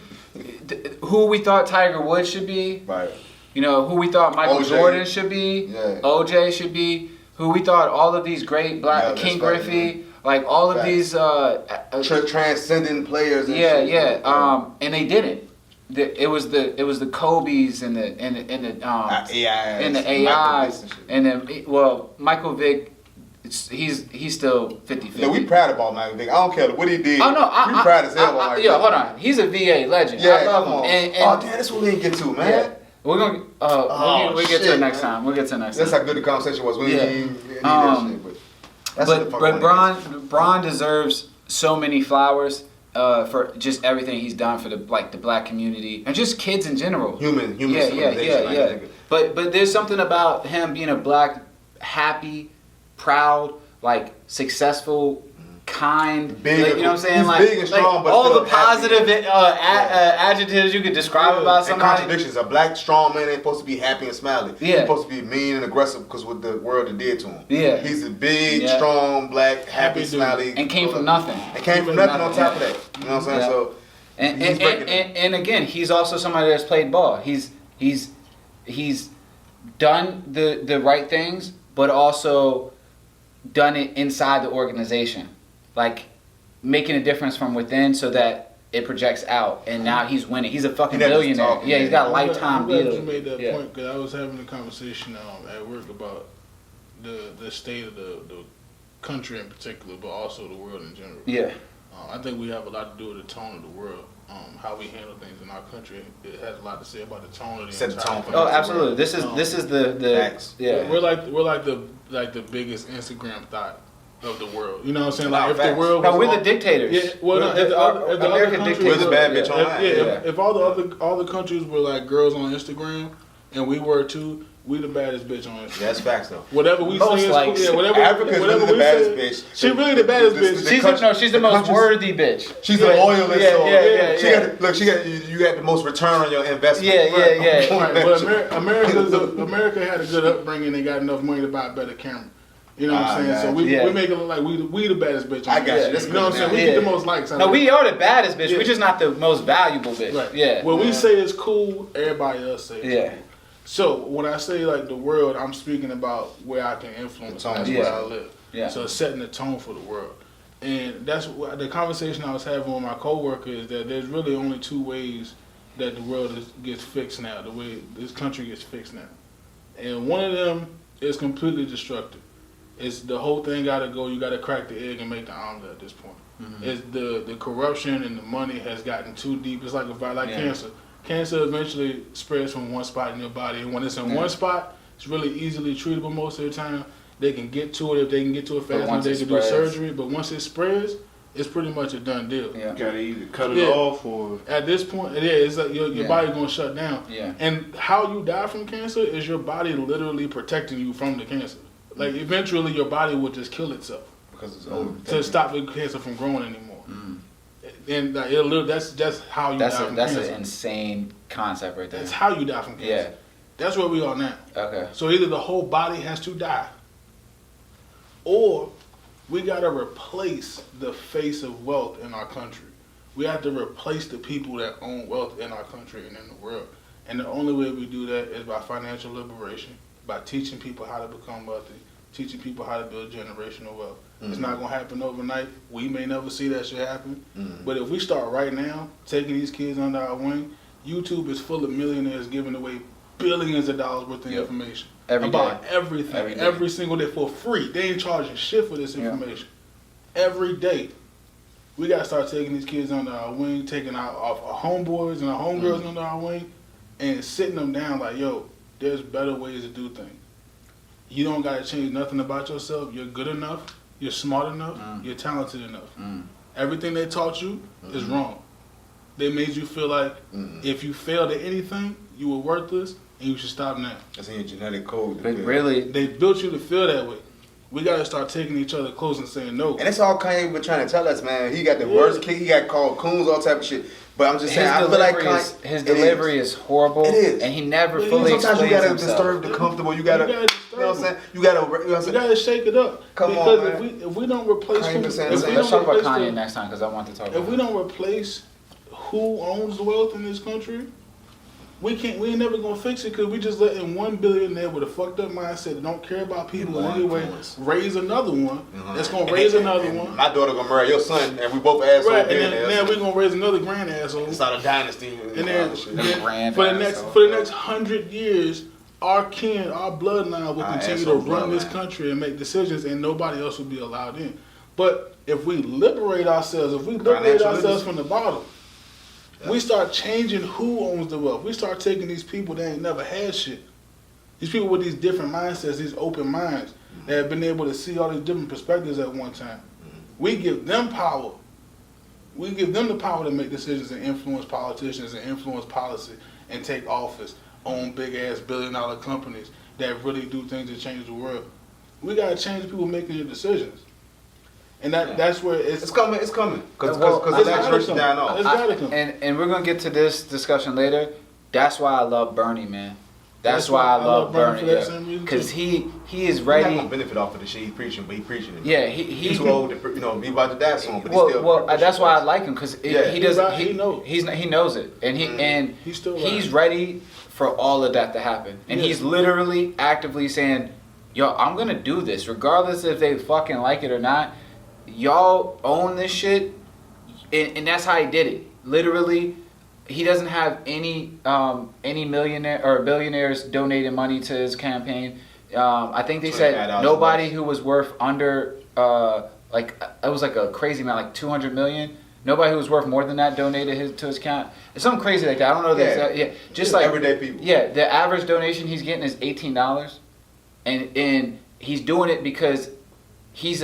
who we thought Tiger Woods should be, Right. you know, who we thought Michael OJ. Jordan should be, Yeah. OJ should be, who we thought all of these great black Yeah, King that's facts, Griffey, like all of Facts. these. Transcending players. And Yeah, shit. yeah. And they didn't. It was the Kobe's and the AIs, and the Michael AIs, Vick and shit. and then Michael Vick, he's still 50-50. Yeah, we proud about Michael Vick. I don't care what he did. Oh no, we proud as hell about Michael yeah, Vick. hold on. He's a VA legend. Yeah, I love come him. on. And Oh damn, that's what we didn't get to, man. yeah, we're gonna we'll get to shit, it next man. time. We'll get to it next That's time. how good the conversation was. We Yeah. didn't need that shit, but that's what the fuck But I wanna Bron deserves so many flowers for just everything he's done for the black community and just kids in general. Human Yeah. civilization, like, nigga. But there's something about him being a black, happy, proud, like successful, kind. Big, like, you know what I'm saying? he's Like, big and strong, like but all still the positive adjectives you could describe about And somebody. contradictions. A black strong man ain't supposed to be happy and smiling. Yeah. He's supposed to be mean and aggressive because what the world had did to him. Yeah. He's a big, Yeah. strong, black, happy, Happy dude. smiley. And came from nothing. And came from nothing on Nothing, top yeah. of that. You know what I'm saying? Yeah. So And he's breaking it. and again, he's also somebody that's played ball. He's done the right things, but also done it inside the organization, like making a difference from within, so that it projects out. And now he's winning. He's a fucking He never billionaire. talk, Yeah, he's got a I'm lifetime glad deal. you made that Yeah. point because I was having a conversation at work about the state of the country in particular, but also the world in general. Yeah. I think we have a lot to do with the tone of the world. How we handle things in our country, it has a lot to say about the tone of the Set the entire tone for country. Oh, absolutely. This is the Facts. yeah. We're like the biggest Instagram thought of the world. You know what I'm saying? Like No, if the facts. world No, was we're all- the dictators. Yeah, well, no, if the other American countries dictators. We're the bad bitch Yeah. online. If all the countries were like girls on Instagram, and we were too, we the baddest bitch on Instagram. that's facts though. Whatever we Most say is likes. cool. Yeah, whatever. Africa's whatever really the we baddest say- bitch. She really the baddest bitch. She's the most worthy bitch. She's Yeah. the loyalist. Yeah, so yeah. She got you got the most return on your investment. Yeah. Right, but America had a good upbringing. They got enough money to buy a better camera. You know what I'm saying? So we make it look like we the baddest bitch. I got you. That's You know what I'm saying? We Yeah. get the most likes. Out No, of we it. are the baddest bitch. Yeah. We're just not the most valuable bitch. Right. Yeah. When we say it's cool, everybody else say it's Yeah. cool. So when I say like the world, I'm speaking about where I can influence. The tone. That's Yeah. where I live. Yeah. So it's setting the tone for the world. And that's the conversation I was having with my coworker is that there's really only two ways that the world gets fixed now, the way this country gets fixed now. And one of them is completely destructive. It's the whole thing got to go. You got to crack the egg and make the omelet at this point. Mm-hmm. It's the corruption and the money has gotten too deep. It's like Yeah. cancer. Cancer eventually spreads from one spot in your body, and when it's in one spot, it's really easily treatable most of the time. They can get to it if they can get to it But fast once enough. They it can do spreads- surgery, but once it spreads, it's pretty much a done deal. Yeah. You gotta either cut it Yeah. off or At this point, it's like your Yeah. body's gonna shut down. Yeah. And how you die from cancer is your body literally protecting you from the cancer. Like eventually, your body will just kill itself Because it's over. to stop the cancer from growing anymore. And that's how you That's die from that's cancer. an insane concept right there. That's how you die from cancer. Yeah. That's where we are now. Okay. So either the whole body has to die, or we gotta replace the face of wealth in our country. We have to replace the people that own wealth in our country and in the world. And the only way we do that is by financial liberation, by teaching people how to become wealthy, teaching people how to build generational wealth. It's not gonna happen overnight. We may never see that shit happen. But if we start right now, taking these kids under our wing, YouTube is full of millionaires giving away billions of dollars worth of information about everything, every single day for free. They ain't charging shit for this information. Every day. We gotta start taking these kids under our wing, taking our homeboys and our homegirls under our wing, and sitting them down like, yo, there's better ways to do things. You don't gotta change nothing about yourself. You're good enough. You're smart enough. You're talented enough. Everything they taught you is wrong. They made you feel like if you failed at anything, you were worthless, and you should stop now. That's in your genetic code. But really, They built you to feel that way. We gotta start taking each other close and saying no. And that's all Kanye been trying to tell us, man. He got the worst kick. He got called coons, all type of shit. But I'm just saying, I feel like his delivery is horrible. It is. And he never But fully sometimes you explains gotta himself. disturb the comfortable. You gotta, you know what I'm saying? You gotta, you know what I'm We saying? gotta shake it up. Come on, because man. if we don't replace Kanye who, been saying if the we same. Let's don't talk about replace Kanye the- next time because I want to talk if about we don't replace who owns the wealth in this country, we ain't never gonna fix it because we just letting one billionaire with a fucked up mindset that don't care about people in any way raise another one that's gonna raise another one. My daughter gonna marry your son, and we both asshole Right, and billionaires. then we're gonna raise another grand asshole. It's not a dynasty. And then Grand for the asshole. next 100 years, our kin, our bloodline will Our continue to asshole run this bloodline. country and make decisions, and nobody else will be allowed in. But if we liberate ourselves, if we liberate Financial ourselves literacy. from the bottom, we start changing who owns the wealth. We start taking these people that ain't never had shit. These people with these different mindsets, these open minds, that have been able to see all these different perspectives at one time. We give them power. We give them the power to make decisions and influence politicians and influence policy and take office, own big ass billion-dollar companies that really do things to change the world. We gotta change the people making the decisions. And that's where It's coming. It's coming. Because it's that gotta church come. down off. It's gotta come. And we're gonna get to this discussion later. That's why I love Bernie, man. That's why I love Bernie, for that same reason, because too. he is He's not ready. gonna benefit off of the shit he's preaching, but he's preaching it. Yeah, He's too old to, he about to die soon, but he's still. Well, that's why I like him because Yeah. he doesn't. He knows. He knows it, and He's still he's right. ready for all of that to happen, and Yeah. he's literally actively saying, "Yo, I'm gonna do this, regardless if they fucking like it or not. Y'all own this shit," and that's how he did it. Literally, he doesn't have any millionaire or billionaires donating money to his campaign. I think they said $25 nobody less. who was worth under it was like a crazy amount, like 200 million. Nobody who was worth more than that donated to his account. It's something crazy like that. I don't know that. Yeah, just like everyday people. Yeah, the average donation he's getting is $18, and he's doing it because he's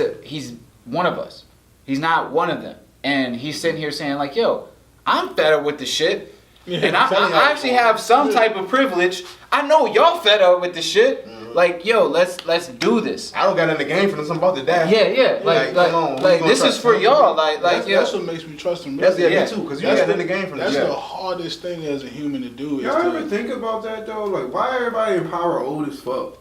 one of us. He's not one of them, and he's sitting here saying like, "Yo, I'm fed up with the shit." And I actually have some type of privilege. I know y'all fed up with the shit. Like, yo, let's do this. I don't got in the game for this. I'm about to die. Yeah. Like, come on, we gonna this is trust for him. y'all. Like, That's what makes me trust him. That's really. me too, because you That's got in the game from That's this. the hardest thing as a human to do. Is Y'all ever to, think about that though? Like, why everybody in power old as fuck?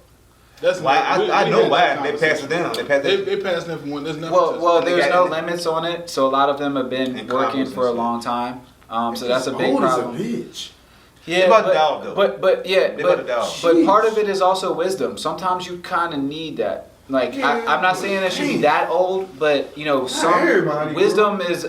that's Why? I know had why that they pass it down. They pass it. They pass that from one. There's nothing. Well, They there's got no it. limits on it, so a lot of them have been And working Congress for a and long time. So that's a big old problem. as a bitch. Yeah, about to die, though. but yeah, They about to die. but part of it is also wisdom. Sometimes you kind of need that. Like Yeah, I'm not saying it should be hey. that old, but you know, some everybody, wisdom is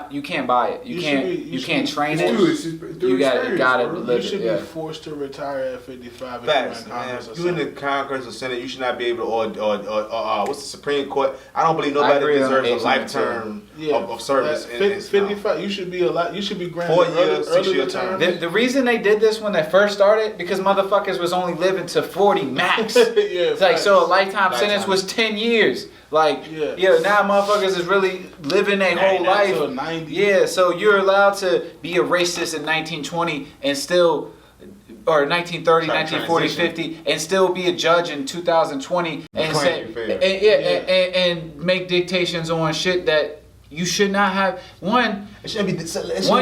you can't buy it. You You can't should be- you can't train It's it. through- it's through You got experience, it bro. live You should yeah. be forced to retire at 55. Facts, if you're in man. Congress or You in the something. Congress or Senate, you should not be able to, or what's the Supreme Court? I don't believe I nobody agree on deserves a age limit, lifetime Yeah, of service. At in this 55. You should be You should be granted 4 years, 6 early year retirement. term. The reason they did this when they first started, because motherfuckers was only living to 40 max. Yeah, It's like, facts. so a lifetime Lifetime. sentence was 10 years. Like, Yeah. now motherfuckers is really living their whole 99 life. to 90. Yeah, so you're allowed to be a racist in 1920 and still, or 1930, Try to 1940, transition. 50, and still be a judge in 2020 and Claim say, you're fair. and make dictations on shit that you should not have. One, It shouldn't be.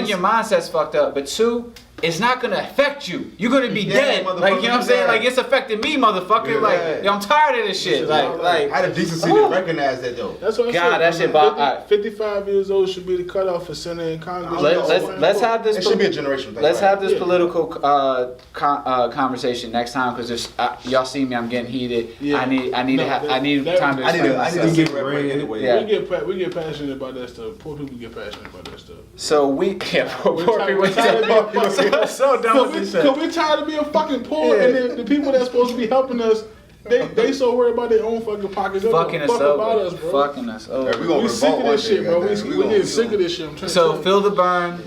your mindset's fucked up, but two, it's not gonna affect you. You're gonna be dead. motherfucker, Like, you know what I'm saying? yeah. Like, it's affecting me, motherfucker. Yeah. Like, yo, I'm tired of this shit. Like, I had a decency to recognize that though. That's what I God, said. that shit about- 55 years old should be the cutoff for Senate and Congress. let's have this. It should be a generational thing. Let's right? have this political conversation next time because y'all see me. I'm getting heated. Yeah. I need time to I need explain to myself. get right anyway. Yeah. We get passionate about that stuff. Poor people get passionate about that stuff. So poor people. We're tired of being- So dumb with this shit. Cause we're tired of being fucking poor, and then the people that's supposed to be helping us, they so worried about their own fucking pockets. They don't Fucking fuck us about over. us, bro. Fucking us over. Hey, we gonna We sick revolt of one this shit, day, bro. goddamn. We gonna- getting sick of this shit. I'm trying So to feel the burn.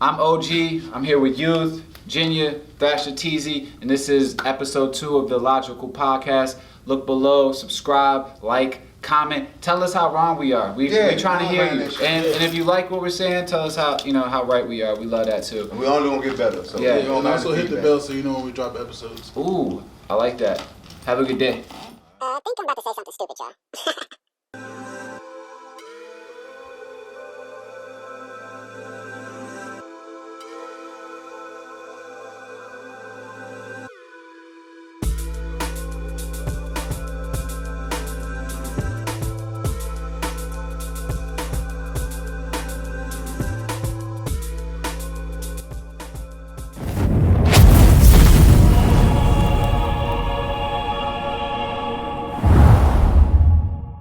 I'm OG. I'm here with Youth, Jinya, Thrasher, Teasy, and this is episode 2 of the ILLogical podcast. Look below, subscribe, like, comment. Tell us how wrong we are. We trying to hear you. And if you like what we're saying, tell us how right we are. We love that too. We only gonna get better. So Yeah. we don't and mind also hit the feedback. bell so you know when we drop episodes. Ooh, I like that. Have a good day. I think I'm about to say something stupid, y'all.